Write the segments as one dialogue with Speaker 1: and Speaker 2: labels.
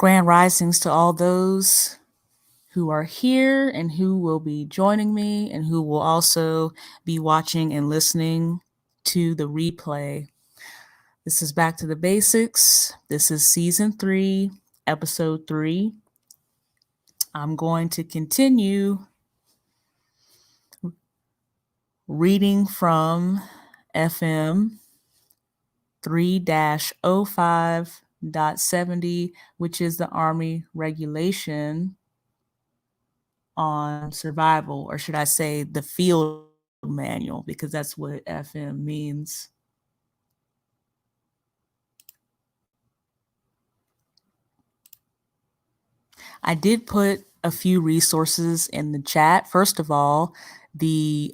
Speaker 1: Grand risings to all those who are here and who will be joining me and who will also be watching and listening to the replay. This is Back to the Basics. This is season 3, episode 3. I'm going to continue reading from FM 3-05.70, which is the Army regulation on survival, or should I say the field manual, because that's what FM means. I did put a few resources in the chat. First of all, the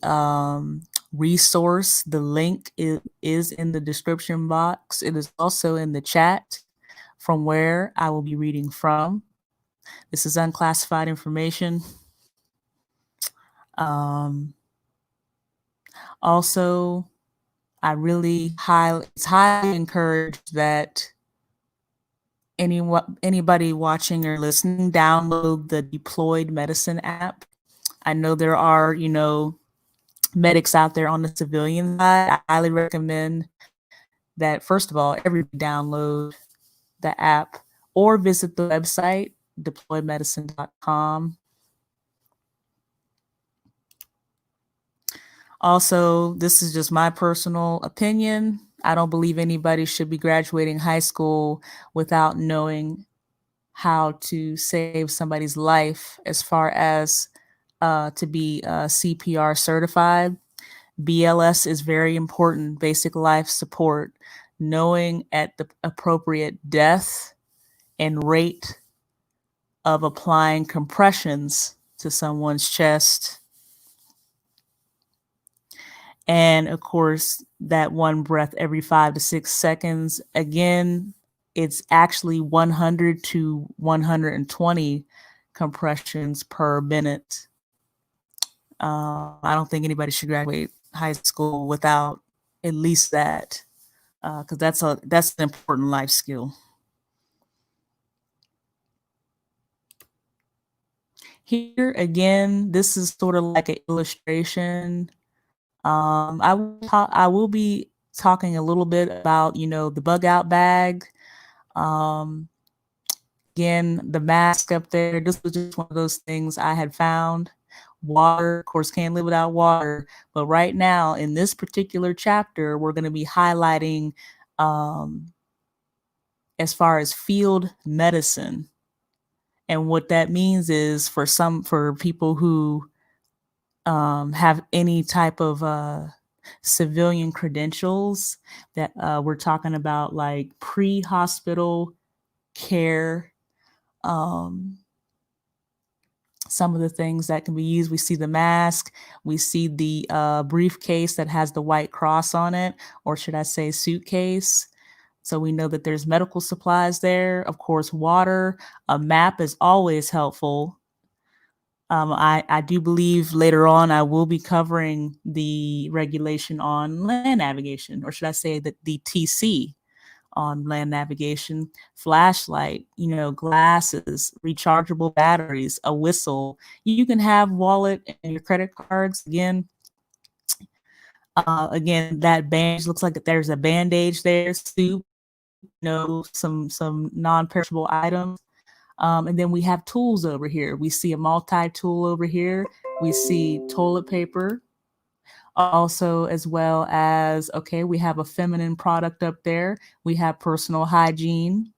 Speaker 1: resource, the link is in the description box. It is also in the chat from where I will be reading from. This is unclassified information. Also, it's highly encouraged that anybody watching or listening download the Deployed Medicine app. I know there are, medics out there on the civilian side. I highly recommend that, first of all, everybody download the app or visit the website, deployedmedicine.com. Also, this is just my personal opinion. I don't believe anybody should be graduating high school without knowing how to save somebody's life as far as to be CPR certified. BLS is very important, basic life support, knowing at the appropriate depth and rate of applying compressions to someone's chest. And of course, that one breath every 5 to 6 seconds. Again, it's actually 100 to 120 compressions per minute. I don't think anybody should graduate high school without at least that, because that's an important life skill. Here again, this is sort of like an illustration. I will be talking a little bit about, the bug out bag. Again, the mask up there, this was just one of those things I had found. Water, of course, can't live without water. But right now, in this particular chapter, we're going to be highlighting as far as field medicine. And what that means is for people who have any type of civilian credentials, that we're talking about like pre-hospital care, some of the things that can be used. We see the mask, we see the briefcase that has the white cross on it, or should I say suitcase. So we know that there's medical supplies there. Of course, water, a map is always helpful. I do believe later on I will be covering the regulation on land navigation, or should I say that the TC on land navigation. Flashlight, glasses, rechargeable batteries, a whistle. You can have wallet and your credit cards. Again, that bandage looks like there's a bandage there. Soup, some non-perishable items. And then we have tools over here. We see a multi-tool over here. We see toilet paper. Also, as well as, we have a feminine product up there. We have personal hygiene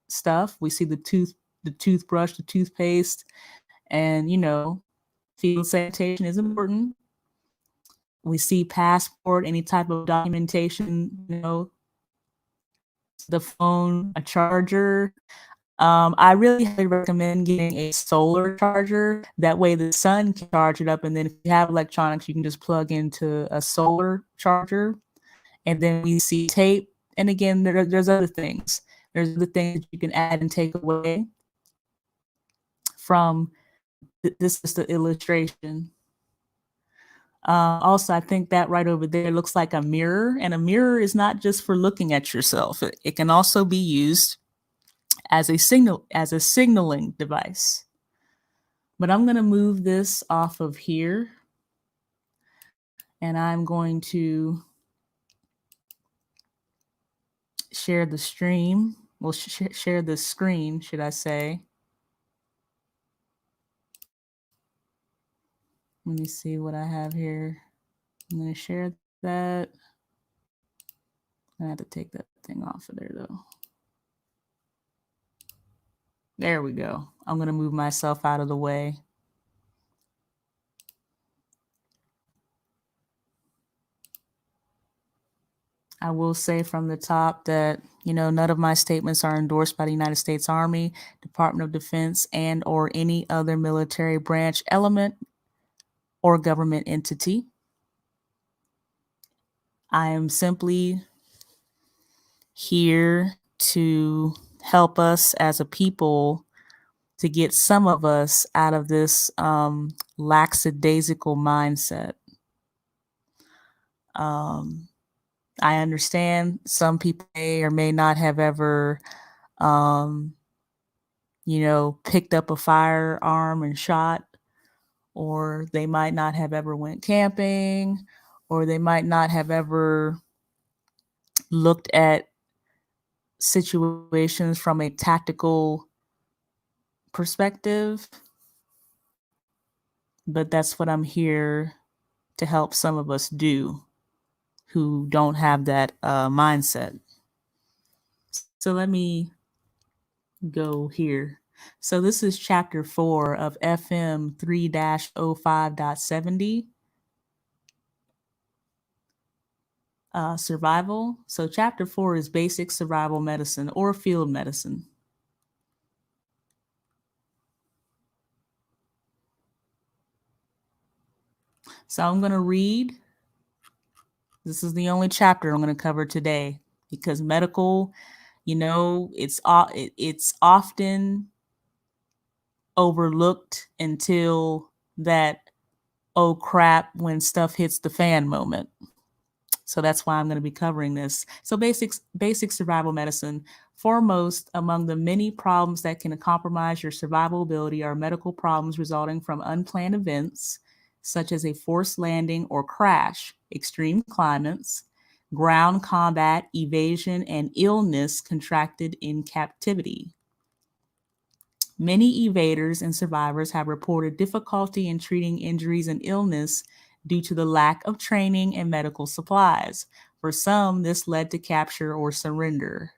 Speaker 1: stuff. We see the toothbrush, the toothpaste, and, field sanitation is important. We see passport, any type of documentation, the phone, a charger. I really highly recommend getting a solar charger. That way the sun can charge it up. And then if you have electronics, you can just plug into a solar charger. And then we see tape. And again, there's other things. There's the things you can add and take away from this is the illustration. Also, I think that right over there looks like a mirror. And a mirror is not just for looking at yourself. It can also be used as a signaling device. But I'm going to move this off of here, and I'm going to share the stream. Well, share the screen, should I say. Let me see what I have here. I'm going to share that. I have to take that thing off of there, though. There we go. I'm going to move myself out of the way. I will say from the top that, none of my statements are endorsed by the United States Army, Department of Defense, and or any other military branch element or government entity. I am simply here to help us as a people to get some of us out of this lackadaisical mindset. I understand some people may or may not have ever, picked up a firearm and shot, or they might not have ever went camping, or they might not have ever looked at situations from a tactical perspective. But that's what I'm here to help some of us do who don't have that mindset. So let me go here. So this is chapter 4 of FM 3-05.70. Survival. So chapter 4 is basic survival medicine or field medicine. So I'm going to read. This is the only chapter I'm going to cover today because medical, it's often overlooked until that, oh crap, when stuff hits the fan moment. So that's why I'm going to be covering this. So basic survival medicine. Foremost among the many problems that can compromise your survival ability are medical problems resulting from unplanned events, such as a forced landing or crash, extreme climates, ground combat, evasion, and illness contracted in captivity. Many evaders and survivors have reported difficulty in treating injuries and illness due to the lack of training and medical supplies. For some, this led to capture or surrender.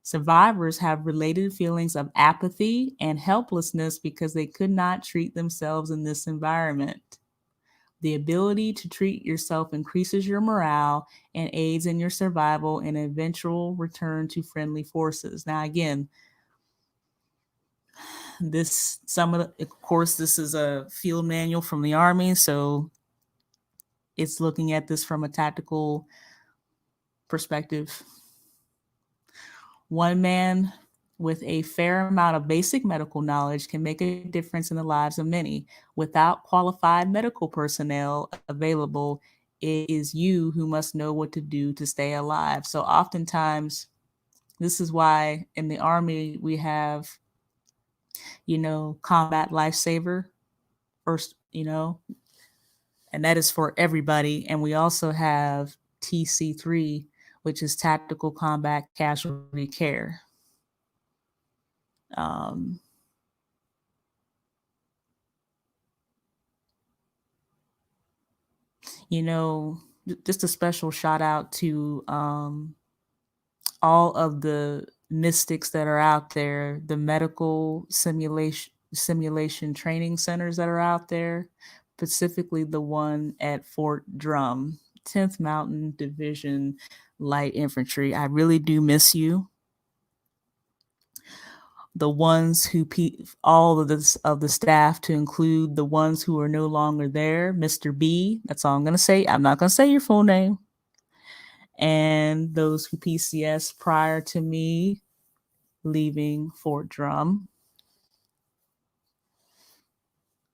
Speaker 1: Survivors have related feelings of apathy and helplessness because they could not treat themselves in this environment. The ability to treat yourself increases your morale and aids in your survival and eventual return to friendly forces. Now, again, this is a field manual from the Army, so it's looking at this from a tactical perspective. One man with a fair amount of basic medical knowledge can make a difference in the lives of many. Without qualified medical personnel available, it is you who must know what to do to stay alive. So oftentimes, this is why in the Army we have, combat lifesaver first, and that is for everybody. And we also have TC3, which is Tactical Combat Casualty Care. Just a special shout out to all of the mystics that are out there, the medical simulation training centers that are out there, specifically the one at Fort Drum, 10th Mountain Division Light Infantry. I really do miss you. The ones who, all of the staff, to include the ones who are no longer there, Mr. B, that's all I'm going to say. I'm not going to say your full name. And those who PCS prior to me leaving Fort Drum.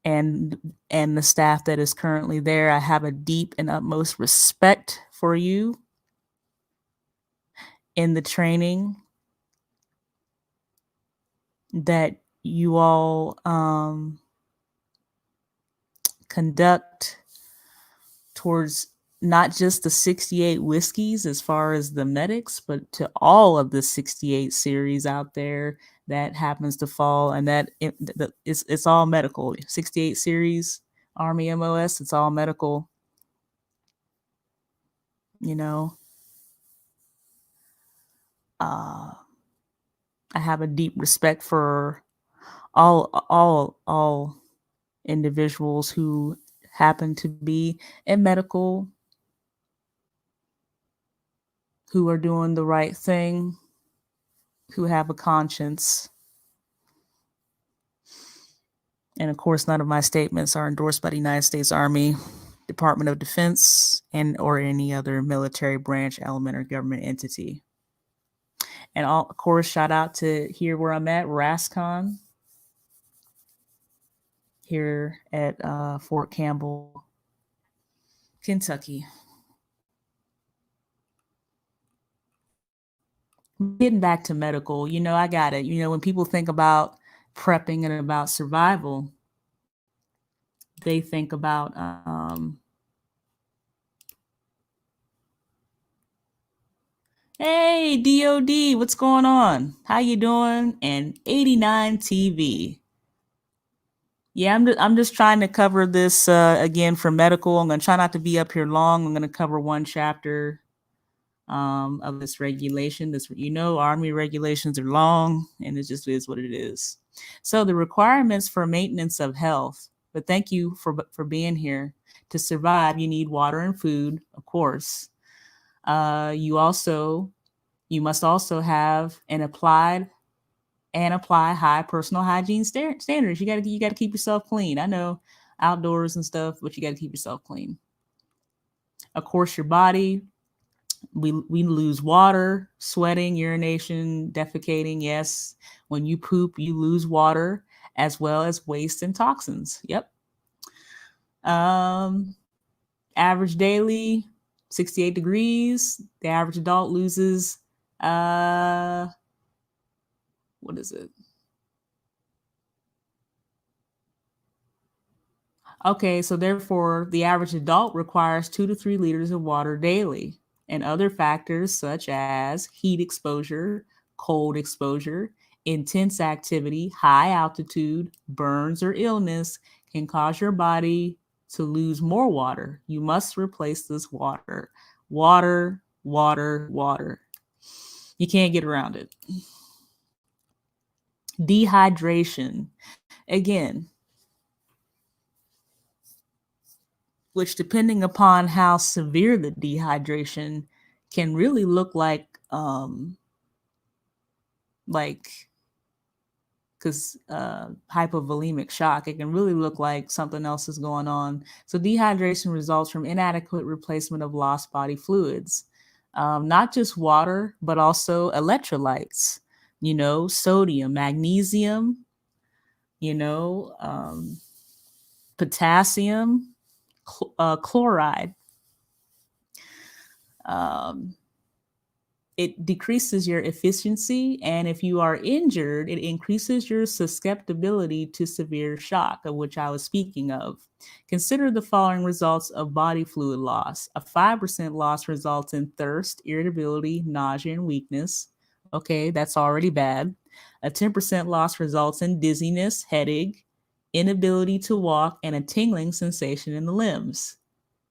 Speaker 1: And the staff that is currently there, I have a deep and utmost respect for you in the training that you all conduct towards not just the 68 whiskeys as far as the medics, but to all of the 68 series out there that happens to fall, and that it's all medical. 68 series Army MOS, it's all medical. You know, I have a deep respect for all individuals who happen to be in medical, who are doing the right thing, who have a conscience. And of course, none of my statements are endorsed by the United States Army, Department of Defense, and or any other military branch, element, or government entity. And of course, shout out to here where I'm at, RASCON, here at Fort Campbell, Kentucky. Getting back to medical, you know, I got it. You know, when people think about prepping and about survival, they think about hey DOD, what's going on? How you doing? And 89 TV. Yeah, I'm just trying to cover this again for medical. I'm gonna try not to be up here long. I'm gonna cover one chapter of this regulation. This, you know, Army regulations are long, and it just is what it is. So the requirements for maintenance of health. But thank you for being here. To survive, you need water and food, of course. You must also have apply high personal hygiene standards. You got to keep yourself clean. I know outdoors and stuff, but you got to keep yourself clean. Of course, your body. We lose water, sweating, urination, defecating. Yes, when you poop, you lose water as well as waste and toxins. Yep. Average daily 68 degrees. The average adult loses what is it? Okay, so therefore the average adult requires 2 to 3 liters of water daily. And other factors such as heat exposure, cold exposure, intense activity, high altitude, burns, or illness can cause your body to lose more water. You must replace this water. Water, water, water. You can't get around it. Dehydration. Again, which depending upon how severe the dehydration can really look like because hypovolemic shock, it can really look like something else is going on. So dehydration results from inadequate replacement of lost body fluids, not just water, but also electrolytes, you know, sodium, magnesium, you know, potassium, chloride. It decreases your efficiency, and if you are injured, it increases your susceptibility to severe shock, of which I was speaking of. Consider the following results of body fluid loss. A 5% loss results in thirst, irritability, nausea, and weakness. Okay, that's already bad. A 10% loss results in dizziness, headache, inability to walk, and a tingling sensation in the limbs.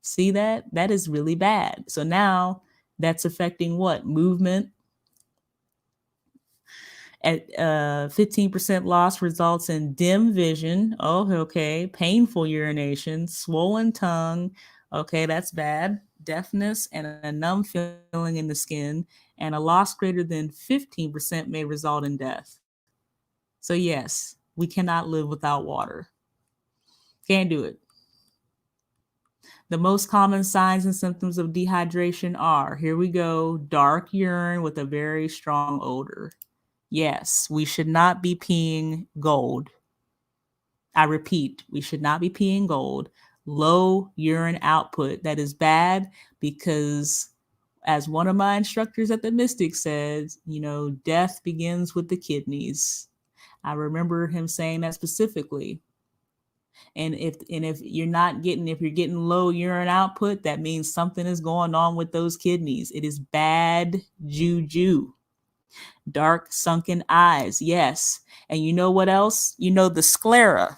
Speaker 1: See that? That is really bad. So now that's affecting what? Movement. At 15% loss results in dim vision. Oh, okay. Painful urination, swollen tongue. Okay, that's bad. Deafness and a numb feeling in the skin. And a loss greater than 15% may result in death. So yes, we cannot live without water. Can't do it. The most common signs and symptoms of dehydration are, here we go, dark urine with a very strong odor. Yes, we should not be peeing gold. I repeat, we should not be peeing gold. Low urine output. That is bad because, as one of my instructors at the Mystic says, you know, death begins with the kidneys. I remember him saying that specifically. And if you're getting low urine output, that means something is going on with those kidneys. It is bad juju. Dark sunken eyes, yes. And you know what else? You know the sclera,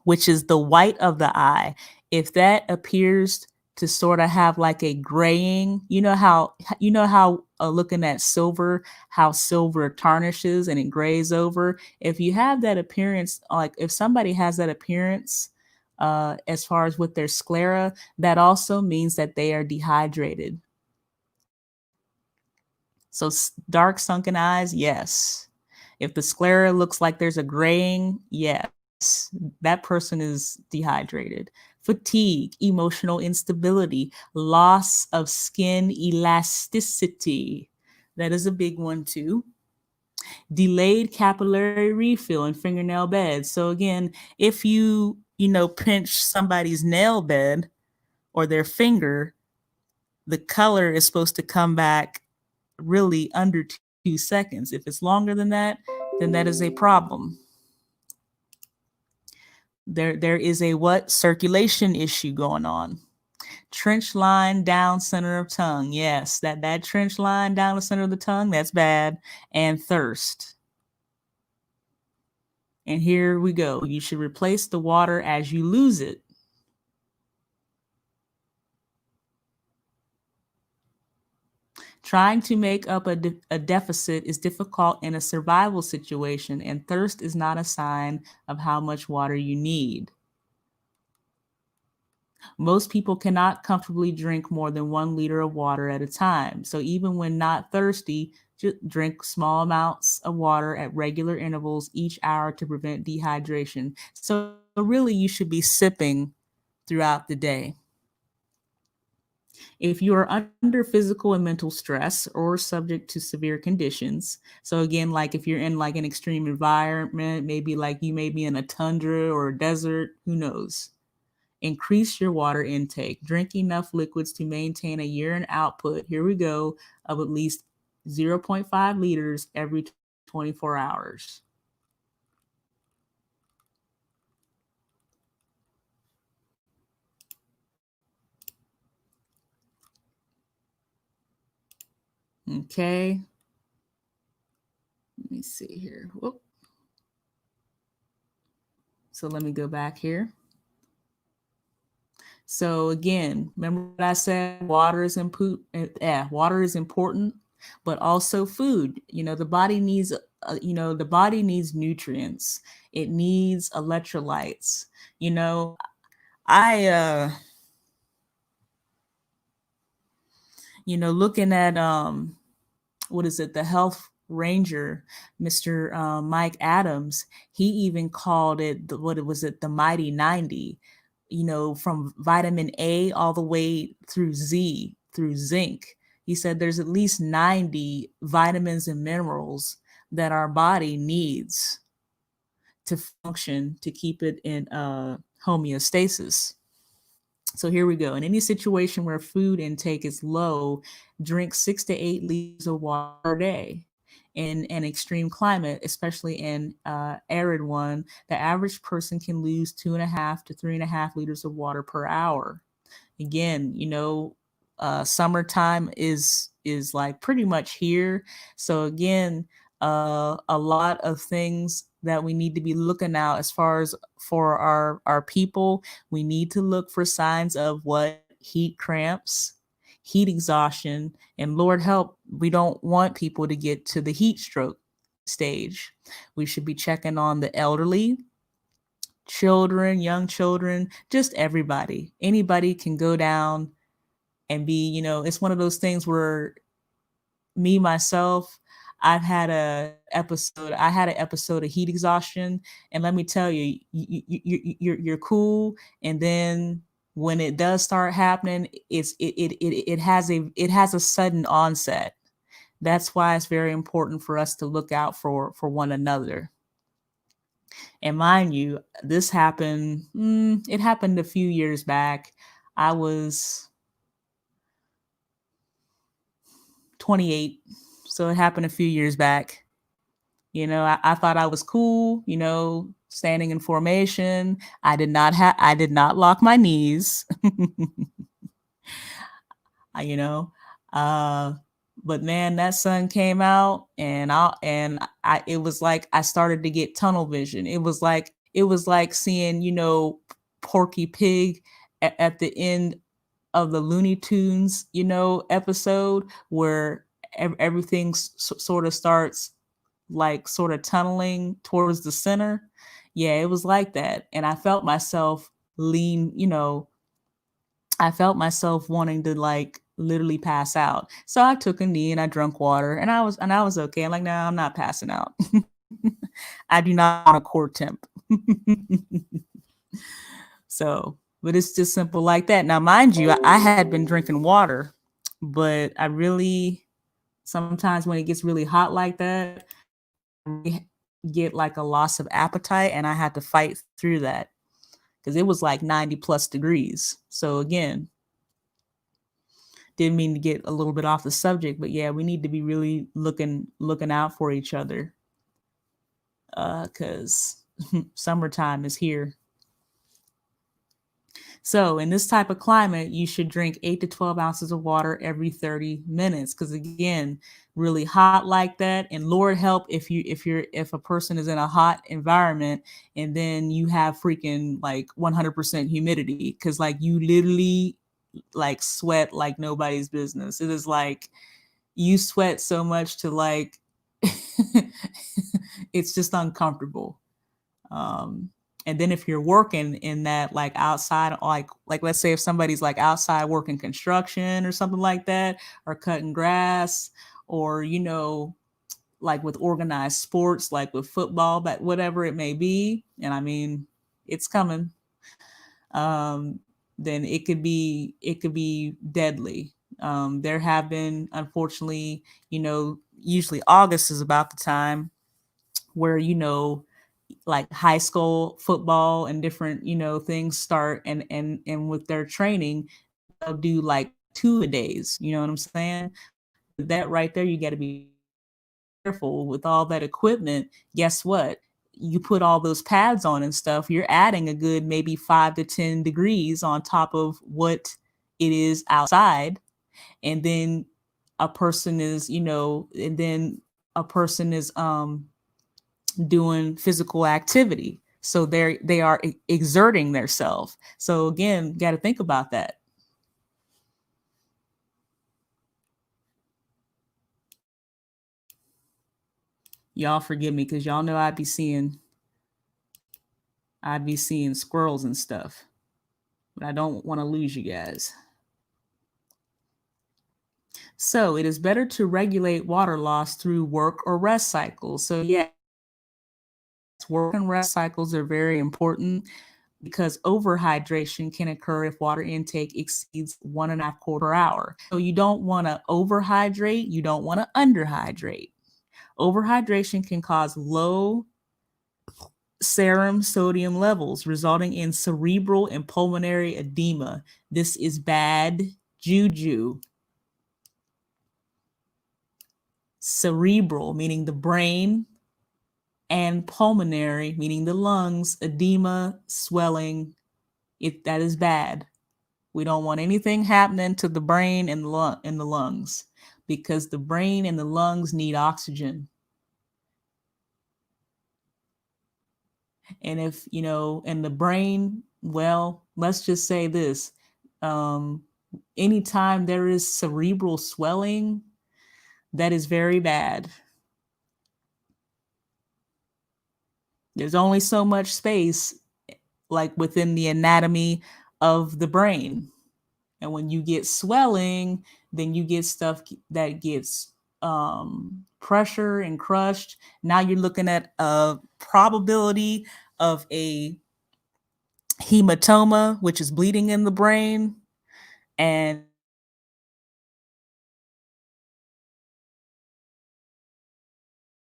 Speaker 1: which is the white of the eye. If that appears to sort of have like a graying, looking at silver, how silver tarnishes and it grays over. If you have that appearance, like if somebody has that appearance, as far as with their sclera, that also means that they are dehydrated. So dark sunken eyes, yes. If the sclera looks like there's a graying, yes, that person is dehydrated. Fatigue, emotional instability, loss of skin elasticity. That is a big one too. Delayed capillary refill in fingernail beds. So again, if pinch somebody's nail bed or their finger, the color is supposed to come back really under 2 seconds. If it's longer than that, then that is a problem. There is a what? Circulation issue going on. Trench line down center of tongue. Yes, that trench line down the center of the tongue, that's bad. And thirst. And here we go. You should replace the water as you lose it. Trying to make up a deficit is difficult in a survival situation, and thirst is not a sign of how much water you need. Most people cannot comfortably drink more than 1 liter of water at a time. So even when not thirsty, just drink small amounts of water at regular intervals each hour to prevent dehydration. So really, you should be sipping throughout the day. If you are under physical and mental stress or subject to severe conditions, so again, like if you're in like an extreme environment, maybe like you may be in a tundra or a desert, who knows? Increase your water intake. Drink enough liquids to maintain a urine output, here we go, of at least 0.5 liters every 24 hours. Okay. Let me see here. Whoop. So let me go back here. So again, remember what I said, water is important, but also food. The body needs nutrients. It needs electrolytes. I looking at what is it, the health ranger, Mr. Mike Adams, he even called it the mighty 90, from vitamin A all the way through Z, through zinc. He said there's at least 90 vitamins and minerals that our body needs to function, to keep it in homeostasis. So here we go. In any situation where food intake is low, drink 6 to 8 liters of water per day. In an extreme climate, especially in arid one, the average person can lose 2.5 to 3.5 liters of water per hour. Again, summertime is like pretty much here. So again, a lot of things that we need to be looking out as far as for our people. We need to look for signs of what? Heat cramps, heat exhaustion, and Lord help, we don't want people to get to the heat stroke stage. We should be checking on the elderly, children, young children, just everybody. Anybody can go down and be, it's one of those things where myself, I had an episode of heat exhaustion, and let me tell you, you're cool, and then when it does start happening, it has a sudden onset. That's why it's very important for us to look out for one another. And mind you, this happened. It happened a few years back. I was 28, so it happened a few years back. I thought I was cool, standing in formation. I did not lock my knees. You know, uh, but man, that sun came out, and it was like I started to get tunnel vision. It was like seeing, Porky Pig at the end of the Looney Tunes, episode where everything sort of starts like sort of tunneling towards the center. Yeah, it was like that. And I felt myself lean, I felt myself wanting to like literally pass out. So I took a knee and I drank water and I was okay. I'm like, no, I'm not passing out. I do not want a core temp. So, but it's just simple like that. Now, mind you, I had been drinking water, but I really sometimes when it gets really hot like that, I get like a loss of appetite, and I had to fight through that because it was like 90 plus degrees. So again, didn't mean to get a little bit off the subject, but yeah, we need to be really looking out for each other because summertime is here. So in this type of climate, you should drink 8 to 12 ounces of water every 30 minutes. Because again, really hot like that, and Lord help if a person is in a hot environment and then you have freaking like 100% humidity, because like you literally like sweat like nobody's business. It is like you sweat so much to like it's just uncomfortable. And then if you're working in that like outside, like let's say if somebody's like outside working construction or something like that, or cutting grass, or like with organized sports, like with football, but whatever it may be, and I mean it's coming, then it could be deadly. There have been, unfortunately, usually August is about the time where like high school football and different things start, and with their training they'll do like 2-a-days, you know what I'm saying? That right there, you got to be careful with all that equipment. Guess what? You put all those pads on and stuff, you're adding a good maybe 5 to 10 degrees on top of what it is outside. And then a person is doing physical activity, so they are exerting themselves. So again, got to think about that. Y'all forgive me because y'all know I'd be seeing squirrels and stuff, but I don't want to lose you guys. So it is better to regulate water loss through work or rest cycles. So yeah, work and rest cycles are very important because overhydration can occur if water intake exceeds 1.5 quarts per hour. So you don't want to overhydrate, you don't want to underhydrate. Overhydration can cause low serum sodium levels, resulting in cerebral and pulmonary edema. This is bad juju. Cerebral, meaning the brain, and pulmonary, meaning the lungs, edema, swelling. That is bad. We don't want anything happening to the brain and the lungs, because the brain and the lungs need oxygen. And if, and the brain, well, let's just say this. Anytime there is cerebral swelling, that is very bad. There's only so much space like within the anatomy of the brain. And when you get swelling, then you get stuff that gets pressure and crushed. Now you're looking at a probability of a hematoma, which is bleeding in the brain, and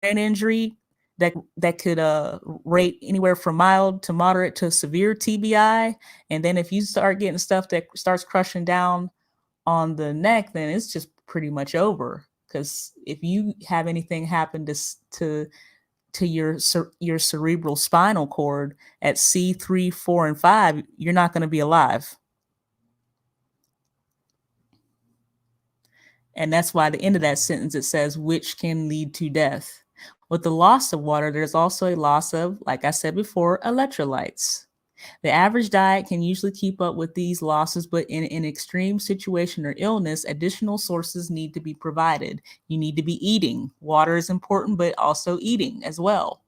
Speaker 1: brain injury that could rate anywhere from mild to moderate to severe TBI. And then if you start getting stuff that starts crushing down on the neck, then it's just pretty much over. Because if you have anything happen to to your cerebral spinal cord at C3, 4, and 5, you're not going to be alive. And that's why at the end of that sentence, it says, which can lead to death. With the loss of water, there's also a loss of, like I said before, electrolytes. The average diet can usually keep up with these losses, but in an extreme situation or illness, additional sources need to be provided. You need to be eating. Water is important, but also eating as well.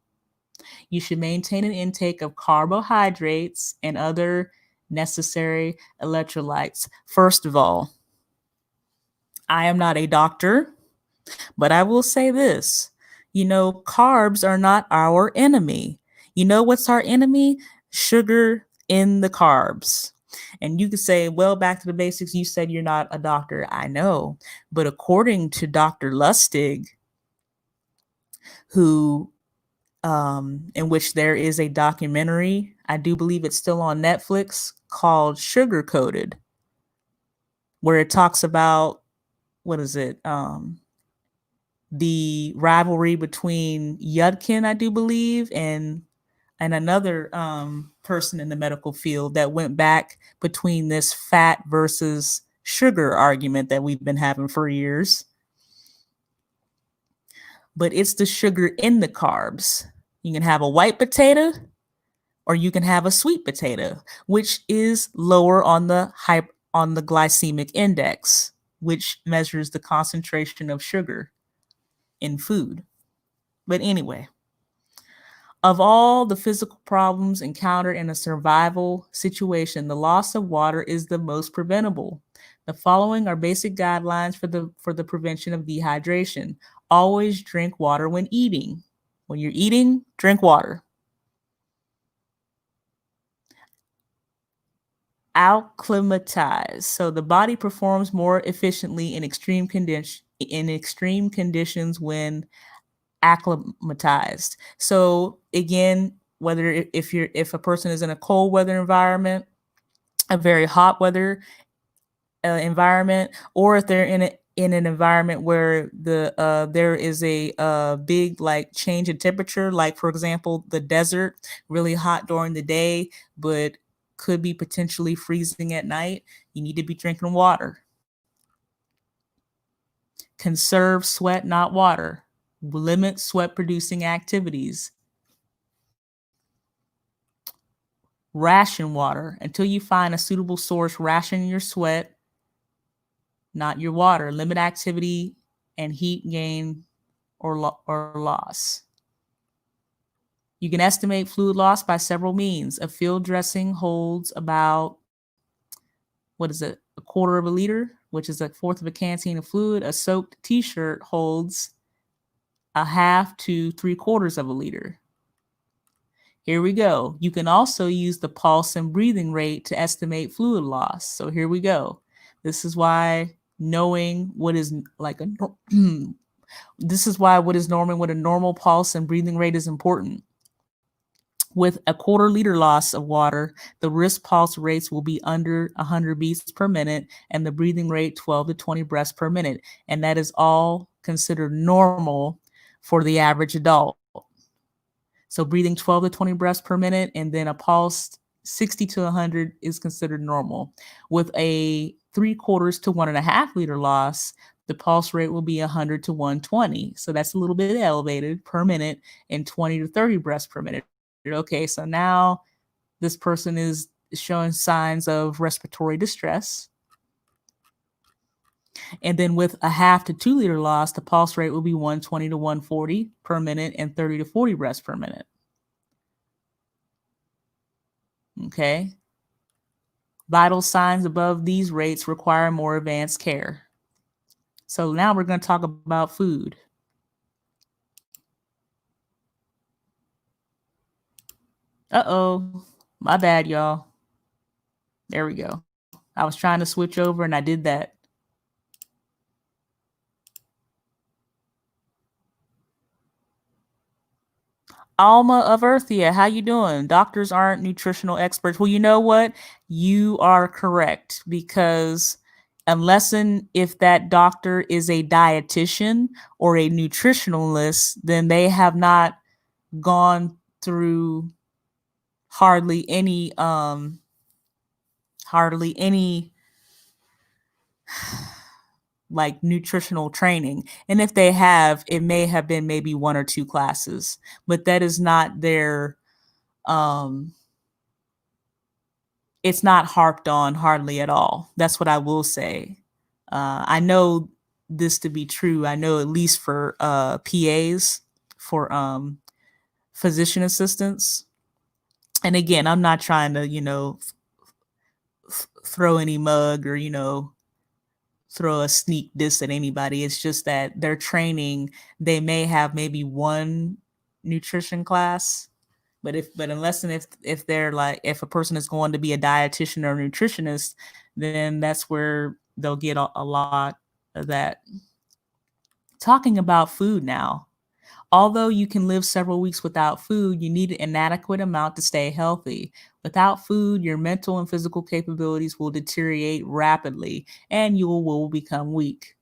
Speaker 1: You should maintain an intake of carbohydrates and other necessary electrolytes. First of all, I am not a doctor, but I will say this. Carbs are not our enemy. You know what's our enemy? Sugar in the carbs. And you could say, well, back to the basics, you said you're not a doctor. I know. But according to Dr. Lustig, who in which there is a documentary, I do believe it's still on Netflix, called Sugar Coated, where it talks about, what is it? The rivalry between Yudkin, I do believe, and another person in the medical field that went back between this fat versus sugar argument that we've been having for years. But it's the sugar in the carbs. You can have a white potato or you can have a sweet potato, which is lower on the glycemic index, which measures the concentration of sugar in food. But anyway, of all the physical problems encountered in a survival situation, the loss of water is the most preventable. The following are basic guidelines for the prevention of dehydration. Always drink water when eating. When you're eating, drink water. Acclimatize. So the body performs more efficiently in extreme conditions when acclimatized. So again, whether if a person is in a cold weather environment, a very hot weather environment, or if they're in an environment where there is a big change in temperature, like for example the desert, really hot during the day but could be potentially freezing at night, you need to be drinking water. Conserve sweat, not water. Limit sweat producing activities. Ration water. Until you find a suitable source, ration your sweat, not your water. Limit activity and heat gain or loss. You can estimate fluid loss by several means. A field dressing holds about, a quarter of a liter, which is a fourth of a canteen of fluid. A soaked t-shirt holds a half to 3/4 of a liter. Here we go. You can also use the pulse and breathing rate to estimate fluid loss. So here we go. This is why knowing what is this is why what is a normal pulse and breathing rate is important. With a 1/4 liter loss of water, the wrist pulse rates will be under 100 beats per minute and the breathing rate 12 to 20 breaths per minute. And that is all considered normal for the average adult. So breathing 12 to 20 breaths per minute and then a pulse 60 to 100 is considered normal. With a 3/4 to 1.5 liter loss, the pulse rate will be 100 to 120. So that's a little bit elevated per minute and 20 to 30 breaths per minute. Okay, so now this person is showing signs of respiratory distress. And then with a 1/2 to 2 liter loss, the pulse rate will be 120 to 140 per minute and 30 to 40 breaths per minute. Okay. Vital signs above these rates require more advanced care. So now we're going to talk about food. Uh-oh, my bad, y'all. There we go. I was trying to switch over and I did that. Alma of Earthia, how you doing? Doctors aren't nutritional experts. Well, you know what? You are correct, because if that doctor is a dietitian or a nutritionalist, then they have not gone through hardly any like nutritional training. And if they have, it may have been maybe 1 or 2 classes, but that is not their it's not harped on hardly at all. That's what I will say. I know this to be true. I know at least for PAs, for physician assistants. And again, I'm not trying to, throw any mug or, throw a sneak diss at anybody. It's just that their training, they may have maybe 1 nutrition class, but unless and if they're like, if a person is going to be a dietitian or a nutritionist, then that's where they'll get a lot of that. Talking about food now. Although you can live several weeks without food, you need an adequate amount to stay healthy. Without food, your mental and physical capabilities will deteriorate rapidly and you will become weak.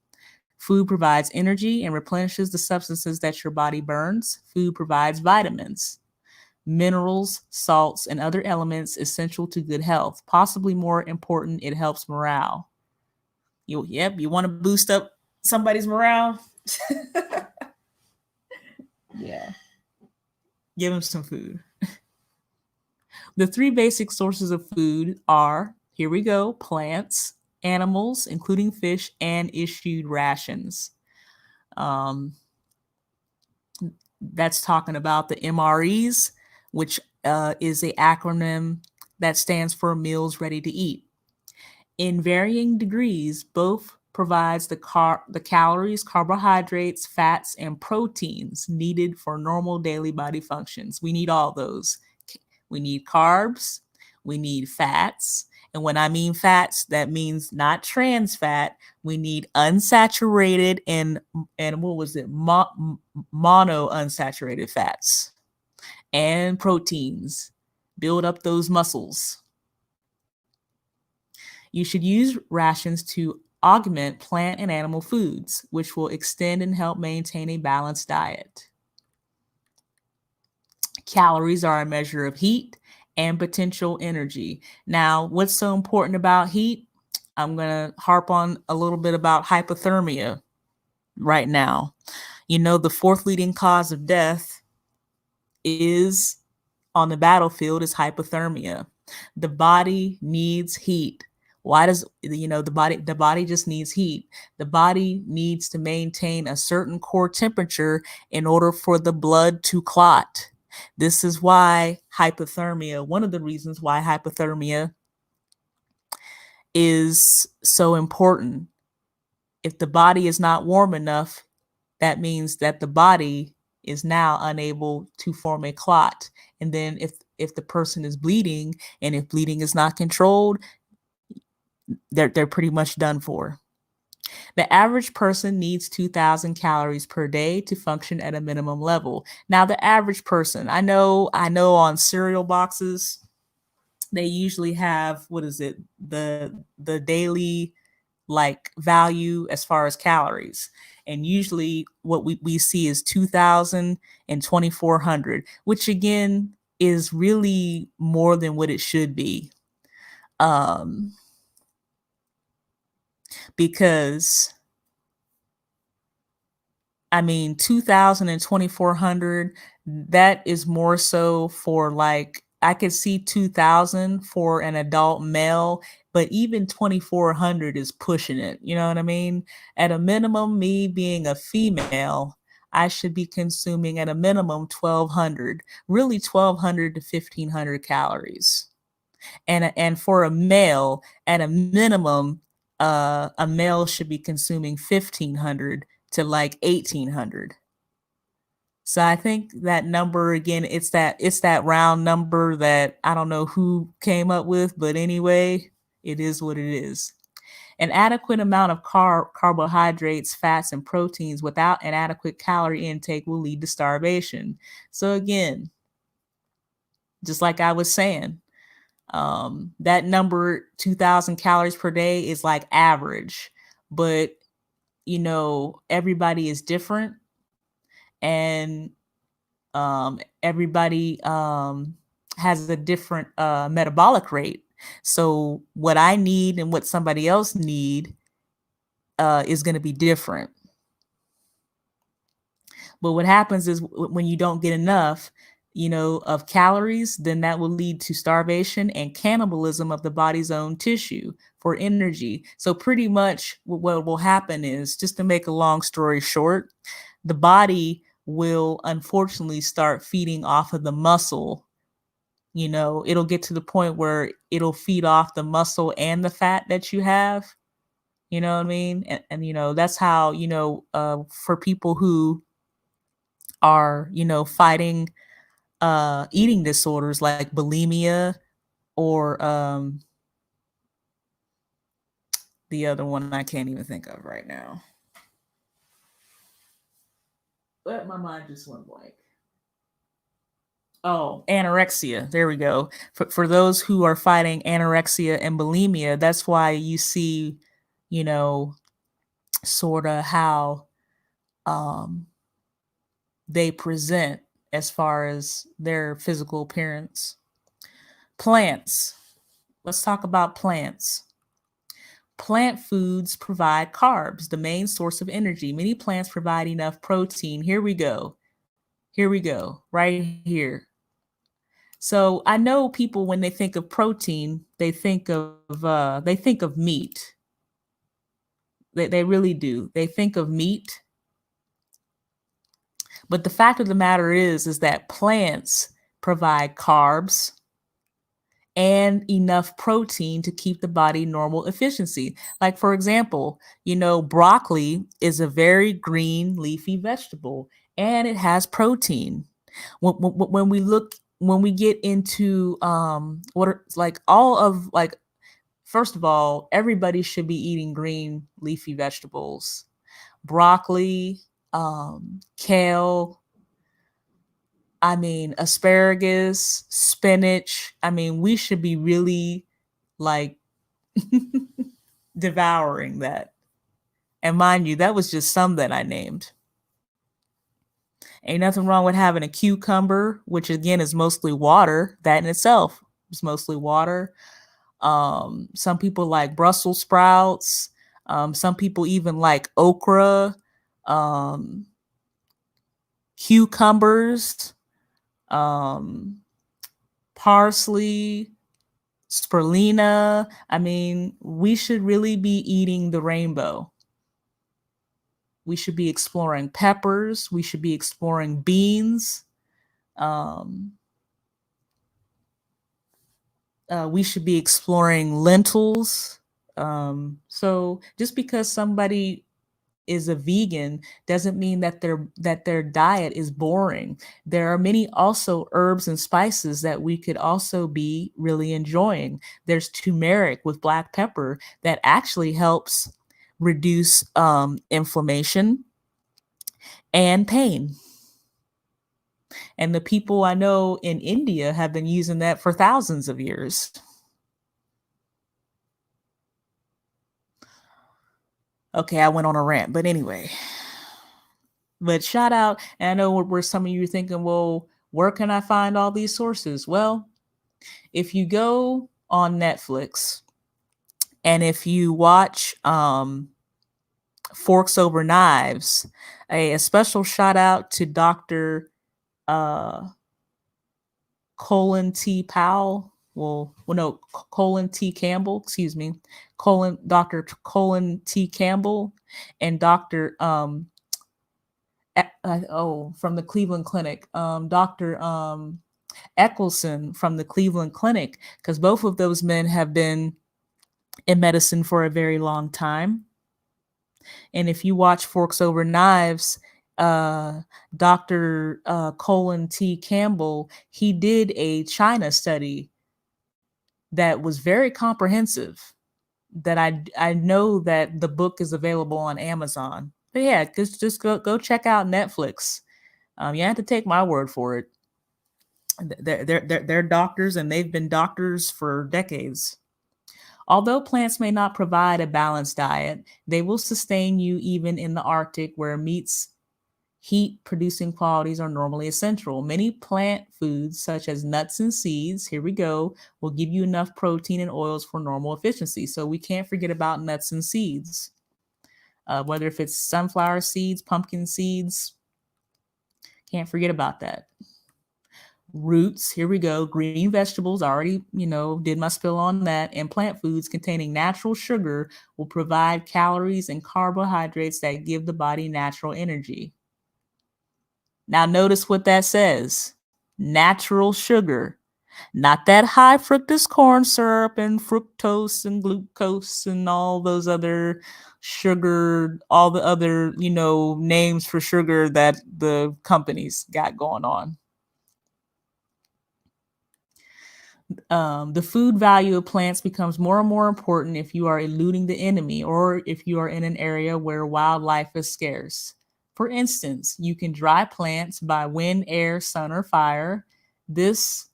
Speaker 1: Food provides energy and replenishes the substances that your body burns. Food provides vitamins, minerals, salts, and other elements essential to good health. Possibly more important, it helps morale. You want to boost up somebody's morale? Yeah. Give them some food. The 3 basic sources of food are, here we go, plants, animals, including fish, and issued rations. That's talking about the MREs, which is an acronym that stands for meals ready to eat. In varying degrees, both provides the calories, carbohydrates, fats, and proteins needed for normal daily body functions. We need all those. We need carbs, we need fats, and when I mean fats, that means not trans fat. We need unsaturated and what was it? Mono unsaturated fats and proteins. Build up those muscles. You should use rations to augment plant and animal foods, which will extend and help maintain a balanced diet. Calories are a measure of heat and potential energy. Now, what's so important about heat? I'm going to harp on a little bit about hypothermia right now. The 4th leading cause of death is on the battlefield is hypothermia. The body needs heat. Why does the body just needs heat? The body needs to maintain a certain core temperature in order for the blood to clot. This is why hypothermia, one of the reasons why hypothermia is so important. If the body is not warm enough, that means that the body is now unable to form a clot. And then if the person is bleeding, and if bleeding is not controlled, they're pretty much done for. The average person needs 2,000 calories per day to function at a minimum level. Now, the average person, I know on cereal boxes, they usually have, what is it? The daily value as far as calories. And usually what we see is 2,000 and 2,400, which again is really more than what it should be. Because 2,000 and 2,400, that is more so for I could see 2,000 for an adult male, but even 2,400 is pushing it. You know what I mean? At a minimum, me being a female, I should be consuming at a minimum 1,200, really 1,200 to 1,500 calories. And for a male, at a minimum, a male should be consuming 1,500 to 1,800. So I think that number, again, it's that round number that I don't know who came up with, but anyway, it is what it is. An adequate amount of carbohydrates, fats, and proteins without an adequate calorie intake will lead to starvation. So again, just like I was saying, that number 2,000 calories per day is average, but everybody is different. And Everybody has a different metabolic rate. So what I need and what somebody else need is going to be different. But what happens is when you don't get enough, of calories, then that will lead to starvation and cannibalism of the body's own tissue for energy. So pretty much what will happen is, just to make a long story short, the body will unfortunately start feeding off of the muscle. It'll get to the point where it'll feed off the muscle and the fat that you have. You know what I mean? And that's how, for people who are, fighting eating disorders like bulimia or the other one I can't even think of right now. But my mind just went blank. Oh, anorexia. There we go. For those who are fighting anorexia and bulimia, that's why you see, sort of how they present as far as their physical appearance. Plants. Let's talk about plants. Plant foods provide carbs, the main source of energy. Many plants provide enough protein. Here we go. Right here. So I know people, when they think of protein, they think of meat. They really do. They think of meat. But the fact of the matter is that plants provide carbs and enough protein to keep the body normal efficiency. Like, for example, broccoli is a very green leafy vegetable and it has protein. When we get into first of all, everybody should be eating green leafy vegetables. Broccoli, kale, asparagus, spinach. We should be really devouring that. And mind you, that was just some that I named. Ain't nothing wrong with having a cucumber, which again is mostly water. That in itself is mostly water. Some people like Brussels sprouts. Some people even like okra, cucumbers, parsley, spirulina. We should really be eating the rainbow. We should be exploring peppers. We should be exploring beans. We should be exploring lentils. So just because somebody is a vegan doesn't mean that their diet is boring. There are many also herbs and spices that we could also be really enjoying. There's turmeric with black pepper that actually helps reduce inflammation and pain. And the people I know in India have been using that for thousands of years. Okay, I went on a rant, but anyway. But shout out, and I know where some of you are thinking, well, where can I find all these sources? Well, if you go on Netflix and if you watch Forks Over Knives, a special shout out to Dr. Colin T. Powell. Colin T. Campbell, excuse me. Dr. Colin T. Campbell and Dr. from the Cleveland Clinic, Dr. Eccleston from the Cleveland Clinic, because both of those men have been in medicine for a very long time. And if you watch Forks Over Knives, Dr. Colin T. Campbell, he did a China study that was very comprehensive, that I know that the book is available on Amazon. But yeah, just go check out Netflix. You have to take my word for it. They're doctors, and they've been doctors for decades. Although plants may not provide a balanced diet, they will sustain you even in the Arctic, where meats Heat-producing qualities are normally essential. Many plant foods, such as nuts and seeds, here we go, will give you enough protein and oils for normal efficiency. So we can't forget about nuts and seeds. Whether if it's sunflower seeds, pumpkin seeds, can't forget about that. Roots, here we go. Green vegetables, already, did my spill on that. And plant foods containing natural sugar will provide calories and carbohydrates that give the body natural energy. Now, notice what that says. Natural sugar, not that high fructose corn syrup and fructose and glucose and all those other sugar, all the other, names for sugar that the companies got going on. The food value of plants becomes more and more important if you are eluding the enemy or if you are in an area where wildlife is scarce. For instance, you can dry plants by wind, air, sun, or fire. This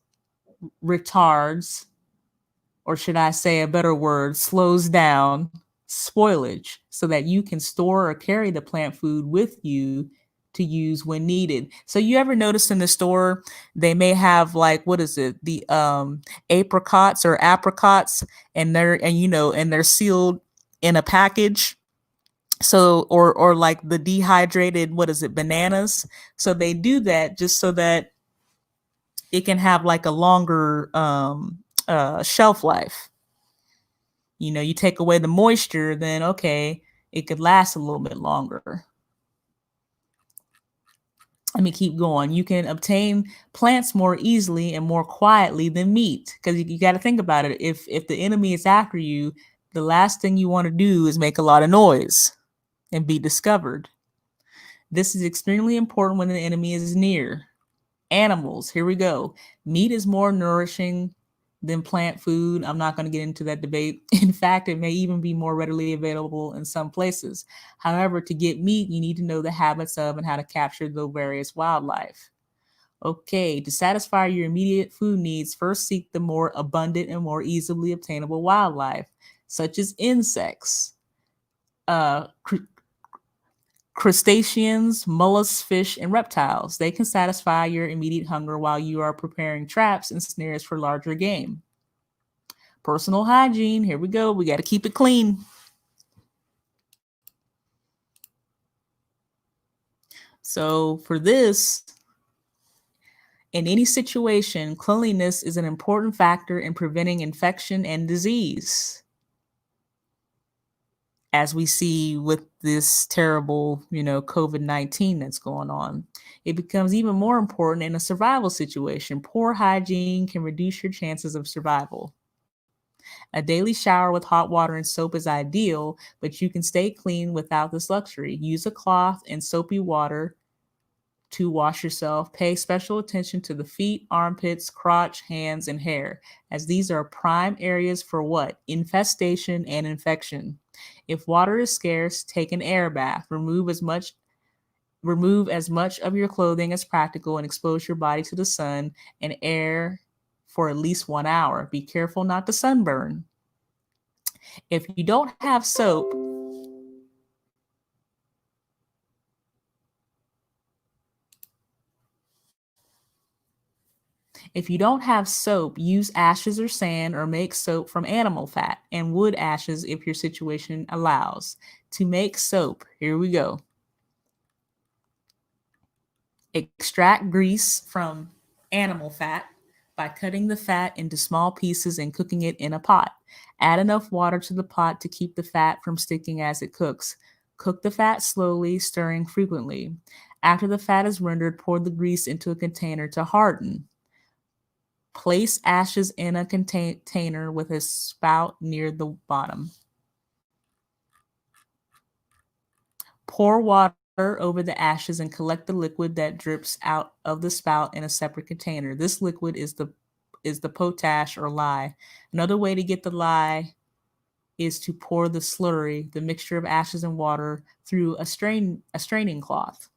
Speaker 1: retards, or should I say a better word, slows down spoilage so that you can store or carry the plant food with you to use when needed. So you ever notice in the store, they may have like, what is it? The apricots or apricots, and they're sealed in a package. So, or like the dehydrated, what is it? Bananas. So they do that just so that it can have like a longer shelf life. You take away the moisture, then okay, it could last a little bit longer. Let me keep going. You can obtain plants more easily and more quietly than meat, because you got to think about it. If the enemy is after you, the last thing you want to do is make a lot of noise and be discovered. This is extremely important when the enemy is near. Animals, here we go. Meat is more nourishing than plant food. I'm not going to get into that debate. In fact, it may even be more readily available in some places. However, to get meat, you need to know the habits of and how to capture the various wildlife. Okay, to satisfy your immediate food needs, first seek the more abundant and more easily obtainable wildlife, such as insects, crustaceans, mollusks, fish, and reptiles. They can satisfy your immediate hunger while you are preparing traps and snares for larger game. Personal hygiene, here we go. We got to keep it clean. So for this, in any situation, cleanliness is an important factor in preventing infection and disease. As we see with this terrible, COVID-19 that's going on, it becomes even more important in a survival situation. Poor hygiene can reduce your chances of survival. A daily shower with hot water and soap is ideal, but you can stay clean without this luxury. Use a cloth and soapy water to wash yourself. Pay special attention to the feet, armpits, crotch, hands, and hair, as these are prime areas for what? Infestation and infection. If water is scarce, take an air bath. Remove as much of your clothing as practical and expose your body to the sun and air for at least 1 hour. Be careful not to sunburn. If you don't have soap, use ashes or sand, or make soap from animal fat and wood ashes if your situation allows. To make soap, here we go. Extract grease from animal fat by cutting the fat into small pieces and cooking it in a pot. Add enough water to the pot to keep the fat from sticking as it cooks. Cook the fat slowly, stirring frequently. After the fat is rendered, pour the grease into a container to harden. Place ashes in a container with a spout near the bottom. Pour water over the ashes and collect the liquid that drips out of the spout in a separate container. This liquid is the potash or lye. Another way to get the lye is to pour the slurry, the mixture of ashes and water, through a straining cloth.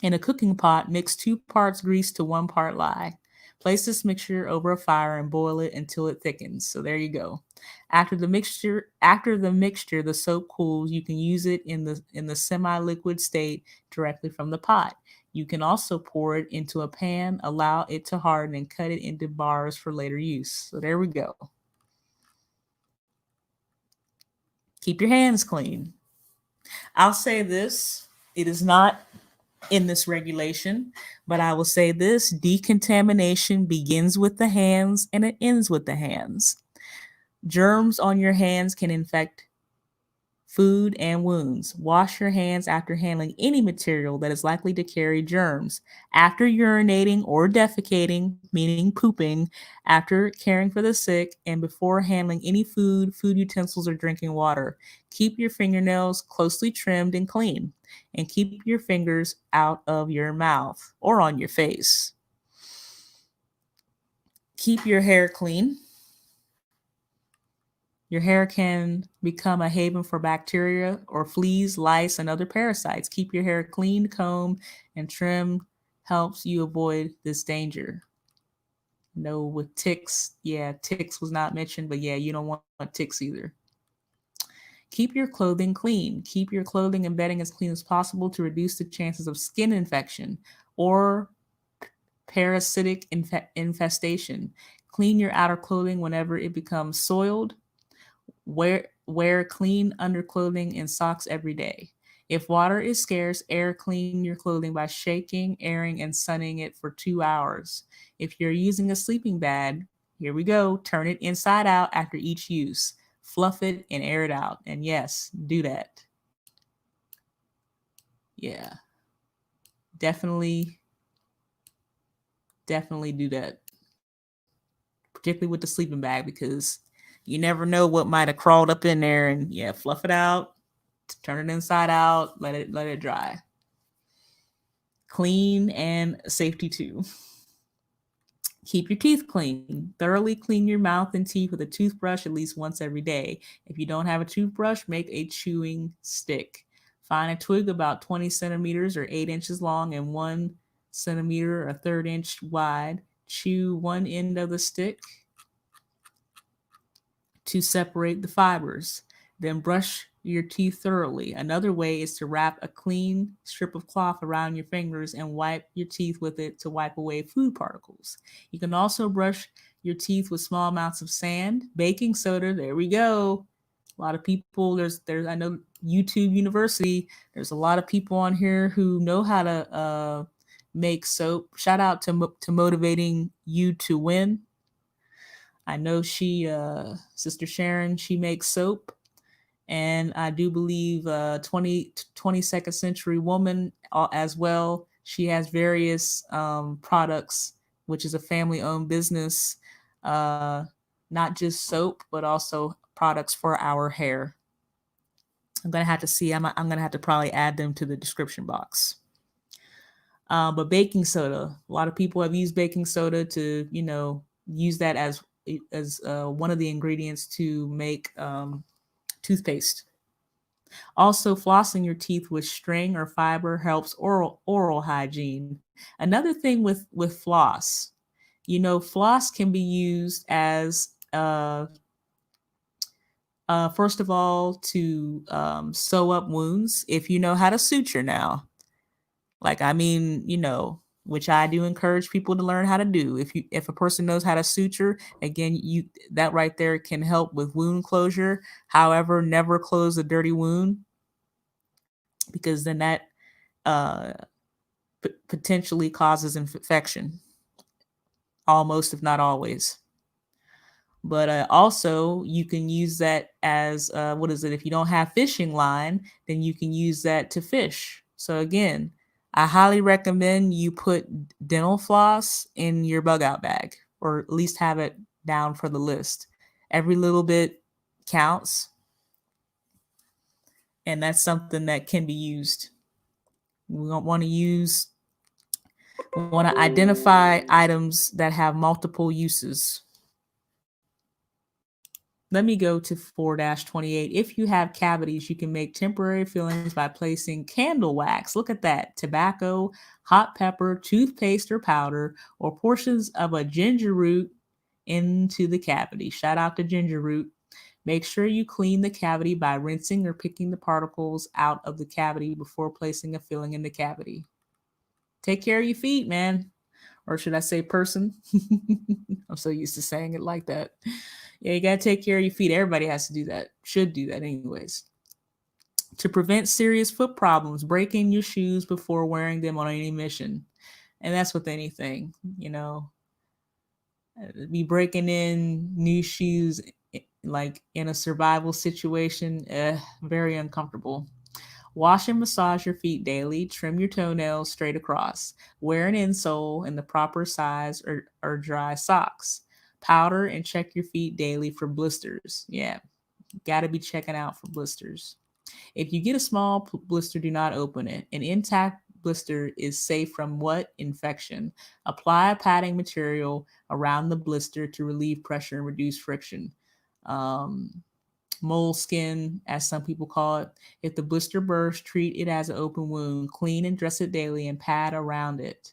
Speaker 1: In a cooking pot, mix 2 parts grease to 1 part lye. Place this mixture over a fire and boil it until it thickens. So there you go. After the mixture, the soap cools, you can use it in the semi-liquid state directly from the pot. You can also pour it into a pan, allow it to harden, and cut it into bars for later use. So there we go. Keep your hands clean. I'll say this, it is not in this regulation, but I will say this: decontamination begins with the hands and it ends with the hands. Germs on your hands can infect food and wounds. Wash your hands after handling any material that is likely to carry germs. After urinating or defecating, meaning pooping, after caring for the sick, and before handling any food, food utensils, or drinking water. Keep your fingernails closely trimmed and clean, and keep your fingers out of your mouth or on your face. Keep your hair clean. Your hair can become a haven for bacteria or fleas, lice, and other parasites. Keep your hair clean, combed, and trimmed helps you avoid this danger. No, with ticks, yeah, ticks was not mentioned, but yeah, you don't want ticks either. Keep your clothing clean. Keep your clothing and bedding as clean as possible to reduce the chances of skin infection or parasitic infestation. Clean your outer clothing whenever it becomes soiled. Wear clean underclothing and socks every day. If water is scarce, air clean your clothing by shaking, airing, and sunning it for 2 hours. If you're using a sleeping bag, here we go, turn it inside out after each use. Fluff it and air it out. And yes, do that. Yeah. Definitely do that. Particularly with the sleeping bag, because you never know what might have crawled up in there. And yeah, fluff it out, turn it inside out, let it dry. Clean and safety too. Keep your teeth clean. Thoroughly clean your mouth and teeth with a toothbrush at least once every day. If you don't have a toothbrush, make a chewing stick. Find a twig about 20 centimeters or 8 inches long and 1 centimeter or a third inch wide. Chew one end of the stick to separate the fibers. Then brush your teeth thoroughly. Another way is to wrap a clean strip of cloth around your fingers and wipe your teeth with it to wipe away food particles. You can also brush your teeth with small amounts of sand, baking soda. There we go. A lot of people, there's I know YouTube University, there's a lot of people on here who know how to make soap. Shout out to Motivating You to Win. I know Sister Sharon, she makes soap. And I do believe 22nd Century Woman as well. She has various products, which is a family-owned business, not just soap, but also products for our hair. I'm going to have to see. I'm going to have to probably add them to the description box. But baking soda, a lot of people have used baking soda to, use that as one of the ingredients to make toothpaste. Also, flossing your teeth with string or fiber helps oral hygiene. Another thing with floss, floss can be used as first of all to sew up wounds if you know how to suture now. Which I do encourage people to learn how to do. If a person knows how to suture, again, that right there can help with wound closure. However, never close a dirty wound, because then that potentially causes infection, almost, if not always. But also, you can use that as if you don't have fishing line, then you can use that to fish. So again, I highly recommend you put dental floss in your bug out bag, or at least have it down for the list. Every little bit counts, and that's something that can be used. We don't want to identify items that have multiple uses. Let me go to 4-28. If you have cavities, you can make temporary fillings by placing candle wax. Look at that. Tobacco, hot pepper, toothpaste or powder, or portions of a ginger root into the cavity. Shout out to ginger root. Make sure you clean the cavity by rinsing or picking the particles out of the cavity before placing a filling in the cavity. Take care of your feet, man. Or should I say person? I'm so used to saying it like that. Yeah, you got to take care of your feet. Everybody has to do that. Should do that anyways. To prevent serious foot problems, break in your shoes before wearing them on any mission. And that's with anything, be breaking in new shoes like in a survival situation, very uncomfortable. Wash and massage your feet daily. Trim your toenails straight across. Wear an insole in the proper size or dry socks. Powder and check your feet daily for blisters. Yeah, got to be checking out for blisters. If you get a small blister, do not open it. An intact blister is safe from what? Infection. Apply a padding material around the blister to relieve pressure and reduce friction. Moleskin, as some people call it. If the blister bursts, treat it as an open wound. Clean and dress it daily and pad around it.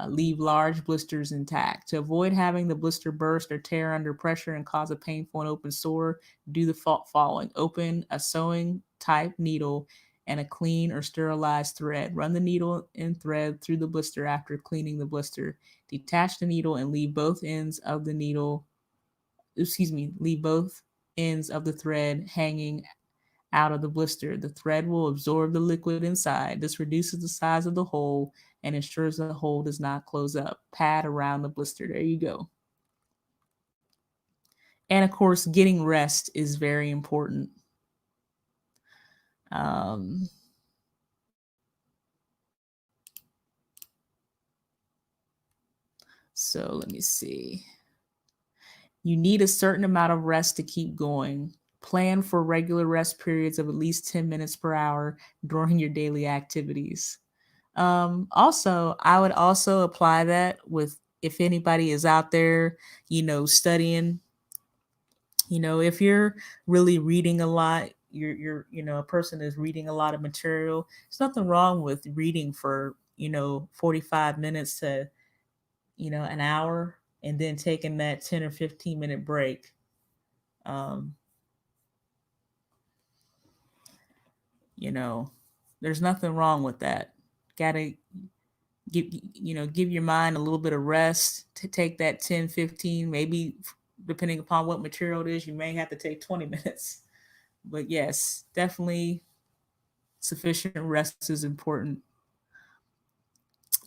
Speaker 1: Leave large blisters intact. To avoid having the blister burst or tear under pressure and cause a painful and open sore, do the following. Open a sewing type needle and a clean or sterilized thread. Run the needle and thread through the blister after cleaning the blister. Detach the needle and leave both ends of the thread hanging out of the blister. The thread will absorb the liquid inside. This reduces the size of the hole and ensures the hole does not close up. Pad around the blister. There you go. And of course, getting rest is very important. So let me see. You need a certain amount of rest to keep going. Plan for regular rest periods of at least 10 minutes per hour during your daily activities. Also, I would also apply that with if anybody is out there, studying, if you're really reading a lot, you're a person is reading a lot of material. There's nothing wrong with reading for, 45 minutes to, an hour and then taking that 10 or 15-minute break. There's nothing wrong with that. Gotta give your mind a little bit of rest to take that 10, 15, maybe depending upon what material it is, you may have to take 20 minutes. But yes, definitely sufficient rest is important.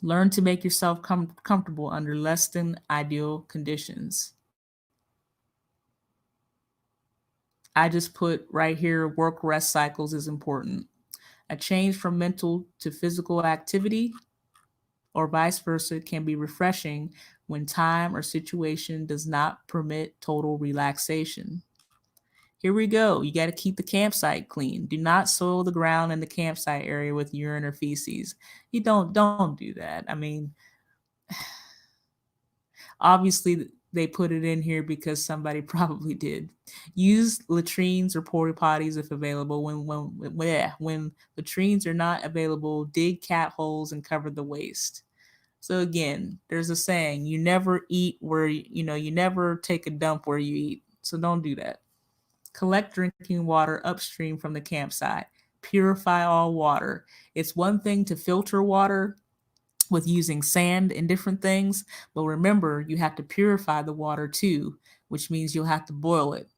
Speaker 1: Learn to make yourself comfortable under less than ideal conditions. I just put right here, work rest cycles is important. A change from mental to physical activity or vice versa can be refreshing when time or situation does not permit total relaxation. Here we go. You got to keep the campsite clean. Do not soil the ground in the campsite area with urine or feces. You don't do that. I mean, obviously they put it in here because somebody probably did. Use latrines or porta potties if available. When latrines are not available, dig cat holes and cover the waste. So again, there's a saying, you never eat where, you never take a dump where you eat. So don't do that. Collect drinking water upstream from the campsite. Purify all water. It's one thing to filter water with using sand and different things, but remember, you have to purify the water too, which means you'll have to boil it.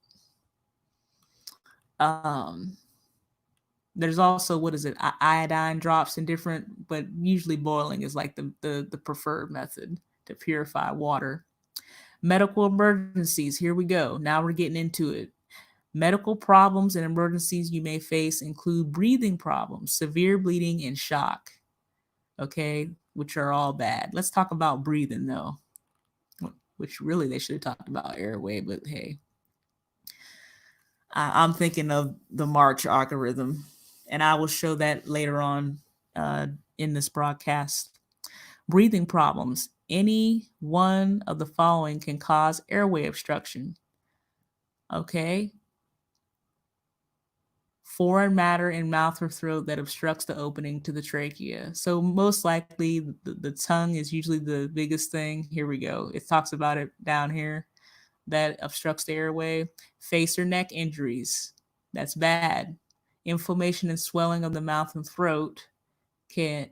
Speaker 1: There's also, what is it, iodine drops in different, but usually boiling is like the preferred method to purify water. Medical emergencies, here we go. Now we're getting into it. Medical problems and emergencies you may face include breathing problems, severe bleeding, and shock, okay, which are all bad. Let's talk about breathing though, which really they should have talked about airway, but hey. I'm thinking of the March algorithm, and I will show that later on in this broadcast. Breathing problems. Any one of the following can cause airway obstruction. Okay. Foreign matter in mouth or throat that obstructs the opening to the trachea. So most likely the tongue is usually the biggest thing. Here we go. It talks about it down here. that obstructs the airway. Face or neck injuries, that's bad. Inflammation and swelling of the mouth and throat can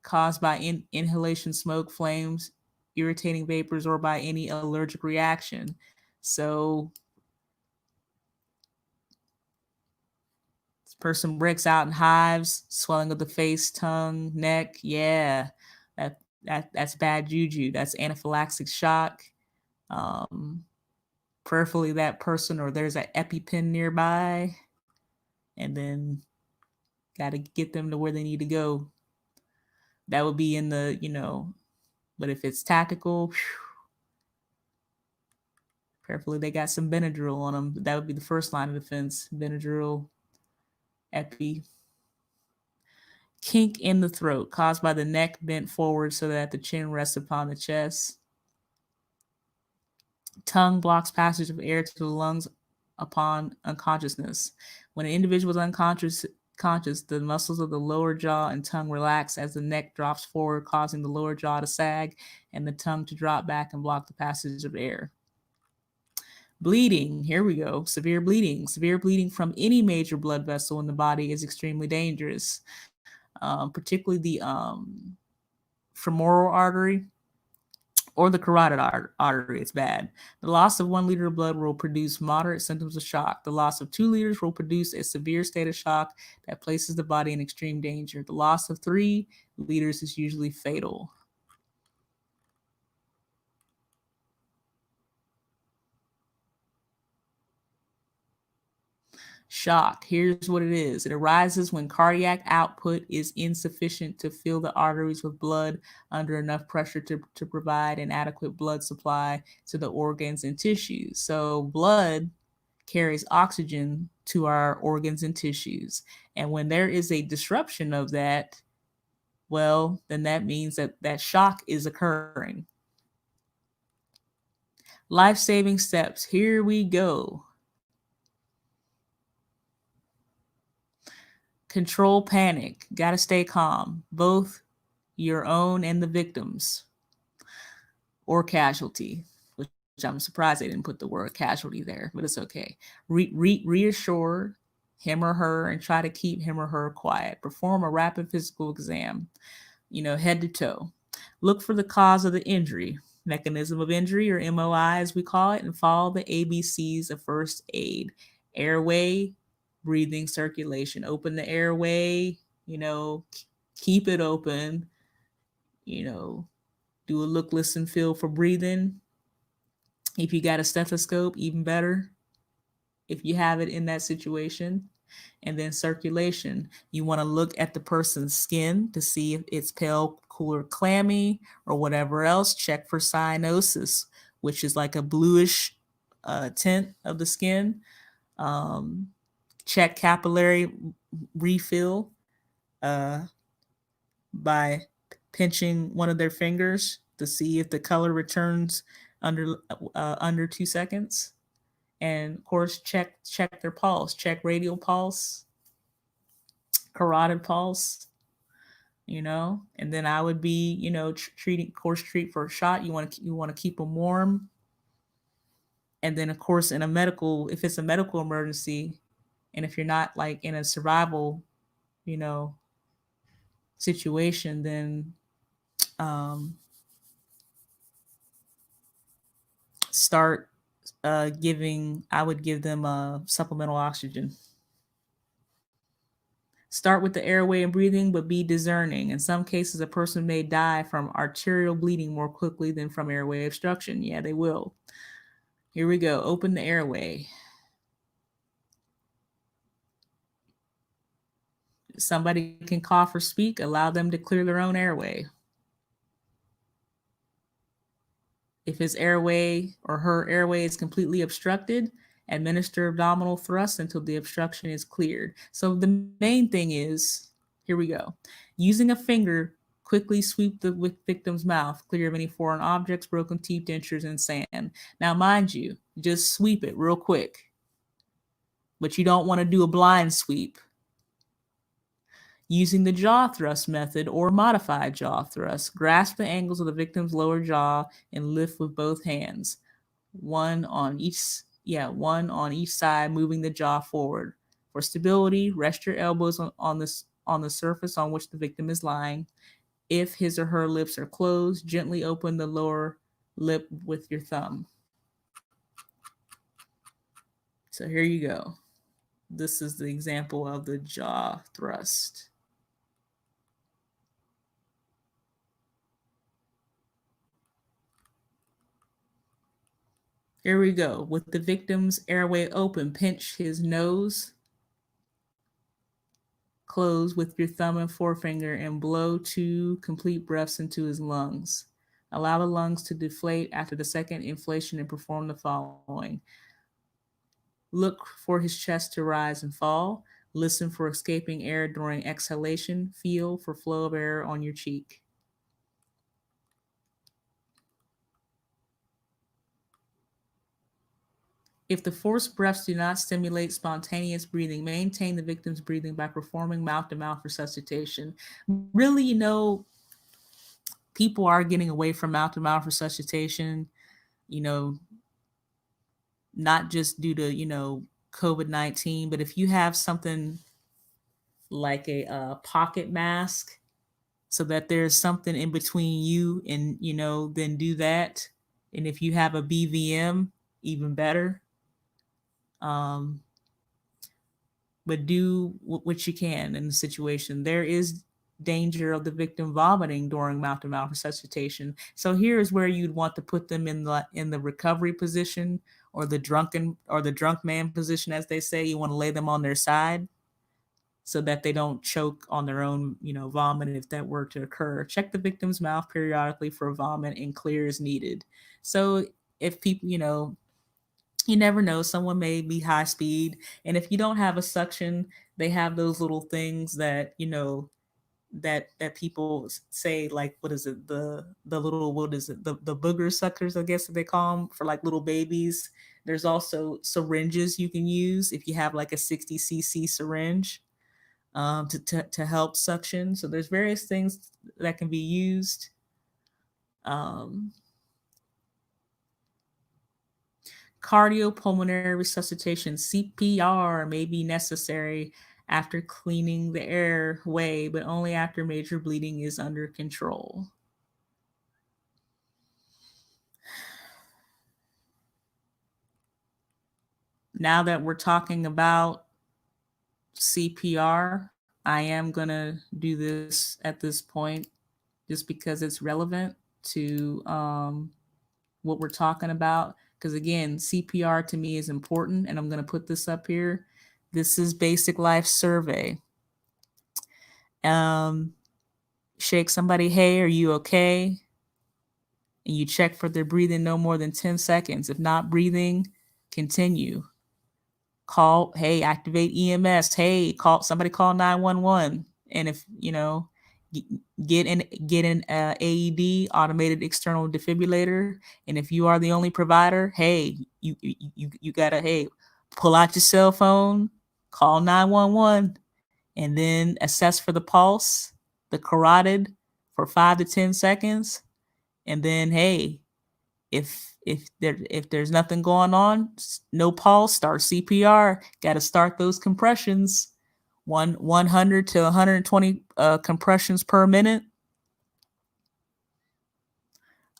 Speaker 1: caused by inhalation, smoke, flames, irritating vapors, or by any allergic reaction. So this person breaks out in hives, swelling of the face, tongue, neck. Yeah, that's bad juju. That's anaphylactic shock. Um, Prayerfully, that person or there's an EpiPen nearby, and then got to get them to where they need to go. That would be in the, but if it's tactical, prayerfully they got some Benadryl on them. That would be the first line of defense. Benadryl, Epi. Kink in the throat caused by the neck bent forward so that the chin rests upon the chest. Tongue blocks passage of air to the lungs upon unconsciousness. When an individual is unconscious, the muscles of the lower jaw and tongue relax as the neck drops forward, causing the lower jaw to sag and the tongue to drop back and block the passage of air. Bleeding, here we go. Severe bleeding. Severe bleeding from any major blood vessel in the body is extremely dangerous, particularly the femoral artery or the carotid artery. It's bad. The loss of 1 liter of blood will produce moderate symptoms of shock. The loss of 2 liters will produce a severe state of shock that places the body in extreme danger. The loss of 3 liters is usually fatal. Shock, here's what it is. It arises when cardiac output is insufficient to fill the arteries with blood under enough pressure to provide an adequate blood supply to the organs and tissues. So blood carries oxygen to our organs and tissues. And when there is a disruption of that, well, then that means that shock is occurring. Life-saving steps, here we go. Control panic. Got to stay calm, both your own and the victims or casualty, which I'm surprised they didn't put the word casualty there, but it's okay. Reassure him or her and try to keep him or her quiet. Perform a rapid physical exam, head to toe. Look for the cause of the injury, mechanism of injury, or MOI as we call it, and follow the ABCs of first aid. Airway, breathing, circulation. Open the airway, keep it open, do a look, listen, feel for breathing. If you got a stethoscope, even better if you have it in that situation. And then circulation, you want to look at the person's skin to see if it's pale, cool, or clammy, or whatever else. Check for cyanosis, which is like a bluish tint of the skin. Check capillary refill by pinching one of their fingers to see if the color returns under 2 seconds. And of course, check their pulse. Check radial pulse, carotid pulse. And then I would be, treat for a shot. You want to keep them warm. And then of course, if it's a medical emergency, and if you're not like in a survival, situation, then start I would give them supplemental oxygen. Start with the airway and breathing, but be discerning. In some cases, a person may die from arterial bleeding more quickly than from airway obstruction. Yeah, they will. Here we go. Open the airway. Somebody can cough or speak, allow them to clear their own airway. If his airway or her airway is completely obstructed, administer abdominal thrust until the obstruction is cleared. So the main thing is, here we go. Using a finger, quickly sweep the victim's mouth, clear of any foreign objects, broken teeth, dentures, and sand. Now, mind you, just sweep it real quick. But you don't want to do a blind sweep. Using the jaw thrust method or modified jaw thrust, grasp the angles of the victim's lower jaw and lift with both hands. one on each side, moving the jaw forward. For stability, rest your elbows on the surface on which the victim is lying. If his or her lips are closed, gently open the lower lip with your thumb. So here you go. This is the example of the jaw thrust. Here we go. With the victim's airway open, pinch his nose close with your thumb and forefinger and blow 2 complete breaths into his lungs. Allow the lungs to deflate after the second inflation and perform the following. Look for his chest to rise and fall. Listen for escaping air during exhalation. Feel for flow of air on your cheek. If the forced breaths do not stimulate spontaneous breathing, maintain the victim's breathing by performing mouth-to-mouth resuscitation. Really, people are getting away from mouth-to-mouth resuscitation, not just due to, COVID-19, but if you have something like a pocket mask so that there's something in between you and, then do that. And if you have a BVM, even better. But do what you can in the situation. There is danger of the victim vomiting during mouth-to-mouth resuscitation. So here's where you'd want to put them in the recovery position, or the drunk man position, as they say. You want to lay them on their side so that they don't choke on their own, vomit if that were to occur. Check the victim's mouth periodically for vomit and clear as needed. So if people, you never know, someone may be high speed. And if you don't have a suction, they have those little things that, that people say, like, what is it? The little, what is it? The booger suckers, I guess they call them, for like little babies. There's also syringes you can use if you have like a 60cc syringe to help suction. So there's various things that can be used. Cardiopulmonary resuscitation, CPR, may be necessary after cleaning the airway, but only after major bleeding is under control. Now that we're talking about CPR, I am going to do this at this point just because it's relevant to what we're talking about. Because again, CPR to me is important, and I'm going to put this up here. This is Basic Life Survey. Shake somebody, hey, are you okay? And you check for their breathing no more than 10 seconds. If not breathing, continue. Call, hey, activate EMS. Hey, call 911. And if, get an AED, automated external defibrillator. And if you are the only provider, hey, you gotta, hey, pull out your cell phone, call 911, and then assess for the pulse, the carotid, for 5 to 10 seconds. And then, hey, if there's nothing going on, no pulse, start CPR. Got to start those compressions. 100 to 120 compressions per minute.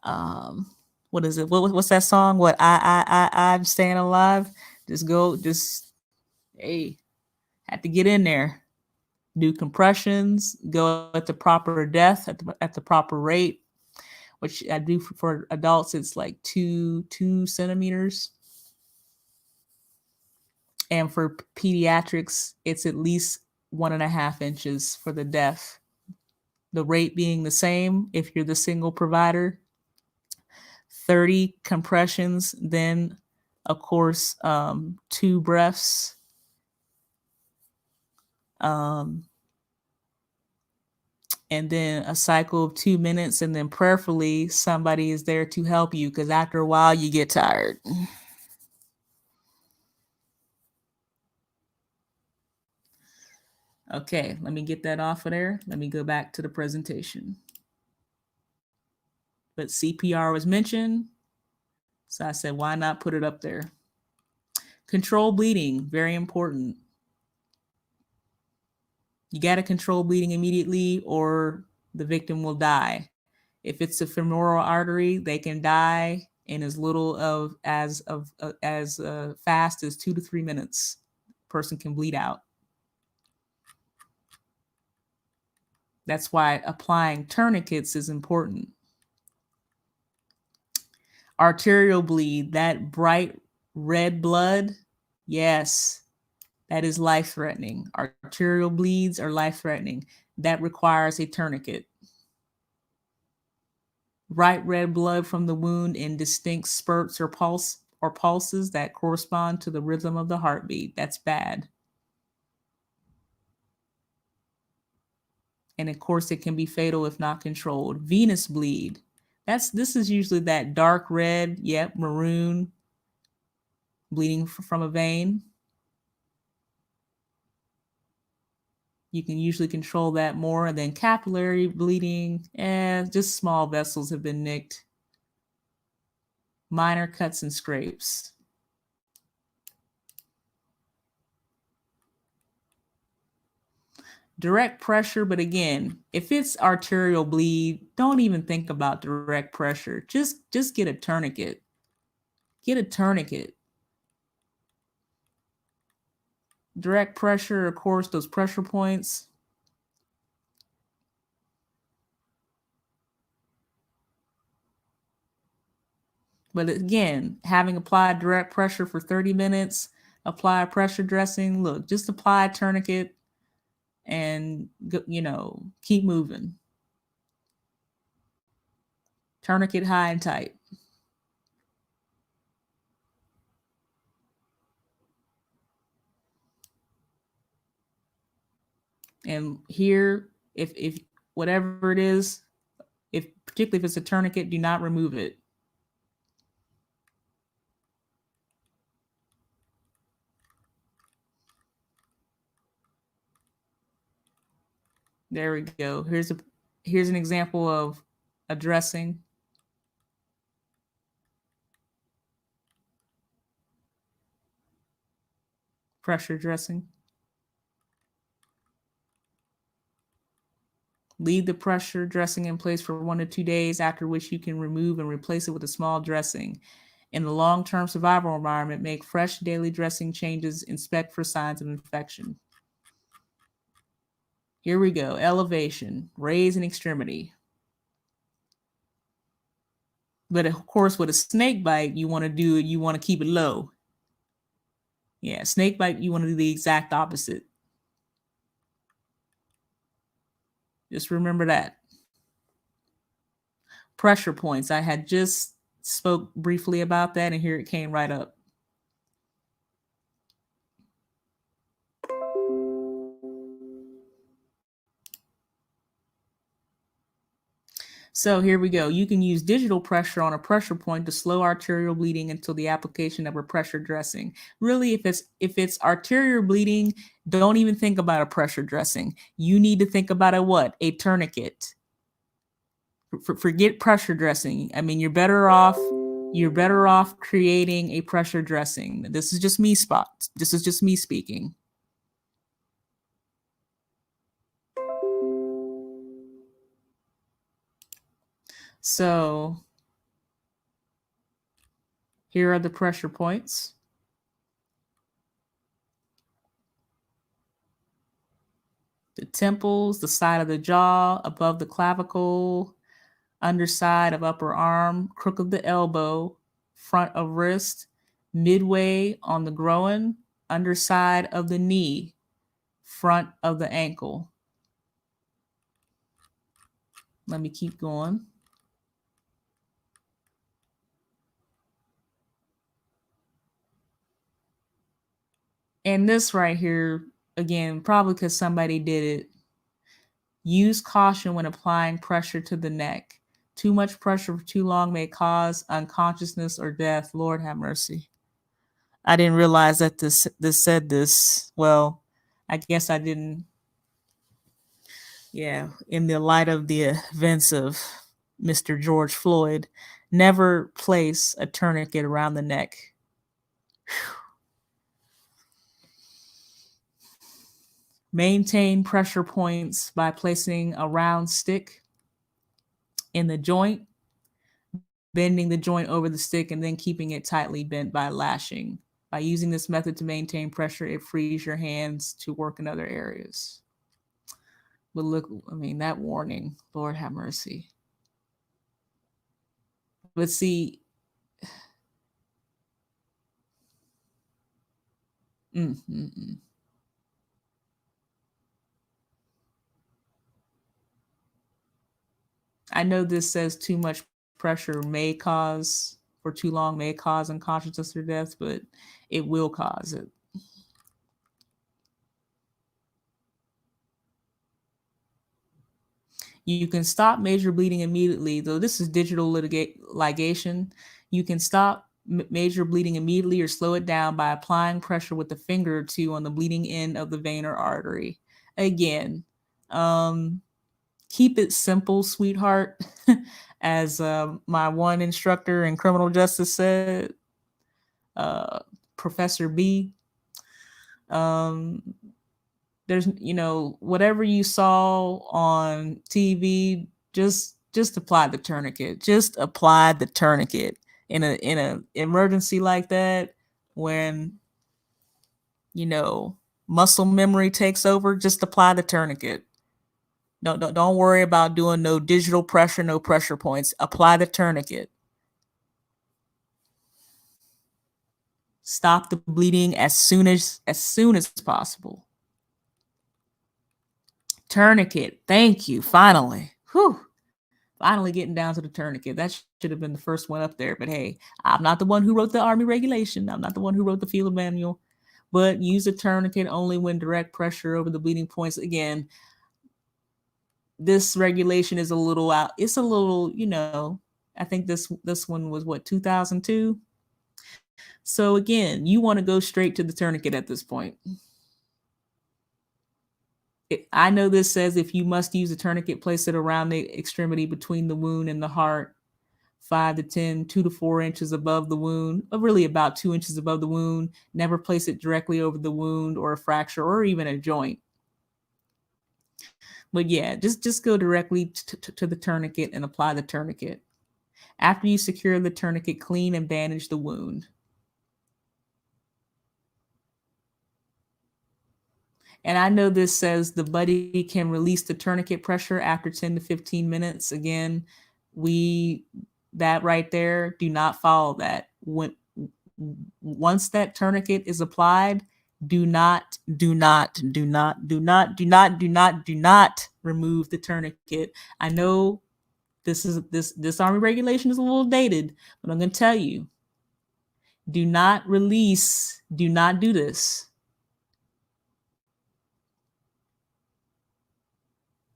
Speaker 1: What is it? What's that song? What I'm staying alive. Hey, had to get in there. Do compressions. Go at the proper depth, at the proper rate, which I do for adults. It's like 2 centimeters. And for pediatrics, it's at least 1.5 inches for the deaf. The rate being the same if you're the single provider. 30 compressions, then of course 2 breaths. And then a cycle of 2 minutes, and then prayerfully somebody is there to help you, because after a while you get tired. Okay, let me get that off of there. Let me go back to the presentation. But CPR was mentioned. So I said, why not put it up there? Control bleeding, very important. You got to control bleeding immediately or the victim will die. If it's a femoral artery, they can die in as little of as fast as 2 to 3 minutes. Person can bleed out. That's why applying tourniquets is important. Arterial bleed, that bright red blood, yes, that is life-threatening. Arterial bleeds are life-threatening. That requires a tourniquet. Bright red blood from the wound in distinct spurts or pulses that correspond to the rhythm of the heartbeat. That's bad. And of course, it can be fatal if not controlled. Venous bleed. This is usually that dark red, maroon, bleeding from a vein. You can usually control that more. And then capillary bleeding, just small vessels have been nicked. Minor cuts and scrapes. Direct pressure, but again, if it's arterial bleed, don't even think about direct pressure. Just get a tourniquet. Get a tourniquet. Direct pressure, of course, those pressure points. But again, having applied direct pressure for 30 minutes, apply pressure dressing, look, just apply a tourniquet and, keep moving. Tourniquet high and tight. And here, if whatever it is, particularly if it's a tourniquet, do not remove it. There we go. Here's an example of a dressing. Pressure dressing. Leave the pressure dressing in place for 1 to 2 days, after which you can remove and replace it with a small dressing. In the long-term survival environment, make fresh daily dressing changes, inspect for signs of infection. Here we go. Elevation, raise an extremity. But of course, with a snake bite, you want to keep it low. Yeah, snake bite, you want to do the exact opposite. Just remember that. Pressure points. I had just spoke briefly about that, and here it came right up. So here we go. You can use digital pressure on a pressure point to slow arterial bleeding until the application of a pressure dressing. Really, if it's arterial bleeding, don't even think about a pressure dressing. You need to think about a tourniquet. Forget pressure dressing. I mean, you're better off creating a pressure dressing. This is just me speaking. So here are the pressure points. The temples, the side of the jaw, above the clavicle, underside of upper arm, crook of the elbow, front of wrist, midway on the groin, underside of the knee, front of the ankle. Let me keep going. And this right here, again, probably because somebody did it. Use caution when applying pressure to the neck. Too much pressure for too long may cause unconsciousness or death. Lord have mercy. I didn't realize that this said this. Well, I guess I didn't. Yeah, in the light of the events of Mr. George Floyd, never place a tourniquet around the neck. Maintain pressure points by placing a round stick in the joint, bending the joint over the stick, and then keeping it tightly bent by lashing. By using this method to maintain pressure, it frees your hands to work in other areas. But look, I mean, that warning, Lord have mercy. But see, I know this says too much pressure may cause, for too long, may cause unconsciousness or death, but it will cause it. You can stop major bleeding immediately, though this is digital ligation. You can stop major bleeding immediately or slow it down by applying pressure with a finger or two on the bleeding end of the vein or artery. Again, keep it simple, sweetheart. As my one instructor in criminal justice said, Professor B, there's, whatever you saw on TV, just apply the tourniquet. Just apply the tourniquet in a emergency like that, when muscle memory takes over. Just apply the tourniquet. Don't worry about doing no digital pressure, no pressure points. Apply the tourniquet. Stop the bleeding as soon as possible. Tourniquet. Thank you. Finally. Whew. Finally getting down to the tourniquet. That should have been the first one up there. But hey, I'm not the one who wrote the Army regulation. I'm not the one who wrote the field manual. But use a tourniquet only when direct pressure over the bleeding points. Again, this regulation is a little out. It's a little, I think this one was what, 2002? So again, you want to go straight to the tourniquet at this point. I know this says if you must use a tourniquet, place it around the extremity between the wound and the heart, 5 to 10, 2 to 4 inches above the wound, or really about 2 inches above the wound. Never place it directly over the wound or a fracture or even a joint. But yeah, just go directly to the tourniquet and apply the tourniquet. After you secure the tourniquet, clean and bandage the wound. And I know this says the buddy can release the tourniquet pressure after 10 to 15 minutes. Again, that right there, do not follow that. Once that tourniquet is applied, do not remove the tourniquet. I know this Army regulation is a little dated, but I'm going to tell you, do not release, do not do this.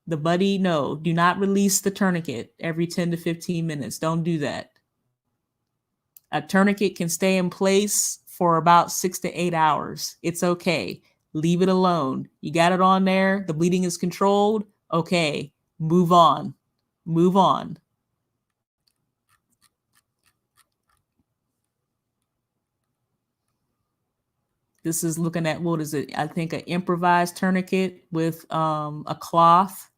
Speaker 1: The buddy, no, do not release the tourniquet every 10 to 15 minutes. Don't do that. A tourniquet can stay in place for about 6 to 8 hours. It's okay. Leave it alone. You got it on there. The bleeding is controlled. Okay, move on. Move on. This is looking at, what is it? I think an improvised tourniquet with a cloth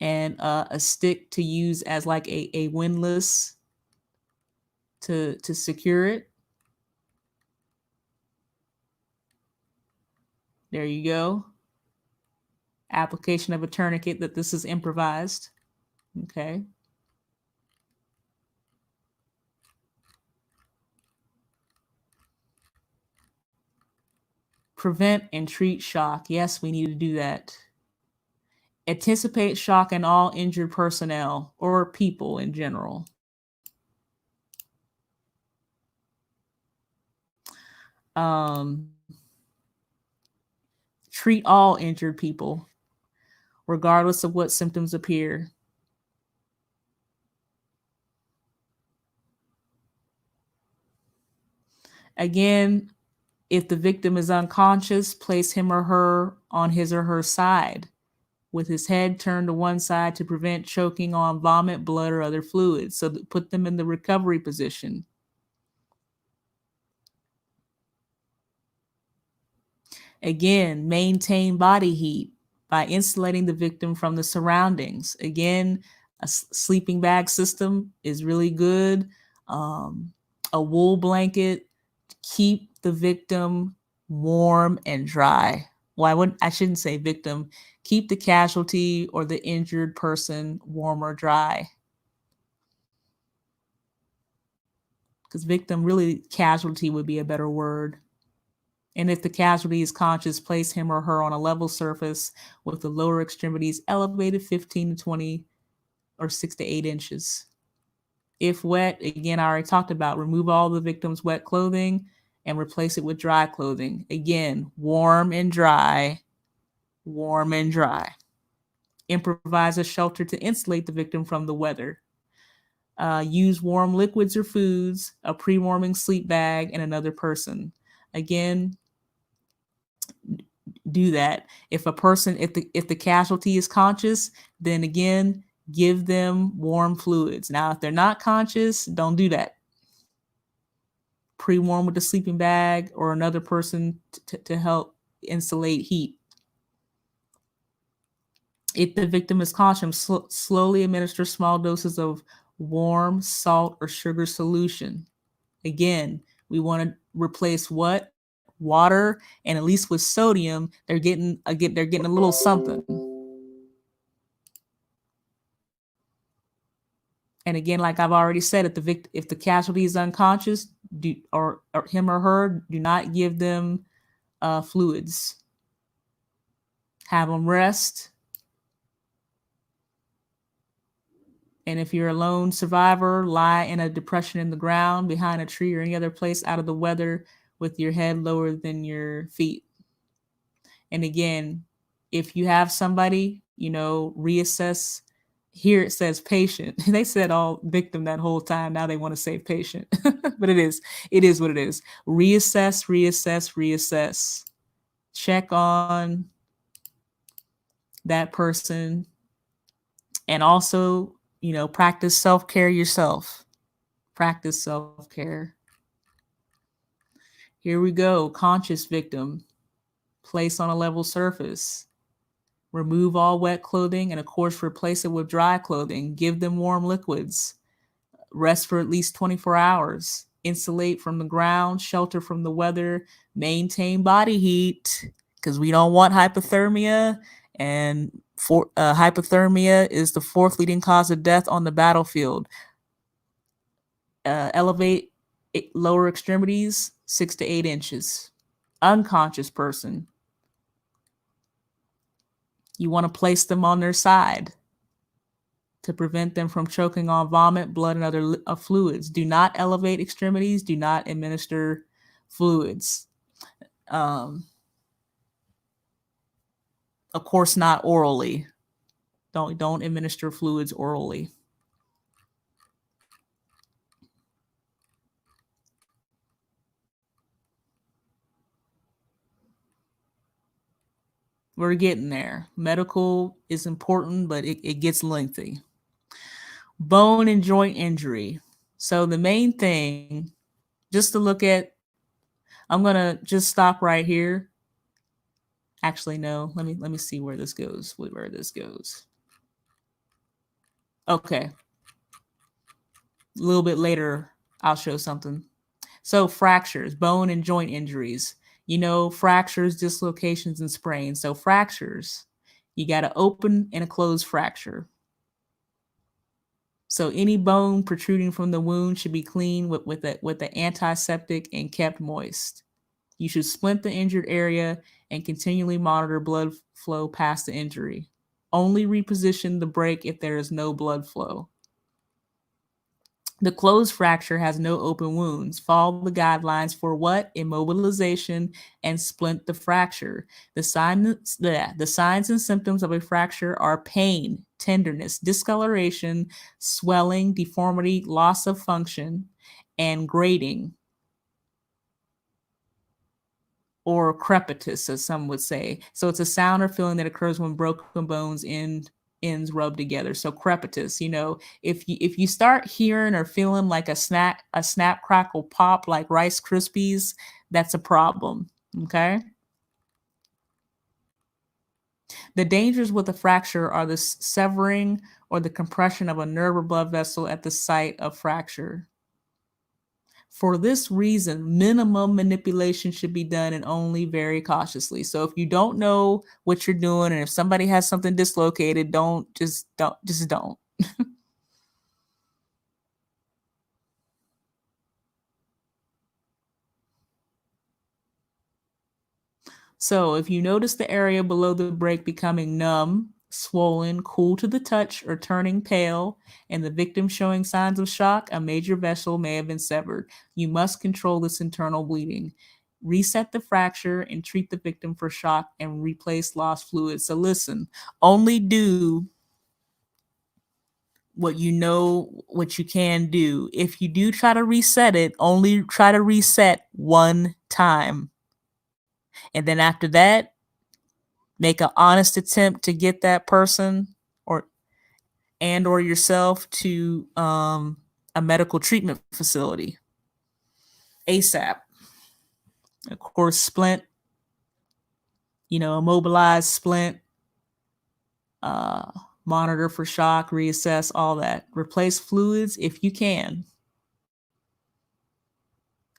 Speaker 1: and a stick to use as like a windlass to secure it. There you go. Application of a tourniquet, that this is improvised. Okay. Prevent and treat shock. Yes, we need to do that. Anticipate shock in all injured personnel or people in general. Treat all injured people, regardless of what symptoms appear. Again, if the victim is unconscious, place him or her on his or her side. with his head turned to one side to prevent choking on vomit, blood, or other fluids. So put them in the recovery position. Again, maintain body heat by insulating the victim from the surroundings. Again, a sleeping bag system is really good. A wool blanket, keep the victim warm and dry. Well, I shouldn't say victim. Keep the casualty or the injured person warm or dry. Because victim, really, casualty would be a better word. And if the casualty is conscious, place him or her on a level surface with the lower extremities elevated 15 to 20 or 6 to 8 inches. If wet, again, I already talked about, remove all the victim's wet clothing and replace it with dry clothing. Again, warm and dry, warm and dry. Improvise a shelter to insulate the victim from the weather. Use warm liquids or foods, a pre-warming sleep bag, and another person. Again, do that. If the casualty is conscious, then again, give them warm fluids. Now, if they're not conscious, don't do that. Pre-warm with a sleeping bag or another person to help insulate heat. If the victim is conscious, slowly administer small doses of warm salt or sugar solution. Again, we want to replace what? Water, and at least with sodium, they're getting a little something. And again, like I've already said, if the casualty is unconscious, or him or her, do not give them fluids. Have them rest. And if you're a lone survivor, lie in a depression in the ground, behind a tree, or any other place out of the weather with your head lower than your feet. And again, if you have somebody, reassess. Here it says patient. They said all victim that whole time. Now they want to say patient. But it is what it is. Reassess, reassess, reassess. Check on that person. And also, practice self-care yourself. Practice self-care. Here we go. Conscious victim. Place on a level surface. Remove all wet clothing and, of course, replace it with dry clothing. Give them warm liquids. Rest for at least 24 hours. Insulate from the ground. Shelter from the weather. Maintain body heat because we don't want hypothermia. And hypothermia is the 4th leading cause of death on the battlefield. Elevate lower extremities 6 to 8 inches. Unconscious person. You want to place them on their side to prevent them from choking on vomit, blood, and other fluids. Do not elevate extremities. Do not administer fluids. Of course, not orally. Don't administer fluids orally. We're getting there. Medical is important, but it gets lengthy. Bone and joint injury. So the main thing, just to look at, I'm gonna just stop right here. Actually, no. Let me see where this goes. Where this goes. Okay. A little bit later, I'll show something. So fractures, bone and joint injuries. Fractures, dislocations, and sprains. So fractures, you got to open and a closed fracture. So any bone protruding from the wound should be cleaned with the antiseptic and kept moist. You should splint the injured area and continually monitor blood flow past the injury. Only reposition the break if there is no blood flow. The closed fracture has no open wounds. Follow the guidelines for what? Immobilization and splint the fracture. The signs and symptoms of a fracture are pain, tenderness, discoloration, swelling, deformity, loss of function, and grating or crepitus, as some would say. So it's a sound or feeling that occurs when broken bones ends rub together. So crepitus, if you start hearing or feeling like a snap crackle pop like Rice Krispies, that's a problem. Okay. The dangers with a fracture are the severing or the compression of a nerve or blood vessel at the site of fracture. For this reason, minimum manipulation should be done and only very cautiously. So if you don't know what you're doing and if somebody has something dislocated, don't. So if you notice the area below the break becoming numb, swollen, cool to the touch, or turning pale, and the victim showing signs of shock, a major vessel may have been severed. You must control this internal bleeding. Reset the fracture and treat the victim for shock and replace lost fluid. So listen, only do what you know, what you can do. If you do try to reset it, only try to reset one time. And then after that, make an honest attempt to get that person or yourself to a medical treatment facility ASAP. Of course, splint, immobilized splint, uh, monitor for shock, reassess, all that. Replace fluids if you can.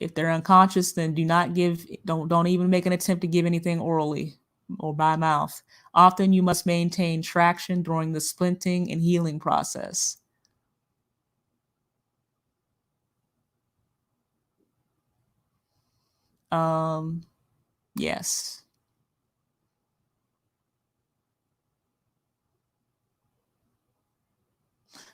Speaker 1: If they're unconscious, then don't even make an attempt to give anything orally or by mouth. Often you must maintain traction during the splinting and healing process. Yes.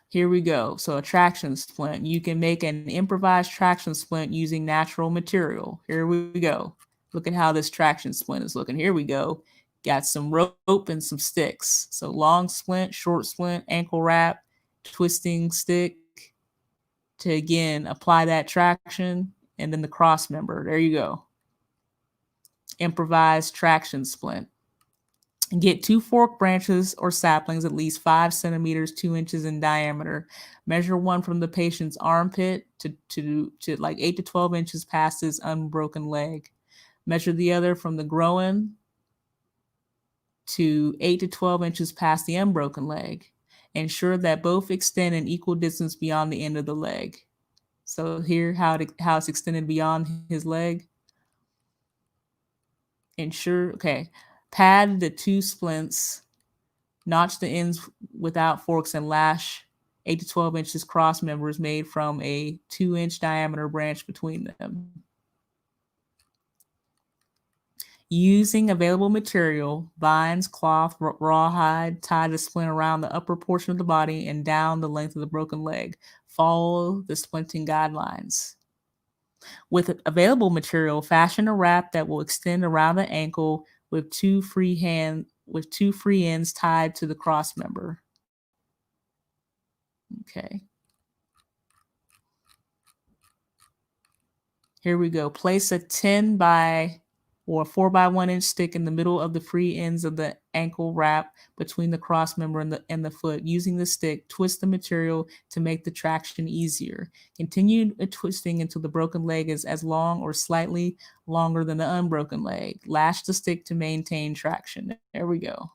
Speaker 1: Here we go. So a traction splint. You can make an improvised traction splint using natural material. Here we go. Look at how this traction splint is looking. Here we go. Got some rope and some sticks. So long splint, short splint, ankle wrap, twisting stick to, again, apply that traction, and then the cross member. There you go. Improvised traction splint. Get 2 fork branches or saplings at least 5 centimeters, 2 inches in diameter. Measure one from the patient's armpit to like 8 to 12 inches past his unbroken leg. Measure the other from the groin to 8 to 12 inches past the unbroken leg. Ensure that both extend an equal distance beyond the end of the leg. So here, how it's extended beyond his leg. Okay. Pad the 2 splints, notch the ends without forks, and lash 8 to 12 inches cross members made from a 2-inch diameter branch between them. Using available material, vines, cloth, rawhide, tie the splint around the upper portion of the body and down the length of the broken leg. Follow the splinting guidelines. With available material, fashion a wrap that will extend around the ankle with two free ends tied to the cross member. Okay. Here we go. Place a 10 by or 4 by 1 inch stick in the middle of the free ends of the ankle wrap between the cross member and the foot. Using the stick, twist the material to make the traction easier. Continue twisting until the broken leg is as long or slightly longer than the unbroken leg. Lash the stick to maintain traction. There we go.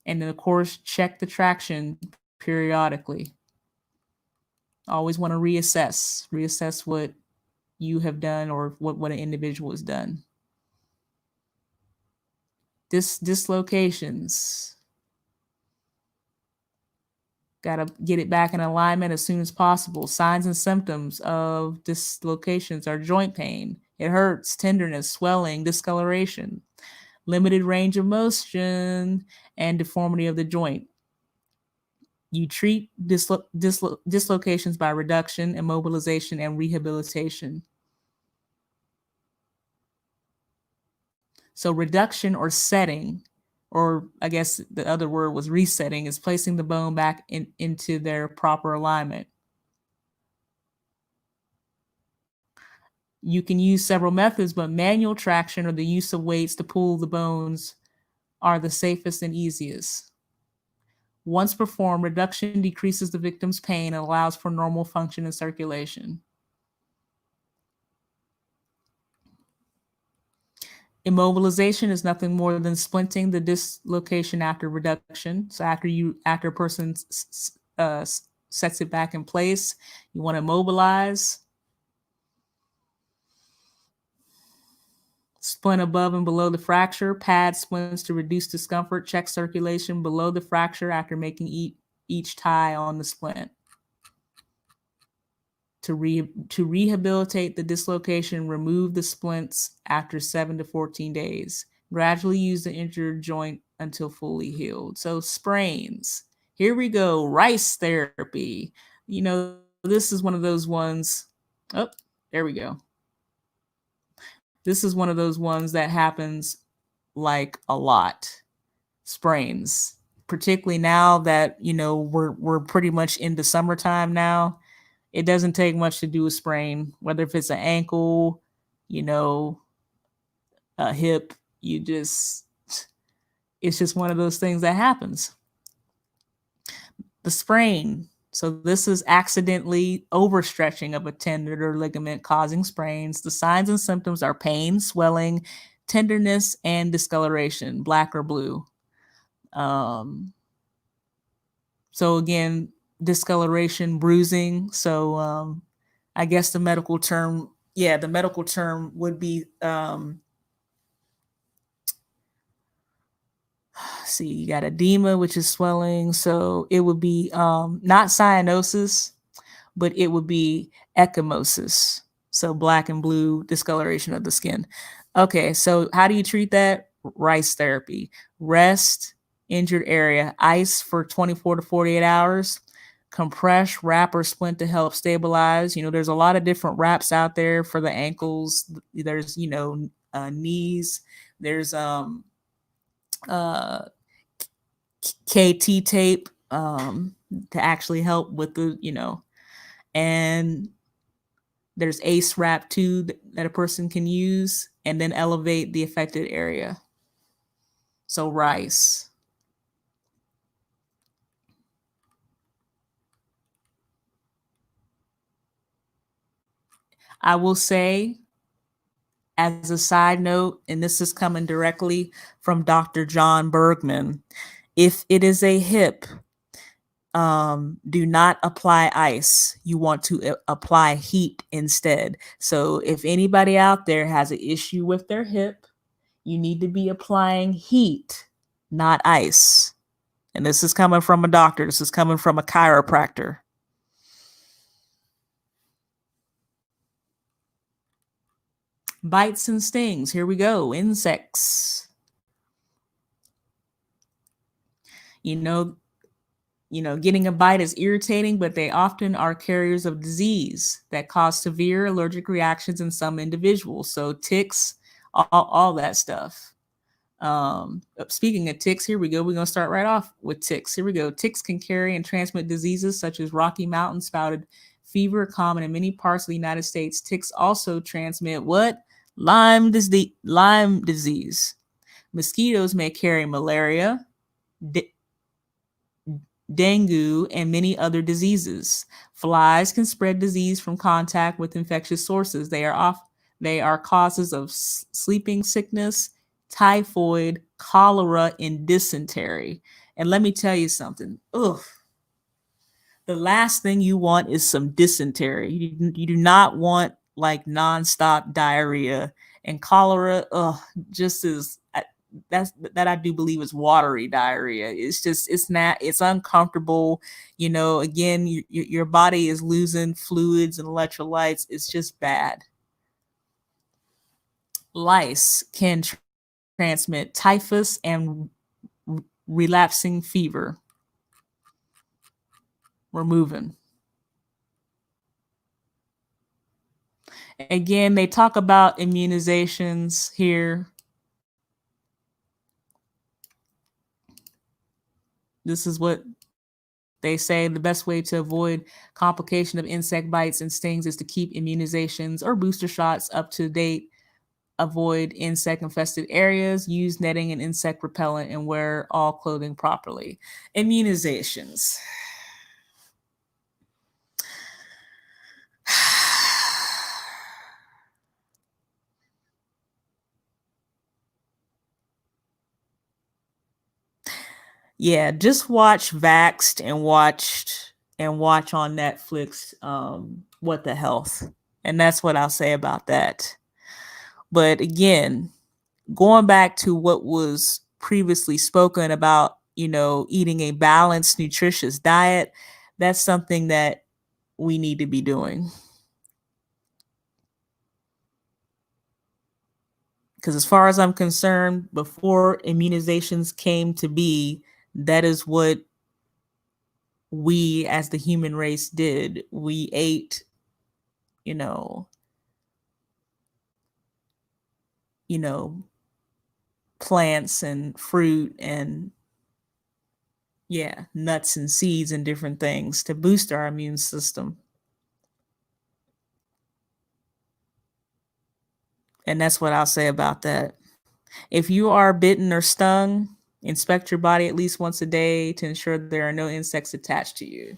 Speaker 1: And then, of course, check the traction periodically. Always want to reassess what you have done or what an individual has done. Dislocations. Got to get it back in alignment as soon as possible. Signs and symptoms of dislocations are joint pain. It hurts, tenderness, swelling, discoloration, limited range of motion, and deformity of the joint. You treat dislocations by reduction, immobilization, and rehabilitation. So reduction or setting, or I guess the other word was resetting, is placing the bone back into their proper alignment. You can use several methods, but manual traction or the use of weights to pull the bones are the safest and easiest. Once performed, reduction decreases the victim's pain and allows for normal function and circulation. Immobilization is nothing more than splinting the dislocation after reduction. So after a person sets it back in place, you want to immobilize. Splint above and below the fracture. Pad splints to reduce discomfort. Check circulation below the fracture after making each tie on the splint. To rehabilitate the dislocation, remove the splints after 7 to 14 days. Gradually use the injured joint until fully healed. So sprains. Here we go. Rice therapy. You know, this is one of those ones. Oh, there we go. This is one of those ones that happens like a lot. Sprains, particularly now that, you know, we're pretty much into summertime now. It doesn't take much to do a sprain, whether if it's an ankle, you know, a hip, it's just one of those things that happens. The sprain. So this is accidentally overstretching of a tendon or ligament causing sprains. The signs and symptoms are pain, swelling, tenderness, and discoloration, black or blue. So again, discoloration, bruising. So I guess the medical term would be, see, you got edema, which is swelling. So it would be not cyanosis, but it would be ecchymosis. So black and blue discoloration of the skin. Okay, so how do you treat that? Rice therapy. Rest injured area, ice for 24 to 48 hours, compress, wrap, or splint to help stabilize. You know, there's a lot of different wraps out there for the ankles. There's, you know, knees. There's KT tape to actually help with the, you know, and there's ACE wrap too that a person can use and then elevate the affected area. So rice. I will say, as a side note, and this is coming directly from Dr. John Bergman, if it is a hip, do not apply ice. You want to apply heat instead. So if anybody out there has an issue with their hip, you need to be applying heat, not ice. And this is coming from a doctor. This is coming from a chiropractor. Bites and stings. Here we go. Insects. You know, getting a bite is irritating, but they often are carriers of disease that cause severe allergic reactions in some individuals. So ticks, all that stuff. Speaking of ticks, here we go. We're going to start right off with ticks. Here we go. Ticks can carry and transmit diseases such as Rocky Mountain spotted fever, common in many parts of the United States. Ticks also transmit what? Lyme disease. Mosquitoes may carry malaria, dengue, and many other diseases. Flies can spread disease from contact with infectious sources. They are causes of sleeping sickness, typhoid, cholera, and dysentery. And let me tell you something. Ugh. The last thing you want is some dysentery. You do not want like nonstop diarrhea, and cholera. Just as that I do believe is watery diarrhea. It's uncomfortable. You know, again, your body is losing fluids and electrolytes. It's just bad. Lice can transmit typhus and relapsing fever. We're moving. Again, they talk about immunizations here. This is what They say the best way to avoid complication of insect bites and stings is to keep immunizations or booster shots up to date, avoid insect infested areas, use netting and insect repellent, and wear all clothing properly. Immunizations. Yeah, just watch Vaxxed and watch on Netflix What the Health. And that's what I'll say about that. But again, going back to what was previously spoken about, eating a balanced, nutritious diet, that's something that we need to be doing. Because as far as I'm concerned, before immunizations came to be, that is what we as the human race did. We ate, you know, you know, plants and fruit and yeah, nuts and seeds and different things to boost our immune system. And that's what I'll say about that. If you are bitten or stung, inspect your body at least once a day to ensure there are no insects attached to you.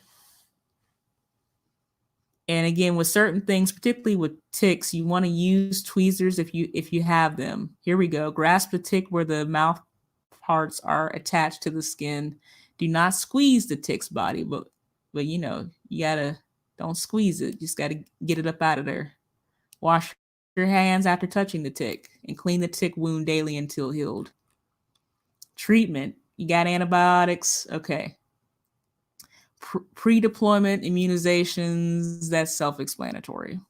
Speaker 1: And again, with certain things, particularly with ticks, you want to use tweezers if you have them. Here we go. Grasp the tick where the mouth parts are attached to the skin. Do not squeeze the tick's body, but you gotta don't squeeze it. You just gotta get it up out of there. Wash your hands after touching the tick and clean the tick wound daily until healed. Treatment. You got antibiotics. Okay. Pre-deployment immunizations, that's self-explanatory.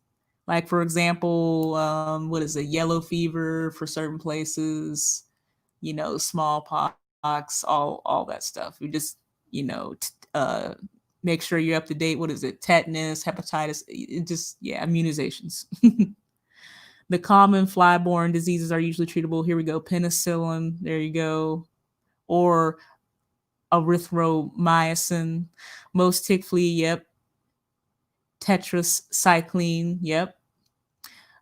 Speaker 1: Like, for example, what is it? Yellow fever for certain places, smallpox, all that stuff. You just, make sure you're up to date. What is it? Tetanus, hepatitis, immunizations. The common fly-borne diseases are usually treatable. Here we go. Penicillin, there you go. Or erythromycin. Most tick flea, yep. Tetracycline, yep.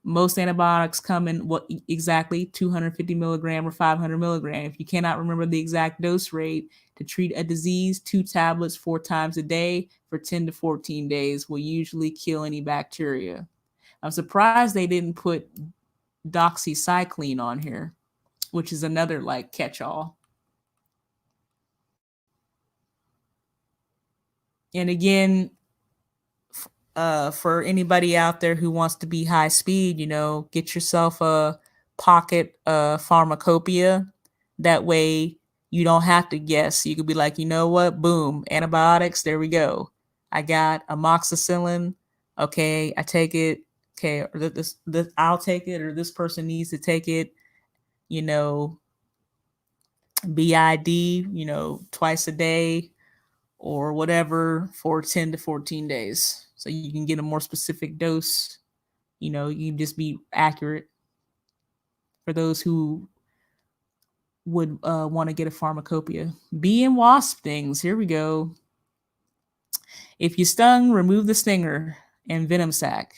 Speaker 1: Most antibiotics come in what exactly 250 milligram or 500 milligram. If you cannot remember the exact dose rate to treat a disease, 2 tablets 4 times a day for 10 to 14 days will usually kill any bacteria. I'm surprised they didn't put doxycycline on here, which is another like catch-all. And again, for anybody out there who wants to be high speed, get yourself a pocket pharmacopoeia. That way you don't have to guess. You could be like, you know what? Boom, antibiotics. There we go. I got amoxicillin. Okay, I take it. Okay, or this I'll take it, or this person needs to take it. BID. Twice a day or whatever for 10 to 14 days. So you can get a more specific dose. You can just be accurate for those who would want to get a pharmacopoeia. Bee and wasp things. Here we go. If you stung, remove the stinger and venom sac.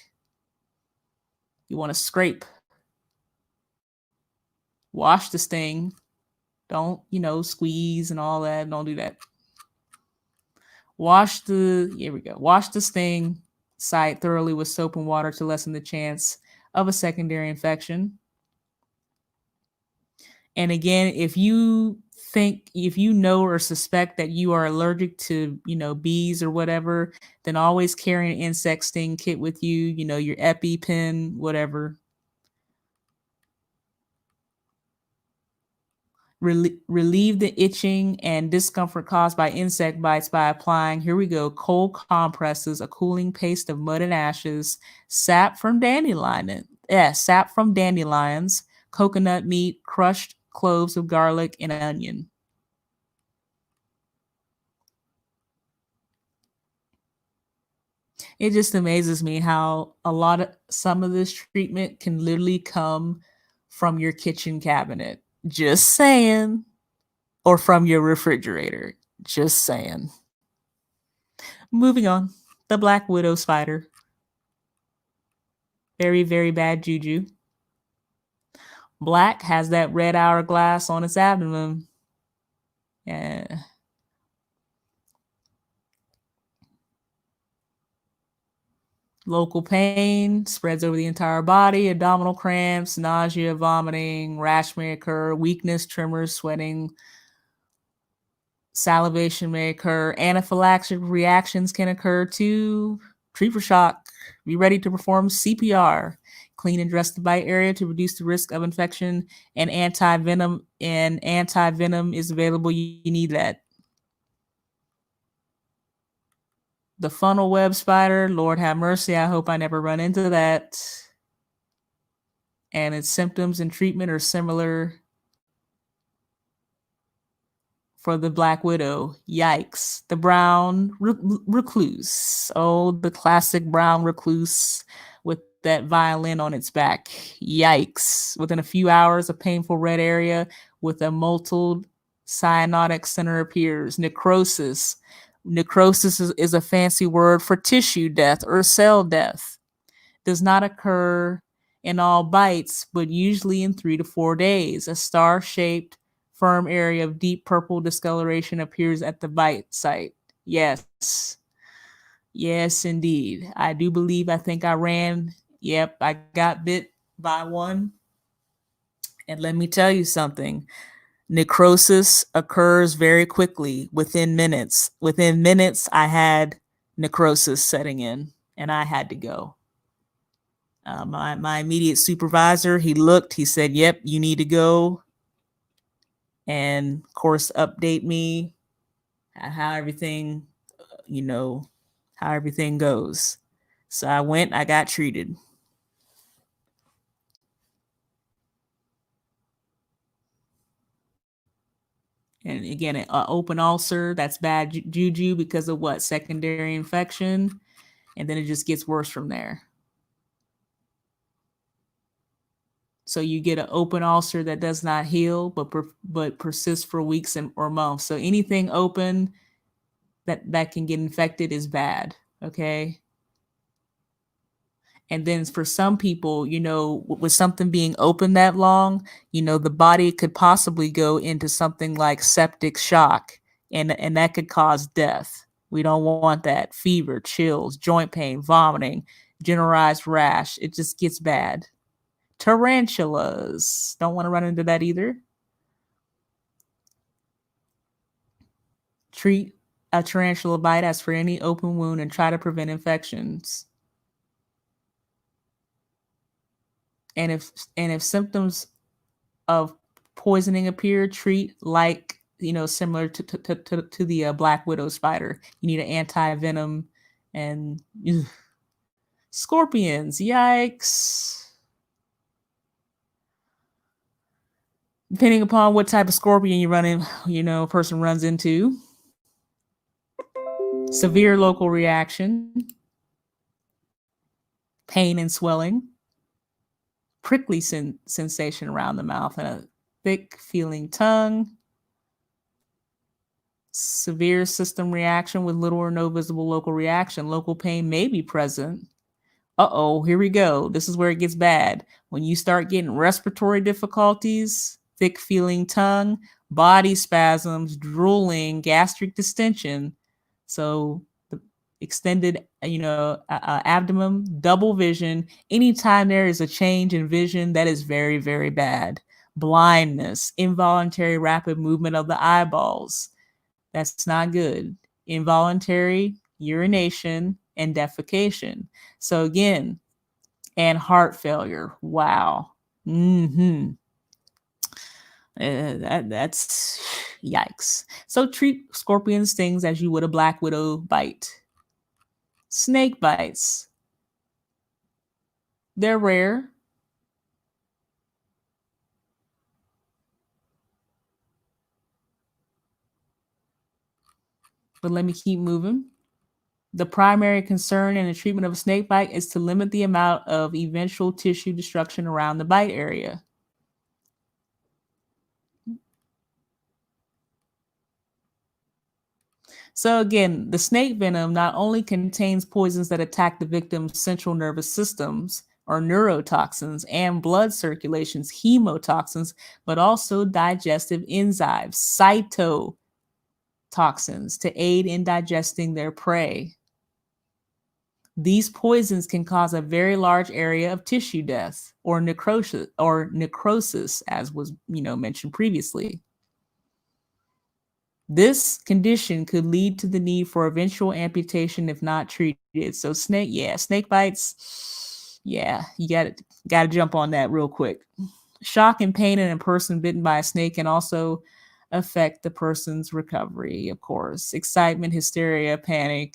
Speaker 1: You want to scrape. Wash the sting. Don't, squeeze and all that. Don't do that. Wash the sting site thoroughly with soap and water to lessen the chance of a secondary infection. And again, if you know or suspect that you are allergic to, bees or whatever, then always carry an insect sting kit with you, your EpiPen, whatever. Relieve the itching and discomfort caused by insect bites by applying, here we go, cold compresses, a cooling paste of mud and ashes, sap from dandelions, coconut meat, crushed cloves of garlic, and onion. It just amazes me how some of this treatment can literally come from your kitchen cabinet. Just saying. Or from your refrigerator. Just saying. Moving on. The black widow spider. Very, very bad juju. Black has that red hourglass on its abdomen. Yeah. Local pain spreads over the entire body, abdominal cramps, nausea, vomiting, rash may occur, weakness, tremors, sweating, salivation may occur, anaphylactic reactions can occur too. Treat for shock. Be ready to perform CPR. Clean and dress the bite area to reduce the risk of infection, and anti-venom is available. You need that. The funnel web spider, Lord have mercy. I hope I never run into that. And its symptoms and treatment are similar for the black widow. Yikes. The brown recluse. Oh, the classic brown recluse with that violin on its back. Yikes. Within a few hours, a painful red area with a mottled cyanotic center appears. Necrosis. Necrosis is a fancy word for tissue death or cell death. Does not occur in all bites, but usually in 3 to 4 days. A star-shaped, firm area of deep purple discoloration appears at the bite site. Yes. Yes, indeed. I do believe I ran. Yep, I got bit by one. And let me tell you something. Necrosis occurs very quickly, within minutes. Within minutes, I had necrosis setting in, and I had to go. My immediate supervisor, he looked, he said, yep, you need to go. And of course, update me at how everything, how everything goes. So I went, I got treated. And again, an open ulcer, that's bad juju because of what? Secondary infection. And then it just gets worse from there. So you get an open ulcer that does not heal, but persists for weeks or months. So anything open that can get infected is bad. Okay. And then for some people, with something being open that long, the body could possibly go into something like septic shock, and that could cause death. We don't want that. Fever, chills, joint pain, vomiting, generalized rash. It just gets bad. Tarantulas. Don't want to run into that either. Treat a tarantula bite as for any open wound and try to prevent infections. And if symptoms of poisoning appear, treat like, similar to the black widow spider. You need an anti-venom. And scorpions. Yikes. Depending upon what type of scorpion you a person runs into. Severe local reaction. Pain and swelling. Prickly sensation around the mouth and a thick feeling tongue. Severe system reaction with little or no visible local reaction. Local pain may be present. Uh-oh, here we go. This is where it gets bad. When you start getting respiratory difficulties, thick feeling tongue, body spasms, drooling, gastric distension. So the extended, abdomen, double vision. Anytime there is a change in vision, that is very, very bad. Blindness, involuntary rapid movement of the eyeballs. That's not good. Involuntary urination and defecation. So again, and heart failure. Wow. That's yikes. So treat scorpion stings as you would a black widow bite. Snake bites. They're rare. But let me keep moving. The primary concern in the treatment of a snake bite is to limit the amount of eventual tissue destruction around the bite area. So again, the snake venom not only contains poisons that attack the victim's central nervous systems or neurotoxins and blood circulations, hemotoxins, but also digestive enzymes, cytotoxins, to aid in digesting their prey. These poisons can cause a very large area of tissue death or necrosis, as was mentioned previously. This condition could lead to the need for eventual amputation if not treated. So snake bites, yeah, you got to jump on that real quick. Shock and pain in a person bitten by a snake can also affect the person's recovery, of course. Excitement, hysteria, panic,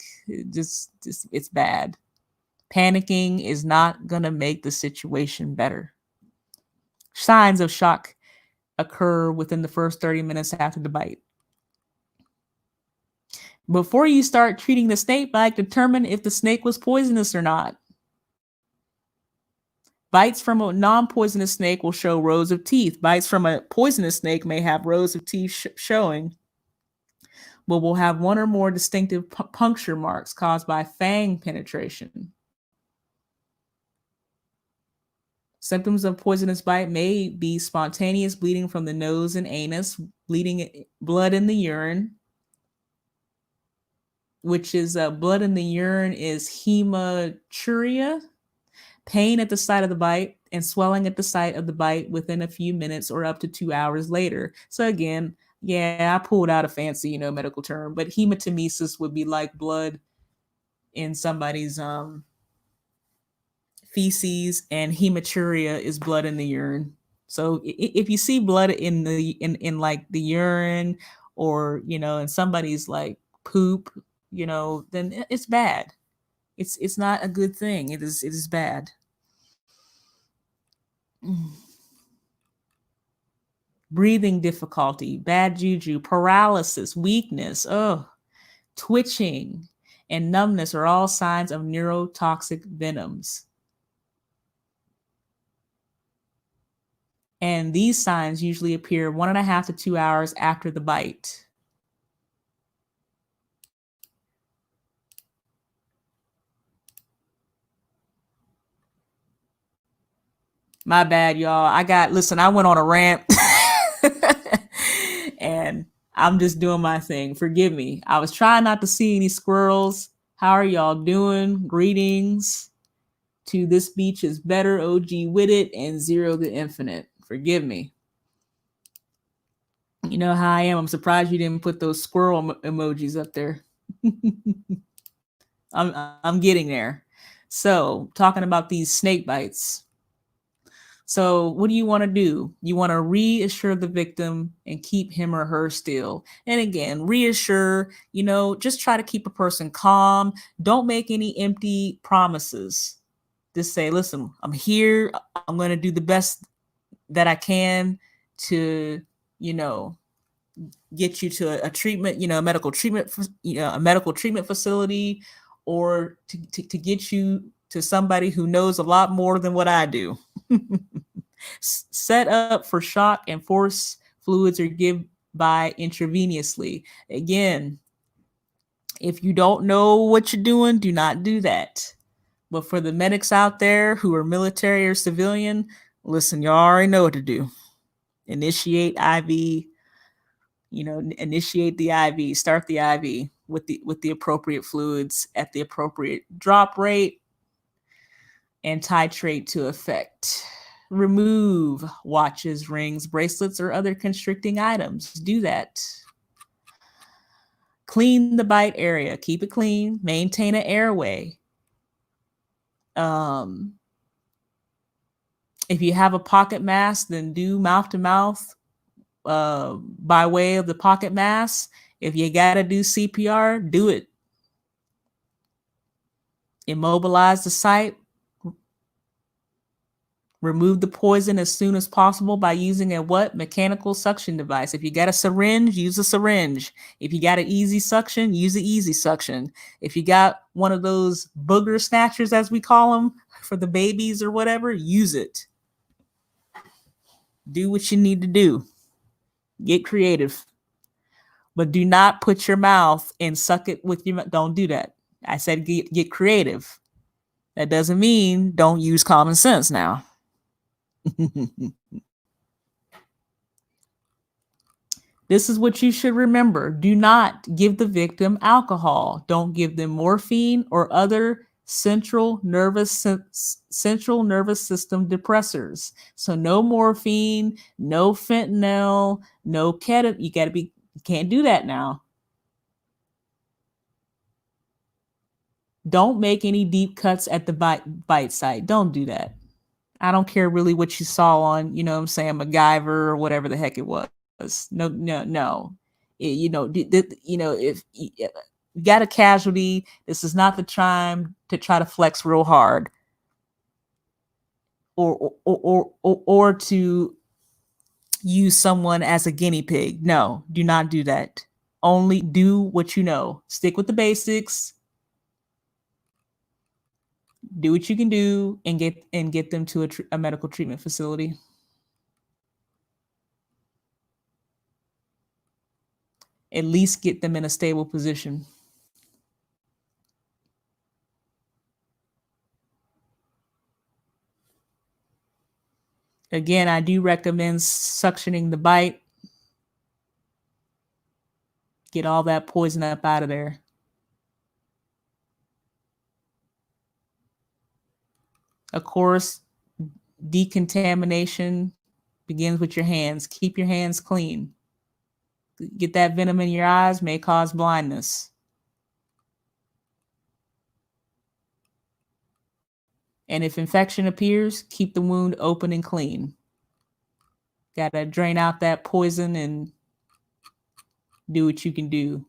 Speaker 1: just it's bad. Panicking is not going to make the situation better. Signs of shock occur within the first 30 minutes after the bite. Before you start treating the snake bite, determine if the snake was poisonous or not. Bites from a non-poisonous snake will show rows of teeth. Bites from a poisonous snake may have rows of teeth showing, but will have one or more distinctive puncture marks caused by fang penetration. Symptoms of poisonous bite may be spontaneous bleeding from the nose and anus, blood in the urine, which is blood in the urine is hematuria, pain at the site of the bite, and swelling at the site of the bite within a few minutes or up to 2 hours later. So again, I pulled out a fancy, medical term, but hematemesis would be like blood in somebody's feces, and hematuria is blood in the urine. So if you see blood in like the urine, or in somebody's like poop, then it's bad. It's not a good thing. It is bad. Breathing difficulty, bad juju, paralysis, weakness, twitching, and numbness are all signs of neurotoxic venoms. And these signs usually appear 1.5 to 2 hours after the bite. My bad, y'all. I went on a rant and I'm just doing my thing. Forgive me. I was trying not to see any squirrels. How are y'all doing? Greetings to This Beach is Better, OG with it, and Zero the Infinite. Forgive me. You know how I am. I'm surprised you didn't put those squirrel emojis up there. I'm getting there. So, talking about these snake bites. So what do you want to do? You want to reassure the victim and keep him or her still. And again, reassure, just try to keep a person calm. Don't make any empty promises. Just say, listen, I'm here. I'm going to do the best that I can to, get you to a treatment, a medical treatment, a medical treatment facility, or to get you to somebody who knows a lot more than what I do. Set up for shock and force fluids are given by intravenously. Again, if you don't know what you're doing, do not do that. But for the medics out there who are military or civilian, listen, you already know what to do. Initiate IV, initiate the IV, start the IV with the appropriate fluids at the appropriate drop rate, and titrate to effect. Remove watches, rings, bracelets, or other constricting items. Do that. Clean the bite area. Keep it clean. Maintain an airway. If you have a pocket mask, then do mouth to mouth by way of the pocket mask. If you got to do CPR, do it. Immobilize the site. Remove the poison as soon as possible by using a mechanical suction device. If you got a syringe, use a syringe. If you got an easy suction, use an easy suction. If you got one of those booger snatchers, as we call them, for the babies or whatever, use it. Do what you need to do. Get creative. But do not put your mouth and suck it with your mouth. Don't do that. I said get creative. That doesn't mean don't use common sense now. This is what you should remember. Do not give the victim alcohol. Don't give them morphine or other central nervous system depressors. So no morphine, no fentanyl, no ketamine. You can't do that now. Don't make any deep cuts at the bite site. Don't do that. I don't care really what you saw on, you know what I'm saying, MacGyver or whatever the heck it was. No. If you got a casualty, this is not the time to try to flex real hard or to use someone as a guinea pig. No, do not do that. Only do what you know. Stick with the basics. Do what you can do and get them to a medical treatment facility. At least get them in a stable position. Again, I do recommend suctioning the bite. Get all that poison up out of there. Of course, decontamination begins with your hands. Keep your hands clean. Get that venom in your eyes may cause blindness. And if infection appears, keep the wound open and clean. Got to drain out that poison and do what you can do.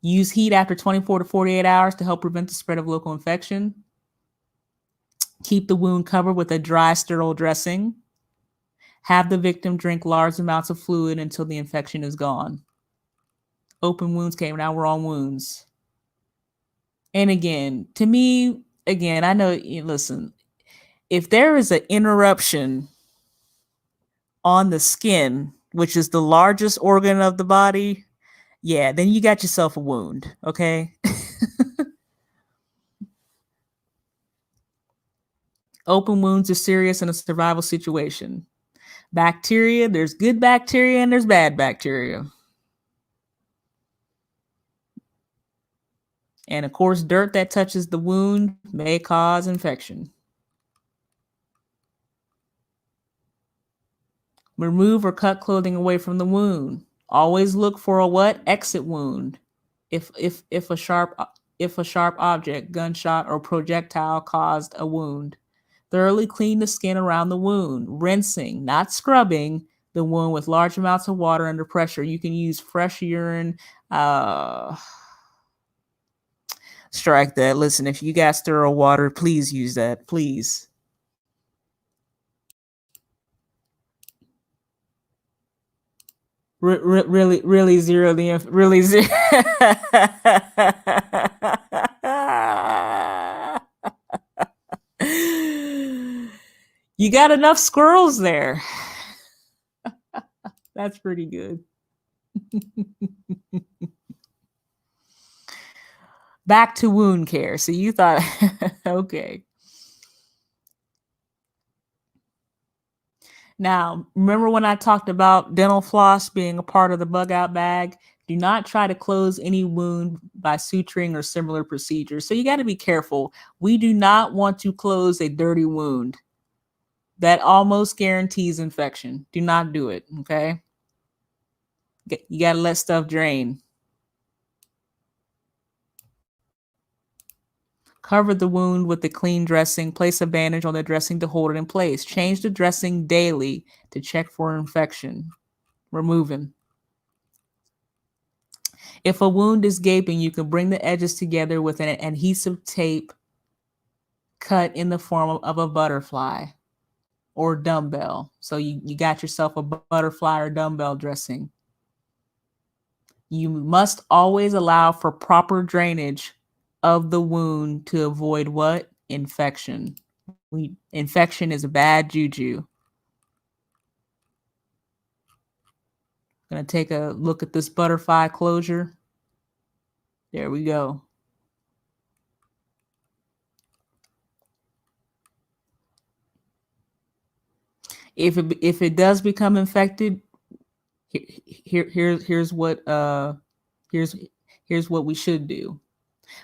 Speaker 1: Use heat after 24 to 48 hours to help prevent the spread of local infection. Keep the wound covered with a dry, sterile dressing. Have the victim drink large amounts of fluid until the infection is gone. Open wounds came. Now we're on wounds. And again, to me, I know, listen, if there is an interruption on the skin, which is the largest organ of the body, yeah, then you got yourself a wound, okay? Open wounds are serious in a survival situation. Bacteria, there's good bacteria and there's bad bacteria. And of course, dirt that touches the wound may cause infection. Remove or cut clothing away from the wound. Always look for a what? Exit wound. If a sharp object, gunshot, or projectile caused a wound. Thoroughly clean the skin around the wound. Rinsing, not scrubbing, the wound with large amounts of water under pressure. You can use fresh urine. Strike that. Listen, if you got sterile water, please use that. Please. Really zero the really zero. You got enough squirrels there. That's pretty good. Back to wound care. So you thought, okay. Now, remember when I talked about dental floss being a part of the bug out bag? Do not try to close any wound by suturing or similar procedures. So you got to be careful. We do not want to close a dirty wound. That almost guarantees infection. Do not do it, okay? You got to let stuff drain. Cover the wound with a clean dressing. Place a bandage on the dressing to hold it in place. Change the dressing daily to check for infection. Removing. If a wound is gaping, you can bring the edges together with an adhesive tape cut in the form of a butterfly or dumbbell. So you got yourself a butterfly or dumbbell dressing. You must always allow for proper drainage of the wound to avoid what? Infection. Infection is a bad juju. Gonna take a look at this butterfly closure. There we go. If it does become infected, here's what we should do.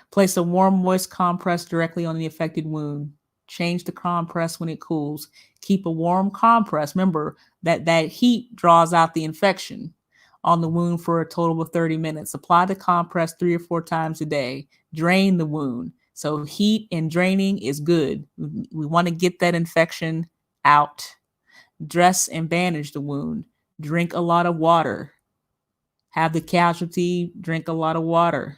Speaker 1: Place a warm, moist compress directly on the affected wound. Change the compress when it cools. Keep a warm compress. Remember that heat draws out the infection on the wound for a total of 30 minutes. Apply the compress 3 or 4 times a day. Drain the wound. So heat and draining is good. We want to get that infection out. Dress and bandage the wound. Drink a lot of water. Have the casualty drink a lot of water.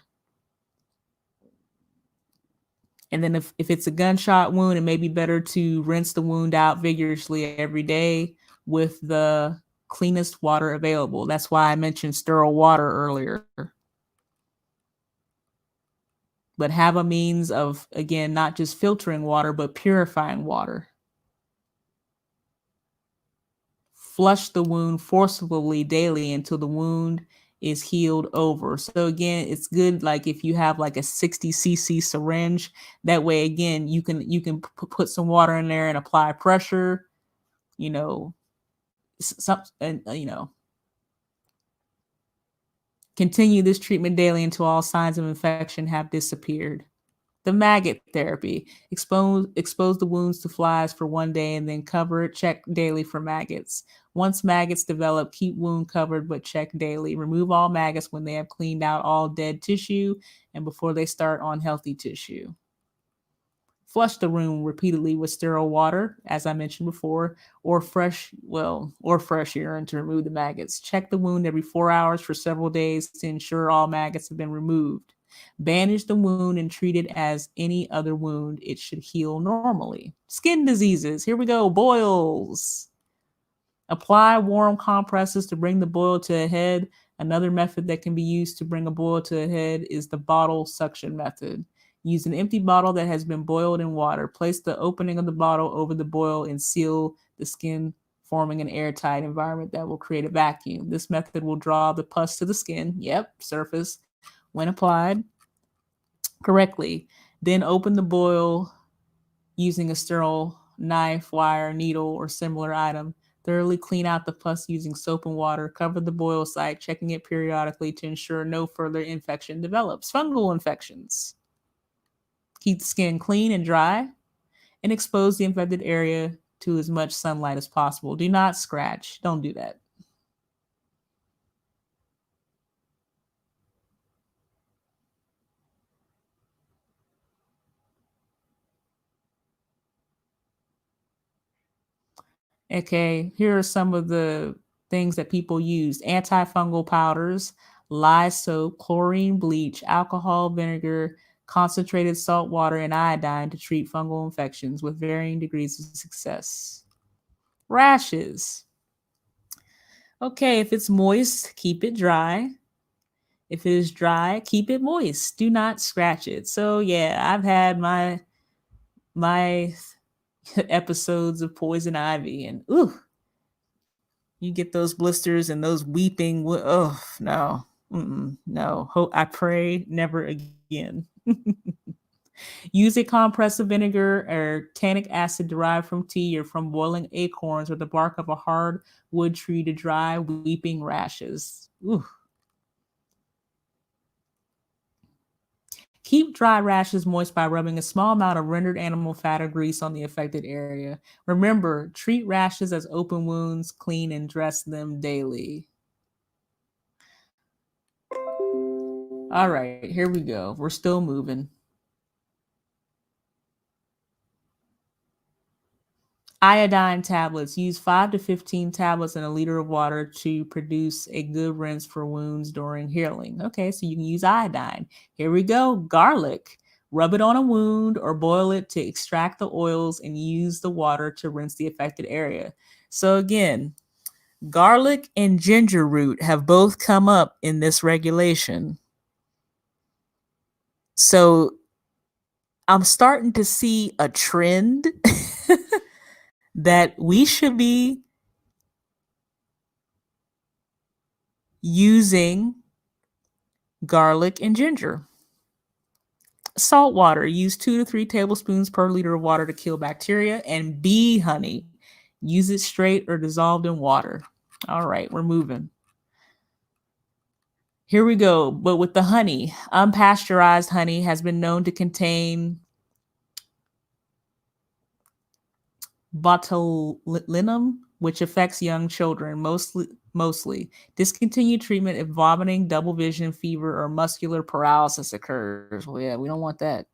Speaker 1: And then if it's a gunshot wound, it may be better to rinse the wound out vigorously every day with the cleanest water available. That's why I mentioned sterile water earlier. But have a means of, again, not just filtering water, but purifying water. Flush the wound forcibly daily until the wound is healed over. So again, it's good like if you have like a 60 cc syringe, that way again you can put some water in there and apply pressure, you know, continue this treatment daily until all signs of infection have disappeared. The maggot therapy. Expose the wounds to flies for 1 day and then cover it. Check daily for maggots. Once maggots develop, keep wound covered but check daily. Remove all maggots when they have cleaned out all dead tissue and before they start on healthy tissue. Flush the wound repeatedly with sterile water, as I mentioned before, or fresh urine to remove the maggots. Check the wound every 4 hours for several days to ensure all maggots have been removed. Bandage the wound and treat it as any other wound. It should heal normally. Skin diseases. Here we go. Boils. Apply warm compresses to bring the boil to a head. Another method that can be used to bring a boil to a head is the bottle suction method. Use an empty bottle that has been boiled in water. Place the opening of the bottle over the boil and seal the skin, forming an airtight environment that will create a vacuum. This method will draw the pus to the skin, surface, when applied correctly. Then open the boil using a sterile knife, wire, needle, or similar item. Thoroughly clean out the pus using soap and water. Cover the boil site, checking it periodically to ensure no further infection develops. Fungal infections. Keep the skin clean and dry and expose the infected area to as much sunlight as possible. Do not scratch. Don't do that. Okay, here are some of the things that people use. Antifungal powders, lye soap, chlorine bleach, alcohol, vinegar, concentrated salt water, and iodine to treat fungal infections with varying degrees of success. Rashes. Okay, if it's moist, keep it dry. If it is dry, keep it moist. Do not scratch it. So yeah, I've had my episodes of poison ivy, and you get those blisters and those weeping. Oh no, no. I pray never again. Use a compress of vinegar or tannic acid derived from tea or from boiling acorns or the bark of a hardwood tree to dry weeping rashes. Ooh. Keep dry rashes moist by rubbing a small amount of rendered animal fat or grease on the affected area. Remember, treat rashes as open wounds, clean and dress them daily. All right, here we go. We're still moving. Iodine tablets. Use 5 to 15 tablets in a liter of water to produce a good rinse for wounds during healing. Okay, so you can use iodine. Here we go. Garlic. Rub it on a wound or boil it to extract the oils and use the water to rinse the affected area. So again, garlic and ginger root have both come up in this regulation. So I'm starting to see a trend that we should be using garlic and ginger. Salt water. Use 2 to 3 tablespoons per liter of water to kill bacteria. And bee honey. Use it straight or dissolved in water. All right, we're moving. Here we go. But with the honey, unpasteurized honey has been known to contain botulinum, which affects young children mostly. Discontinue treatment if vomiting, double vision, fever, or muscular paralysis occurs. Well, yeah, we don't want that.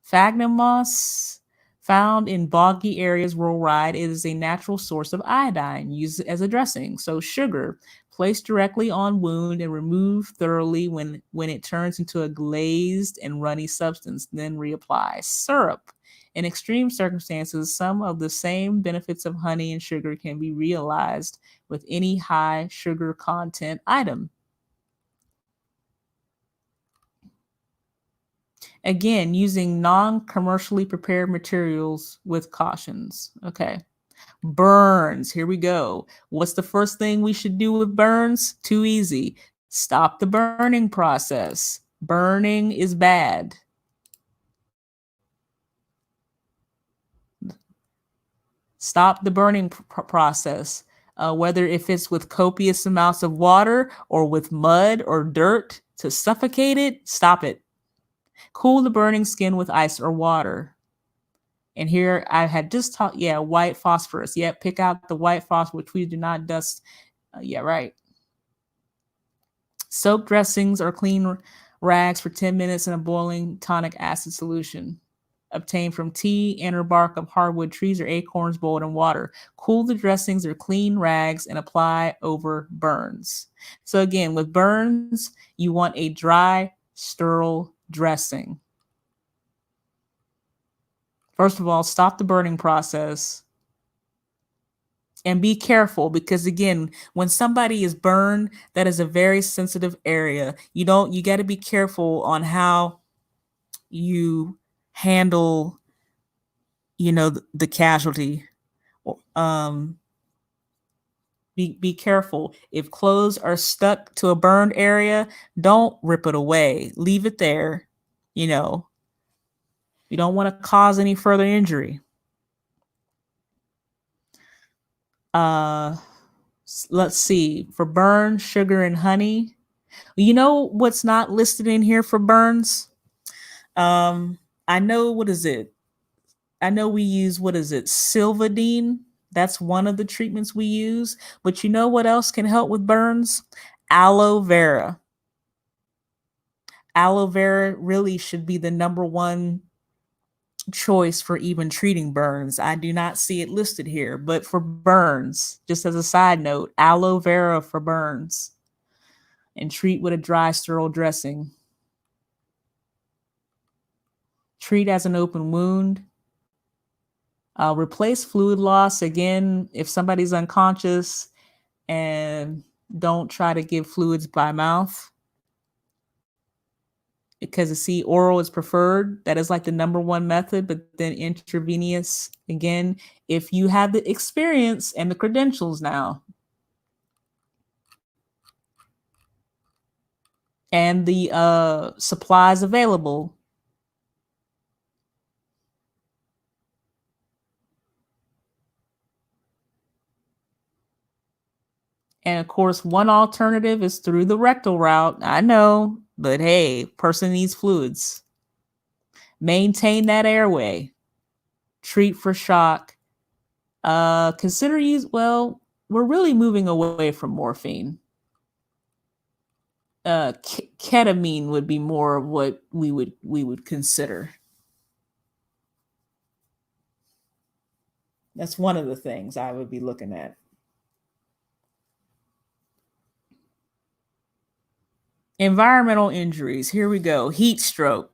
Speaker 1: Sphagnum moss, found in boggy areas worldwide, it is a natural source of iodine used as a dressing. So sugar, placed directly on wound and remove thoroughly when it turns into a glazed and runny substance, then reapply. Syrup. In extreme circumstances, some of the same benefits of honey and sugar can be realized with any high sugar content item. Again, using non-commercially prepared materials with cautions. Okay. Burns. Here we go. What's the first thing we should do with burns? Too easy. Stop the burning process. Burning is bad. Stop the burning process. Whether if it's with copious amounts of water or with mud or dirt to suffocate it, stop it. Cool the burning skin with ice or water. And here I had just taught, white phosphorus. Yeah, pick out the white phosphorus, which we do not dust. Yeah, right. Soak dressings or clean rags for 10 minutes in a boiling tonic acid solution. Obtained from tea, inner bark of hardwood trees, or acorns boiled in water. Cool the dressings or clean rags and apply over burns. So again, with burns, you want a dry, sterile dressing. First of all, stop the burning process and be careful because again, when somebody is burned, that is a very sensitive area. You got to be careful on how you handle, the casualty. Be careful. If clothes are stuck to a burned area, don't rip it away. Leave it there. You don't want to cause any further injury. Let's see. For burns, sugar and honey. You know what's not listed in here for burns? I know, what is it? I know we use, Silvadene. That's one of the treatments we use. But you know what else can help with burns? Aloe vera. Aloe vera really should be the number one choice for even treating burns. I do not see it listed here, but for burns, just as a side note, aloe vera for burns. And treat with a dry, sterile dressing. Treat as an open wound. Replace fluid loss. Again, if somebody's unconscious, and don't try to give fluids by mouth. Because oral is preferred. That is like the number one method, but then intravenous, again, if you have the experience and the credentials now. And the supplies available. And of course, one alternative is through the rectal route. I know, but hey, person needs fluids. Maintain that airway. Treat for shock. Consider we're really moving away from morphine. Ketamine would be more of what we would consider. That's one of the things I would be looking at. Environmental injuries. Here we go. Heat stroke.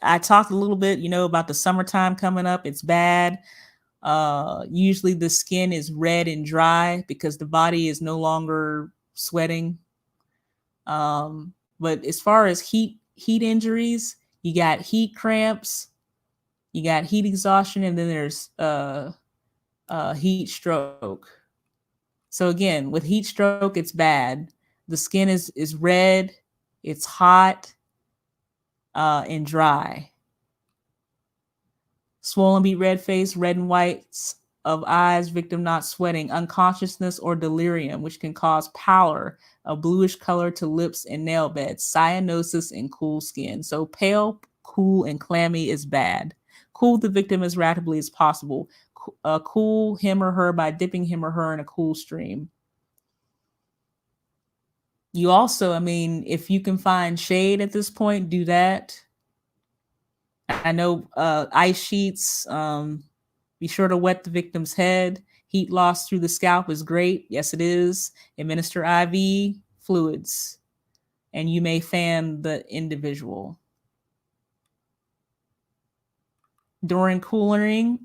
Speaker 1: I talked a little bit, about the summertime coming up. It's bad. Usually the skin is red and dry because the body is no longer sweating. But as far as heat injuries, you got heat cramps, you got heat exhaustion, and then there's heat stroke. So again, with heat stroke, it's bad. The skin is red, it's hot, and dry. Swollen beet red face, red and whites of eyes, victim not sweating, unconsciousness or delirium, which can cause pallor, a bluish color to lips and nail beds, cyanosis, and cool skin. So pale, cool, and clammy is bad. Cool the victim as rapidly as possible. Cool him or her by dipping him or her in a cool stream. You also, I mean, if you can find shade at this point, do that. I know ice sheets, be sure to wet the victim's head. Heat loss through the scalp is great. Yes, it is. Administer IV fluids, and you may fan the individual. During cooling,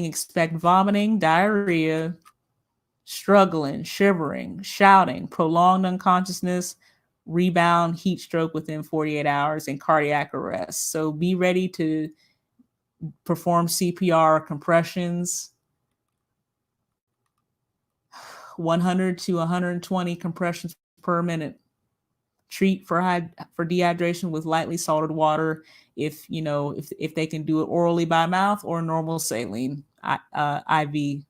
Speaker 1: expect vomiting, diarrhea, struggling, shivering, shouting, prolonged unconsciousness, rebound, heat stroke within 48 hours, and cardiac arrest. So be ready to perform CPR compressions, 100 to 120 compressions per minute. Treat for dehydration with lightly salted water if they can do it orally by mouth or normal saline IV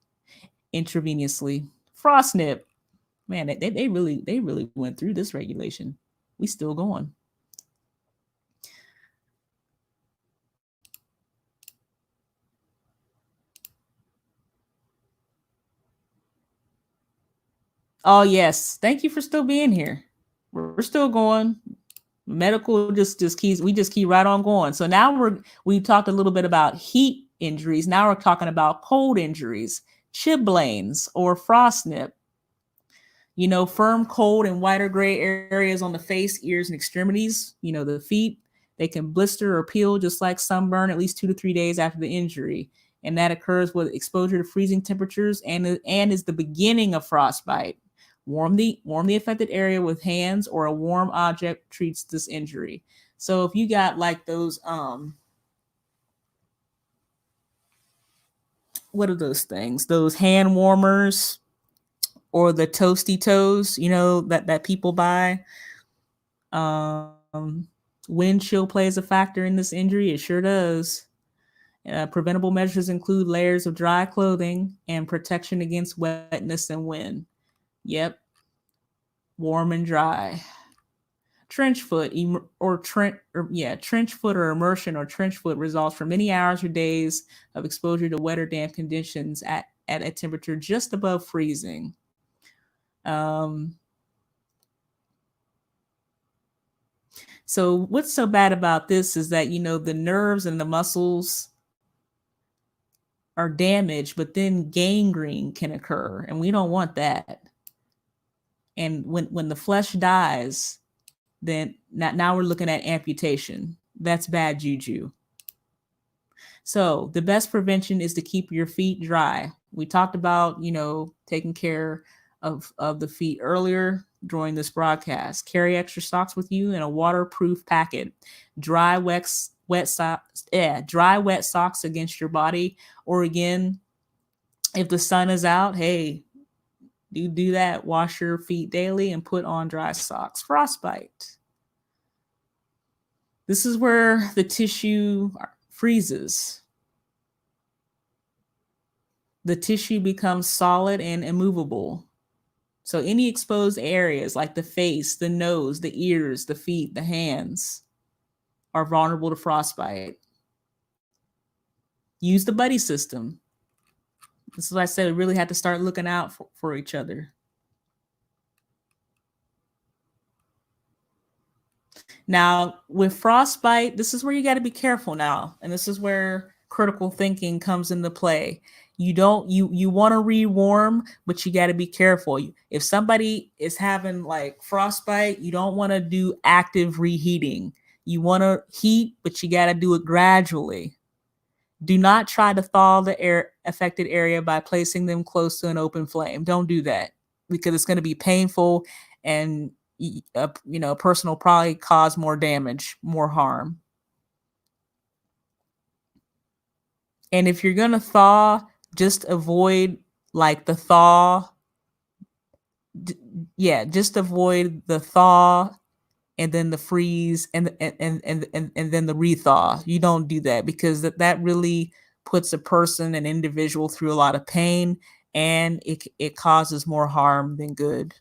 Speaker 1: intravenously. Frost nip, man, they really went through this regulation. We still going. Oh yes, thank you for still being here. We're still going. Medical just keeps, we just keep right on going. So now we talked a little bit about heat injuries. Now we're talking about cold injuries, chilblains or frost nip. Firm, cold, and whiter gray areas on the face, ears, and extremities. The feet, they can blister or peel just like sunburn at least 2 to 3 days after the injury. And that occurs with exposure to freezing temperatures and is the beginning of frostbite. Warm the affected area with hands or a warm object treats this injury. So if you got like those, what are those things? Those hand warmers or the toasty toes, that people buy. Wind chill plays a factor in this injury. It sure does. Preventable measures include layers of dry clothing and protection against wetness and wind. Yep. Warm and dry. Trench foot trench foot or immersion or trench foot results from many hours or days of exposure to wet or damp conditions at a temperature just above freezing. So what's so bad about this is that, the nerves and the muscles are damaged, but then gangrene can occur, and we don't want that. And when the flesh dies, then now we're looking at amputation. That's bad juju. So the best prevention is to keep your feet dry. We talked about, taking care of the feet earlier during this broadcast. Carry extra socks with you in a waterproof packet. Dry wet socks against your body. Or again, if the sun is out, hey, do that. Wash your feet daily and put on dry socks. Frostbite. This is where the tissue freezes. The tissue becomes solid and immovable. So any exposed areas like the face, the nose, the ears, the feet, the hands are vulnerable to frostbite. Use the buddy system. This is what I said, we really have to start looking out for each other. Now, with frostbite, this is where you got to be careful now. And this is where critical thinking comes into play. You want to rewarm, but you got to be careful. If somebody is having like frostbite, you don't want to do active reheating. You want to heat, but you got to do it gradually. Do not try to thaw the affected area by placing them close to an open flame. Don't do that, because it's going to be painful, and a person will probably cause more damage, more harm. And if you're going to thaw, just avoid like the thaw. Yeah, just avoid the thaw and then the freeze and then the rethaw. You don't do that because that really puts a person, an individual, through a lot of pain, and it causes more harm than good.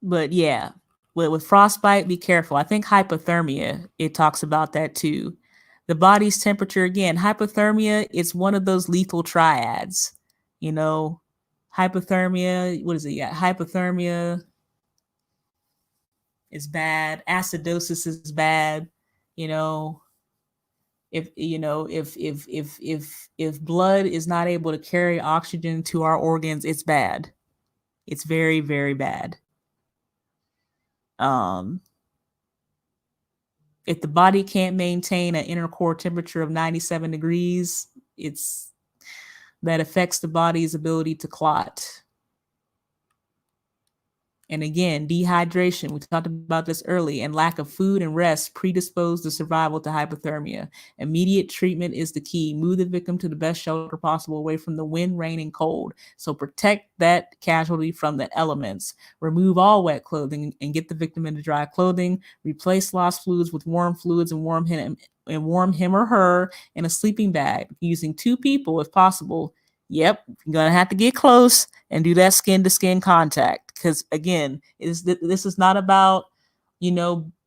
Speaker 1: But yeah, with frostbite, be careful. I think hypothermia, it talks about that too. The body's temperature, again, hypothermia, it's one of those lethal triads. You know, hypothermia, what is it? Yeah, hypothermia is bad. Acidosis is bad. You know, if blood is not able to carry oxygen to our organs, it's bad. It's very, very bad. Um, if the body can't maintain an inner core temperature of 97 degrees, it's that affects the body's ability to clot. And again, dehydration, we talked about this early, and lack of food and rest predispose the survival to hypothermia. Immediate treatment is the key. Move the victim to the best shelter possible away from the wind, rain, and cold. So protect that casualty from the elements. Remove all wet clothing and get the victim into dry clothing. Replace lost fluids with warm fluids and warm him or her in a sleeping bag using 2 people if possible. Yep, you're gonna have to get close and do that skin to skin contact, because again, this is not about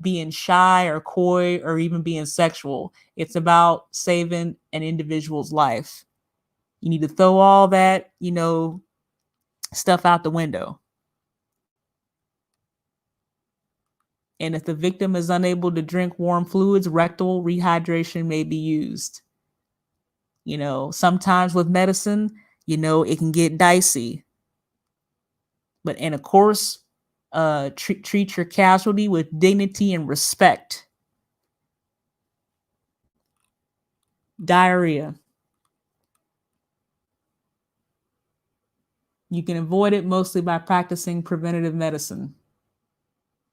Speaker 1: being shy or coy or even being sexual. It's about saving an individual's life. You need to throw all that stuff out the window. And if the victim is unable to drink warm fluids, rectal rehydration may be used. Sometimes with medicine, it can get dicey. And of course, treat your casualty with dignity and respect. Diarrhea. You can avoid it mostly by practicing preventative medicine.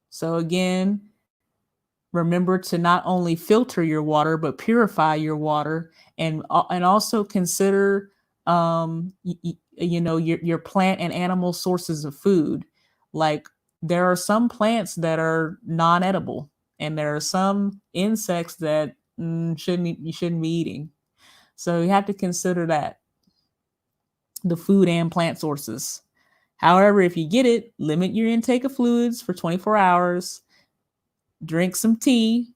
Speaker 1: So again, remember to not only filter your water, but purify your water, and also consider your plant and animal sources of food. Like, there are some plants that are non-edible, and there are some insects that you shouldn't be eating. So you have to consider that, the food and plant sources. However, if you get it, limit your intake of fluids for 24 hours. Drink some tea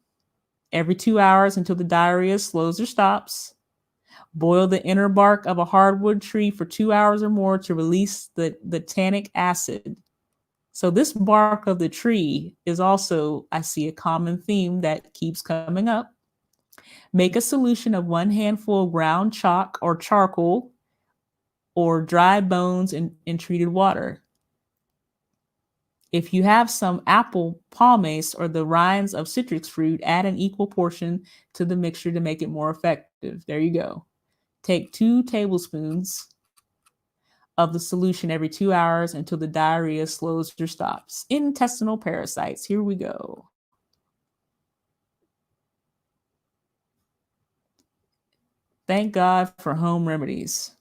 Speaker 1: every 2 hours until the diarrhea slows or stops. Boil the inner bark of a hardwood tree for 2 hours or more to release the tannic acid. So this bark of the tree is also, I see, a common theme that keeps coming up. Make a solution of 1 handful of ground chalk or charcoal or dry bones in treated water. If you have some apple palmace or the rinds of citrus fruit, add an equal portion to the mixture to make it more effective. There you go. Take 2 tablespoons of the solution every 2 hours until the diarrhea slows or stops. Intestinal parasites. Here we go. Thank God for home remedies.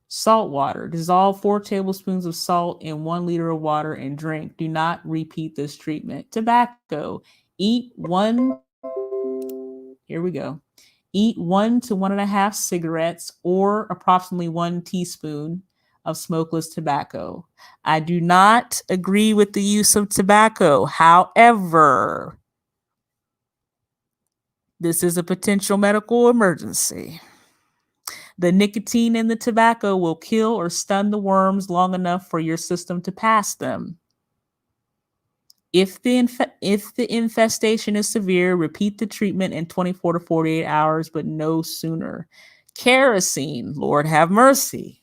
Speaker 1: Salt water. Dissolve 4 tablespoons of salt in 1 liter of water and drink. Do not repeat this treatment. Tobacco. Eat 1. Here we go. Eat 1 to 1.5 cigarettes or approximately 1 teaspoon of smokeless tobacco. I do not agree with the use of tobacco. However, this is a potential medical emergency. The nicotine in the tobacco will kill or stun the worms long enough for your system to pass them. If the infestation is severe, repeat the treatment in 24 to 48 hours, but no sooner. Kerosene, Lord have mercy.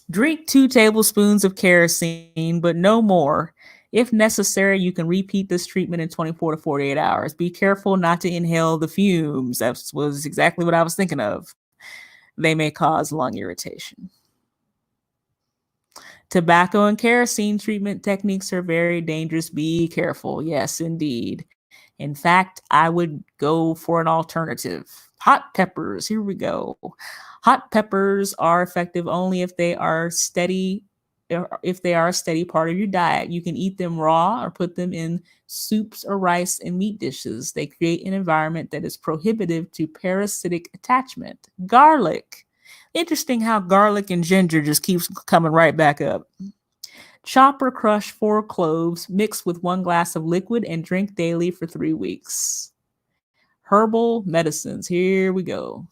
Speaker 1: Drink 2 tablespoons of kerosene, but no more. If necessary, you can repeat this treatment in 24 to 48 hours. Be careful not to inhale the fumes. That was exactly what I was thinking of. they may cause lung irritation. Tobacco and kerosene treatment techniques are very dangerous. Be careful. Yes, indeed. In fact, I would go for an alternative. Hot peppers. Here we go. Hot peppers are effective only if they are a steady part of your diet. You can eat them raw or put them in soups or rice and meat dishes. They create an environment that is prohibitive to parasitic attachment. Garlic. Interesting how garlic and ginger just keeps coming right back up. Chop or crush 4 cloves, mix with 1 glass of liquid, and drink daily for 3 weeks. Herbal medicines. Here we go.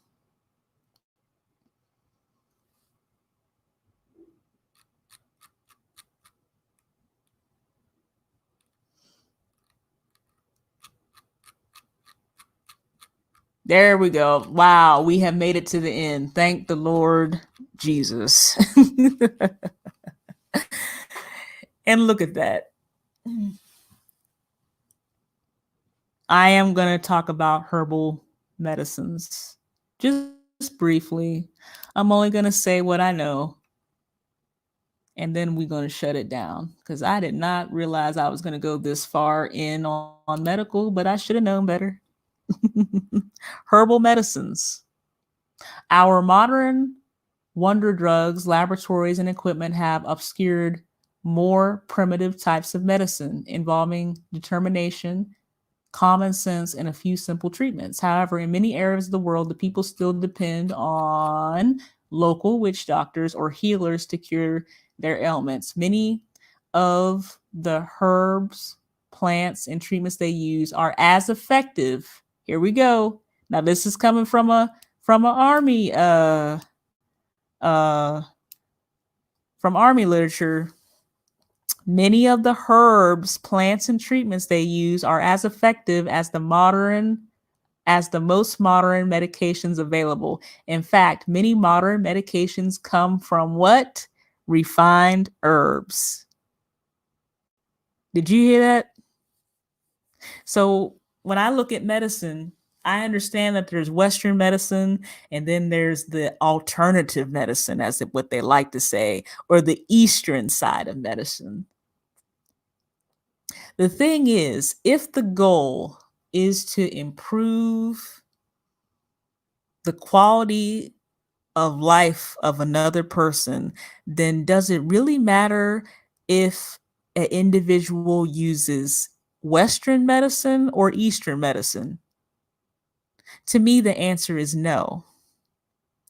Speaker 1: There we go. Wow, we have made it to the end. Thank the Lord Jesus. And look at that. I am going to talk about herbal medicines just briefly. I'm only going to say what I know. And then we're going to shut it down because I did not realize I was going to go this far in on medical, but I should have known better. Herbal medicines. Our modern wonder drugs, laboratories, and equipment have obscured more primitive types of medicine involving determination, common sense, and a few simple treatments. However, in many areas of the world, the people still depend on local witch doctors or healers to cure their ailments. Many of the herbs, plants, and treatments they use are as effective. Here we go. Now this is coming from an army from army literature. Many of the herbs, plants, and treatments they use are as effective as the most modern medications available. In fact, many modern medications come from what? Refined herbs. Did you hear that? So when I look at medicine, I understand that there's Western medicine and then there's the alternative medicine, as what they like to say, or the Eastern side of medicine. The thing is, if the goal is to improve the quality of life of another person, then does it really matter if an individual uses Western medicine or Eastern medicine? To me, the answer is no.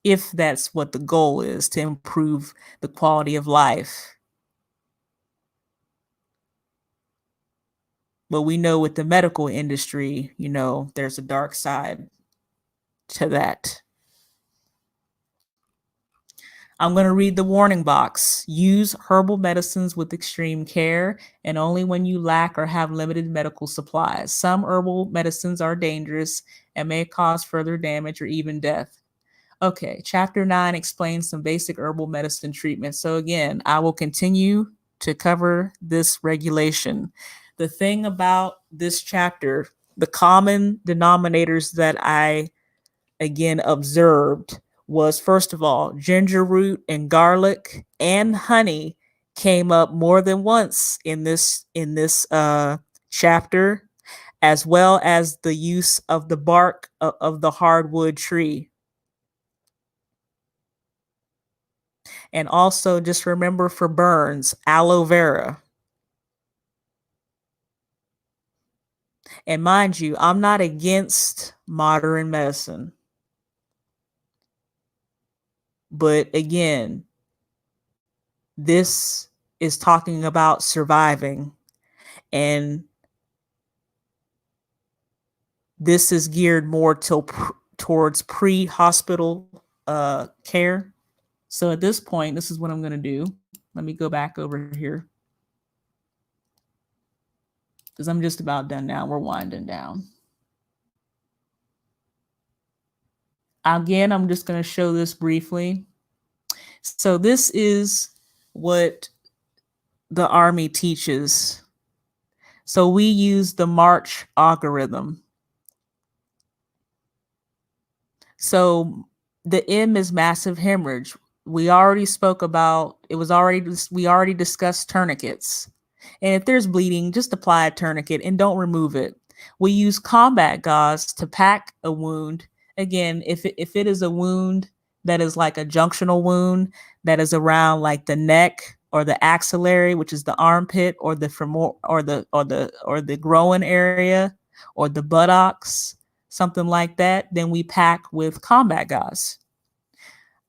Speaker 1: If that's what the goal is, to improve the quality of life. But we know with the medical industry, there's a dark side to that. I'm going to read the warning box. Use herbal medicines with extreme care and only when you lack or have limited medical supplies. Some herbal medicines are dangerous and may cause further damage or even death. Okay, chapter 9 explains some basic herbal medicine treatments. So again, I will continue to cover this regulation. The thing about this chapter, the common denominators that I, again, observed was, first of all, ginger root and garlic and honey came up more than once in this chapter, as well as the use of the bark of the hardwood tree. And also just remember for burns, aloe vera. And mind you, I'm not against modern medicine. But again, this is talking about surviving. And this is geared more towards pre-hospital care. So at this point, this is what I'm going to do. Let me go back over here, because I'm just about done now. We're winding down. Again, I'm just going to show this briefly. So this is what the Army teaches. So we use the March algorithm. So The M is massive hemorrhage. We already spoke about it. We already discussed tourniquets. And if there's bleeding, just apply a tourniquet and don't remove it. We use combat gauze to pack a wound. Again, if it is a wound that is like a junctional wound that is around like the neck or the axillary, which is the armpit, or the femoral, or the groin area, or the buttocks, something like that, then we pack with combat gauze.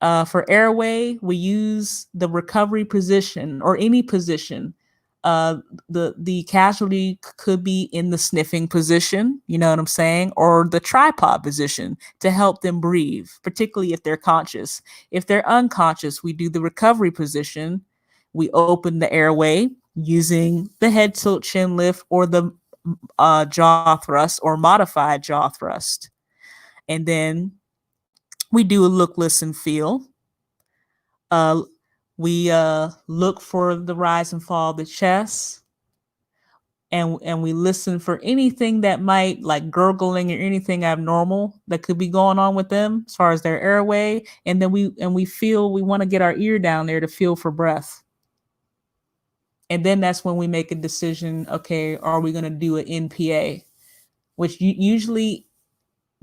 Speaker 1: For airway, we use the recovery position or any position. The casualty could be in the sniffing position, you know what I'm saying, or the tripod position to help them breathe, particularly if they're conscious. If they're unconscious, we do the recovery position. We open the airway using the head tilt chin lift or the jaw thrust or modified jaw thrust. And then we do a look, listen, feel. We look for the rise and fall of the chest, and we listen for anything that might, like gurgling or anything abnormal that could be going on with them as far as their airway. And then we feel, we want to get our ear down there to feel for breath. And then that's when we make a decision. Okay, are we going to do an NPA, which usually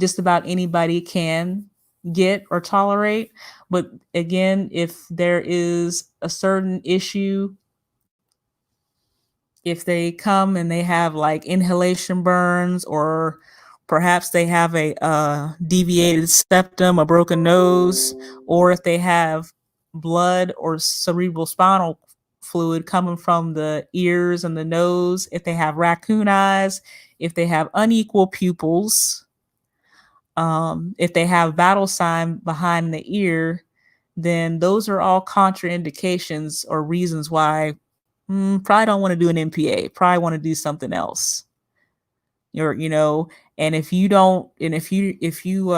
Speaker 1: just about anybody can get or tolerate. But again, if there is a certain issue, if they come and they have like inhalation burns, or perhaps they have a deviated septum, a broken nose, or if they have blood or cerebral spinal fluid coming from the ears and the nose, if they have raccoon eyes, if they have unequal pupils, if they have battle sign behind the ear, then those are all contraindications or reasons why probably don't want to do an NPA, probably want to do something else. And if you don't, and if you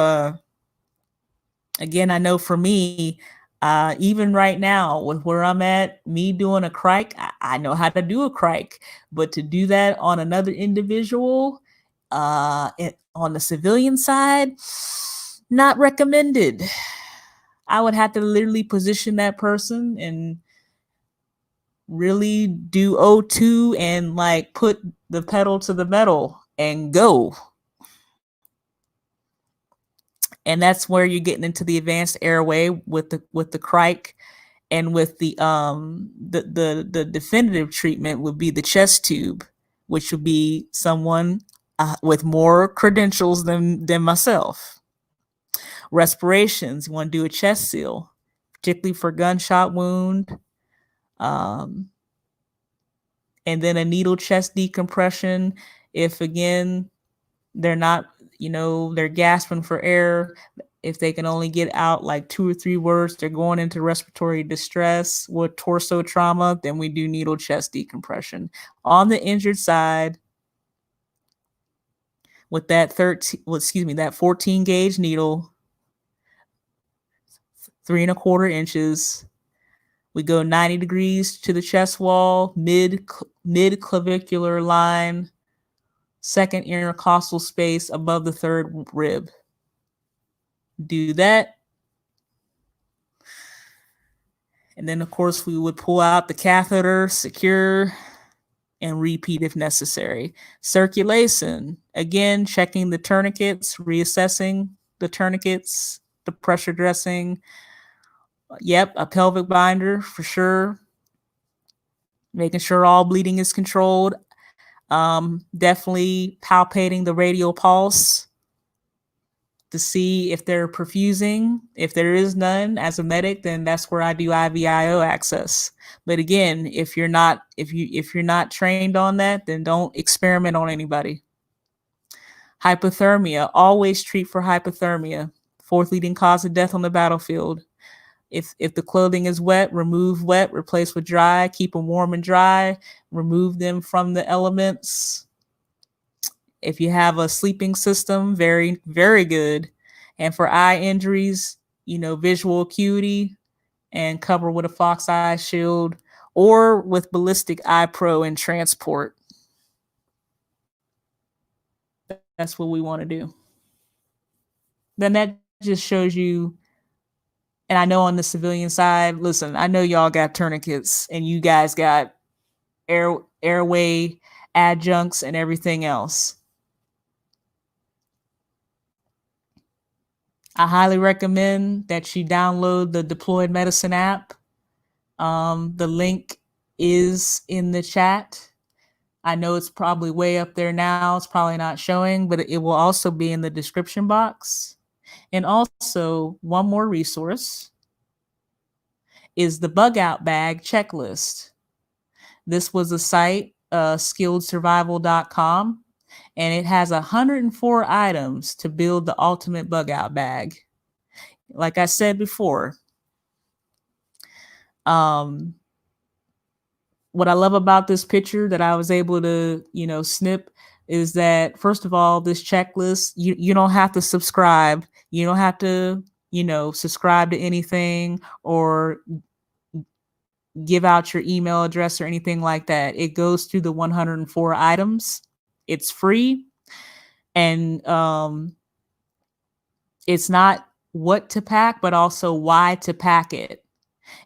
Speaker 1: again, I know for me, even right now with where I'm at, me doing a crike, I know how to do a crike, but to do that on another individual, on the civilian side, not recommended. I would have to literally position that person and really do O2 and like put the pedal to the metal and go. And that's where you're getting into the advanced airway with the crike, and with the definitive treatment would be the chest tube, which would be someone with more credentials than myself. Respirations, you want to do a chest seal, particularly for gunshot wound. And then a needle chest decompression. If again, they're not, they're gasping for air. If they can only get out like 2 or 3 words, they're going into respiratory distress with torso trauma, then we do needle chest decompression. On the injured side, with that 14 gauge needle, 3 1/4 inches, we go 90 degrees to the chest wall, mid clavicular line, second intercostal space above the third rib. Do that. And then, of course, we would pull out the catheter, secure, and repeat if necessary. Circulation, again, checking the tourniquets, reassessing the tourniquets, the pressure dressing. Yep, a pelvic binder for sure. Making sure all bleeding is controlled. Definitely palpating the radial pulse to see if they're perfusing. If there is none as a medic, then that's where I do IVIO access. But again, if you're not trained on that, then don't experiment on anybody. Hypothermia, always treat for hypothermia. 4th leading cause of death on the battlefield. If the clothing is wet, remove wet, replace with dry, keep them warm and dry, remove them from the elements. If you have a sleeping system, very, very good. And for eye injuries, visual acuity, and cover with a Fox eye shield or with ballistic eye pro and transport. That's what we want to do. Then that just shows you And I know on the civilian side, listen, I know y'all got tourniquets and you guys got airway adjuncts and everything else. I highly recommend that you download the Deployed Medicine app. The link is in the chat. I know it's probably way up there now. It's probably not showing, but it will also be in the description box. And also, one more resource is the Bug Out Bag Checklist. This was a site, skilledsurvival.com, and it has 104 items to build the ultimate bug out bag. Like I said before, what I love about this picture that I was able to, snip is that, first of all, this checklist, you don't have to subscribe. You don't have to, subscribe to anything or give out your email address or anything like that. It goes through the 104 items. It's free. And it's not what to pack, but also why to pack it.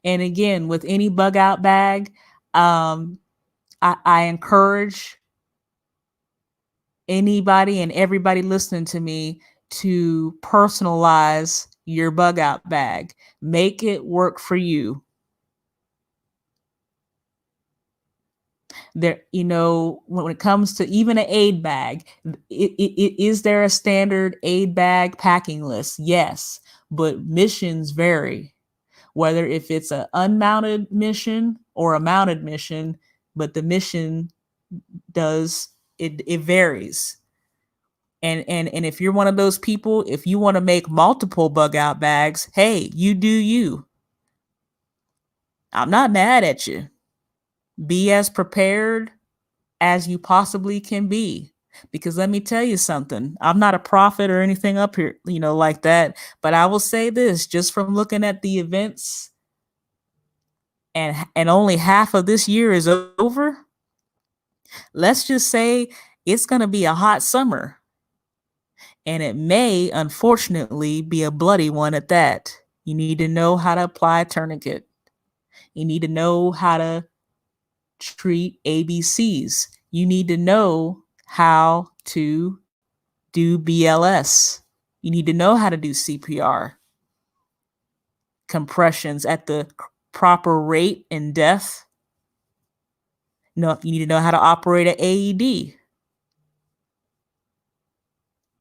Speaker 1: And again, with any bug out bag, I encourage anybody and everybody listening to me to personalize your bug out bag. Make it work for you. There, when it comes to even an aid bag, is there a standard aid bag packing list? Yes, but missions vary. Whether if it's an unmounted mission or a mounted mission, but the mission it varies. And if you're one of those people, if you want to make multiple bug out bags, hey, you do you. I'm not mad at you. Be as prepared as you possibly can be. Because let me tell you something, I'm not a prophet or anything up here, like that. But I will say this, just from looking at the events, and only half of this year is over, let's just say it's going to be a hot summer. And it may, unfortunately, be a bloody one at that. You need to know how to apply a tourniquet. You need to know how to treat ABCs. You need to know how to do BLS. You need to know how to do CPR. Compressions at the proper rate and depth. No, you need to know how to operate an AED.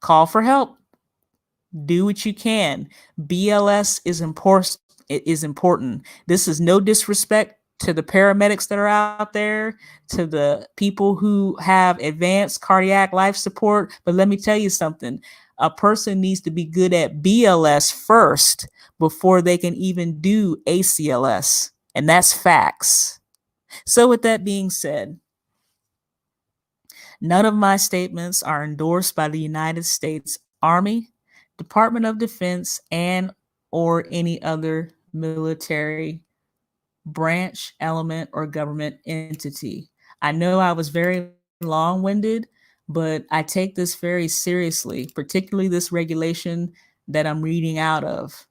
Speaker 1: Call for help. Do what you can. BLS is important. It is important. This is no disrespect to the paramedics that are out there, to the people who have advanced cardiac life support. But let me tell you something. A person needs to be good at BLS first before they can even do ACLS. And that's facts. So with that being said, none of my statements are endorsed by the United States Army, Department of Defense, and or any other military branch, element, or government entity. I know I was very long-winded, but I take this very seriously, particularly this regulation that I'm reading out of.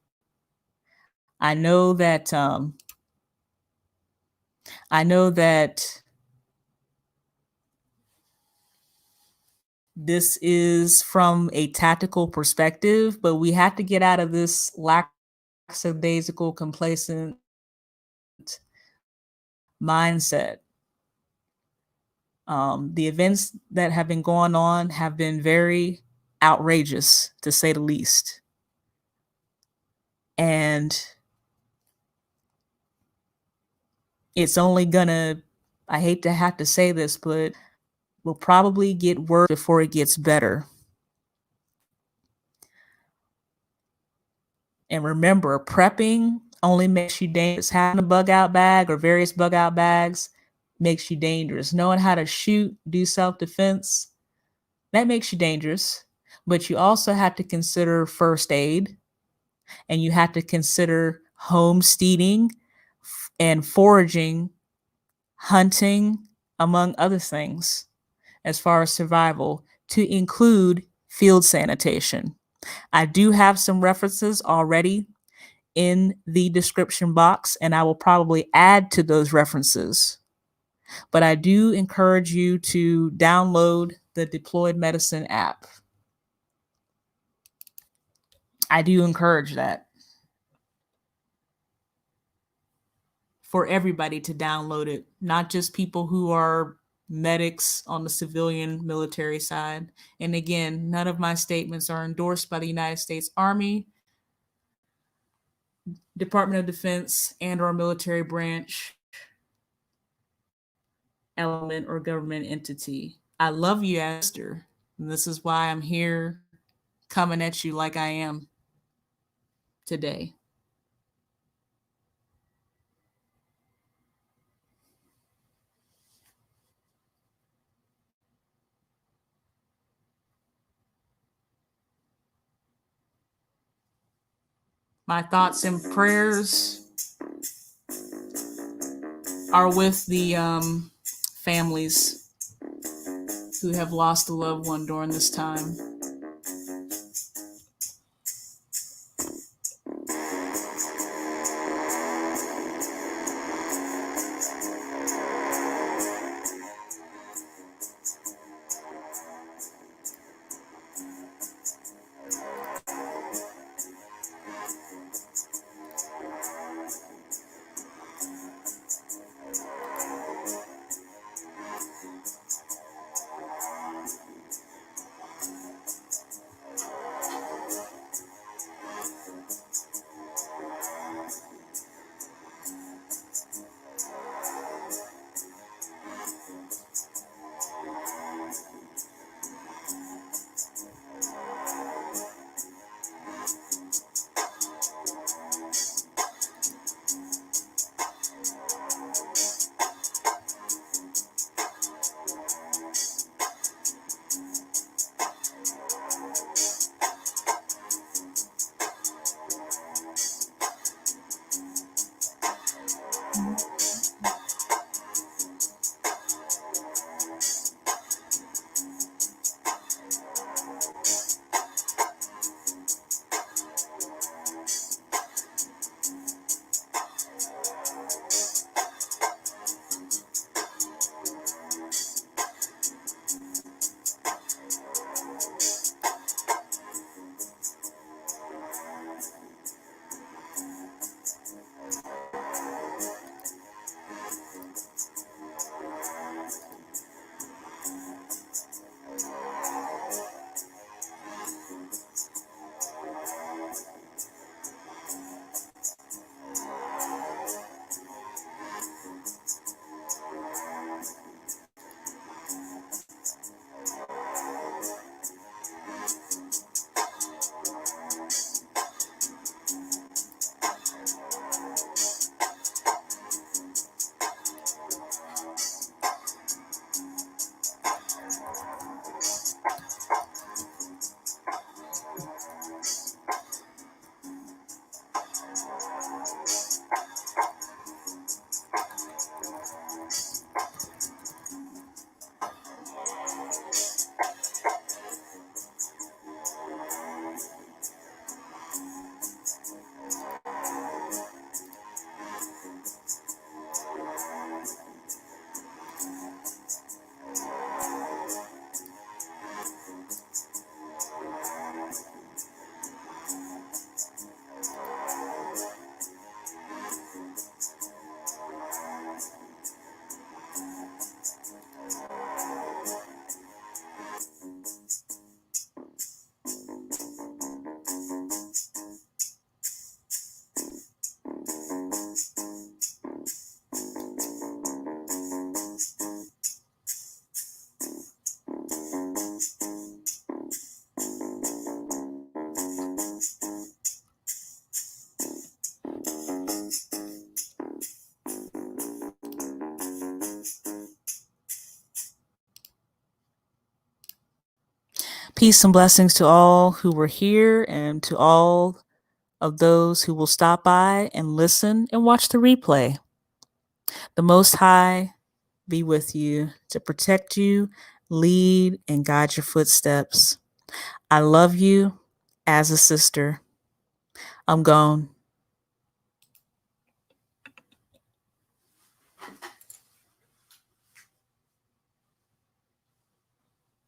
Speaker 1: I know that this is from a tactical perspective, but we have to get out of this lackadaisical, complacent mindset. The events that have been going on have been very outrageous, to say the least. And it's only gonna, I hate to have to say this, but will probably get worse before it gets better. And remember, prepping only makes you dangerous. Having a bug out bag or various bug out bags makes you dangerous. Knowing how to shoot, do self-defense, that makes you dangerous. But you also have to consider first aid, and you have to consider homesteading and foraging, hunting, among other things, as far as survival, to include field sanitation. I do have some references already in the description box, and I will probably add to those references. But I do encourage you to download the Deployed Medicine app. I do encourage that for everybody to download it, not just people who are medics on the civilian military side. And again, none of my statements are endorsed by the United States Army, Department of Defense, and/or military branch, element, or government entity. I love you, Esther, and this is why I'm here coming at you like I am today. My thoughts and prayers are with the families who have lost a loved one during this time. Peace and blessings to all who were here and to all of those who will stop by and listen and watch the replay. The Most High be with you to protect you, lead, and guide your footsteps. I love you as a sister. I'm gone.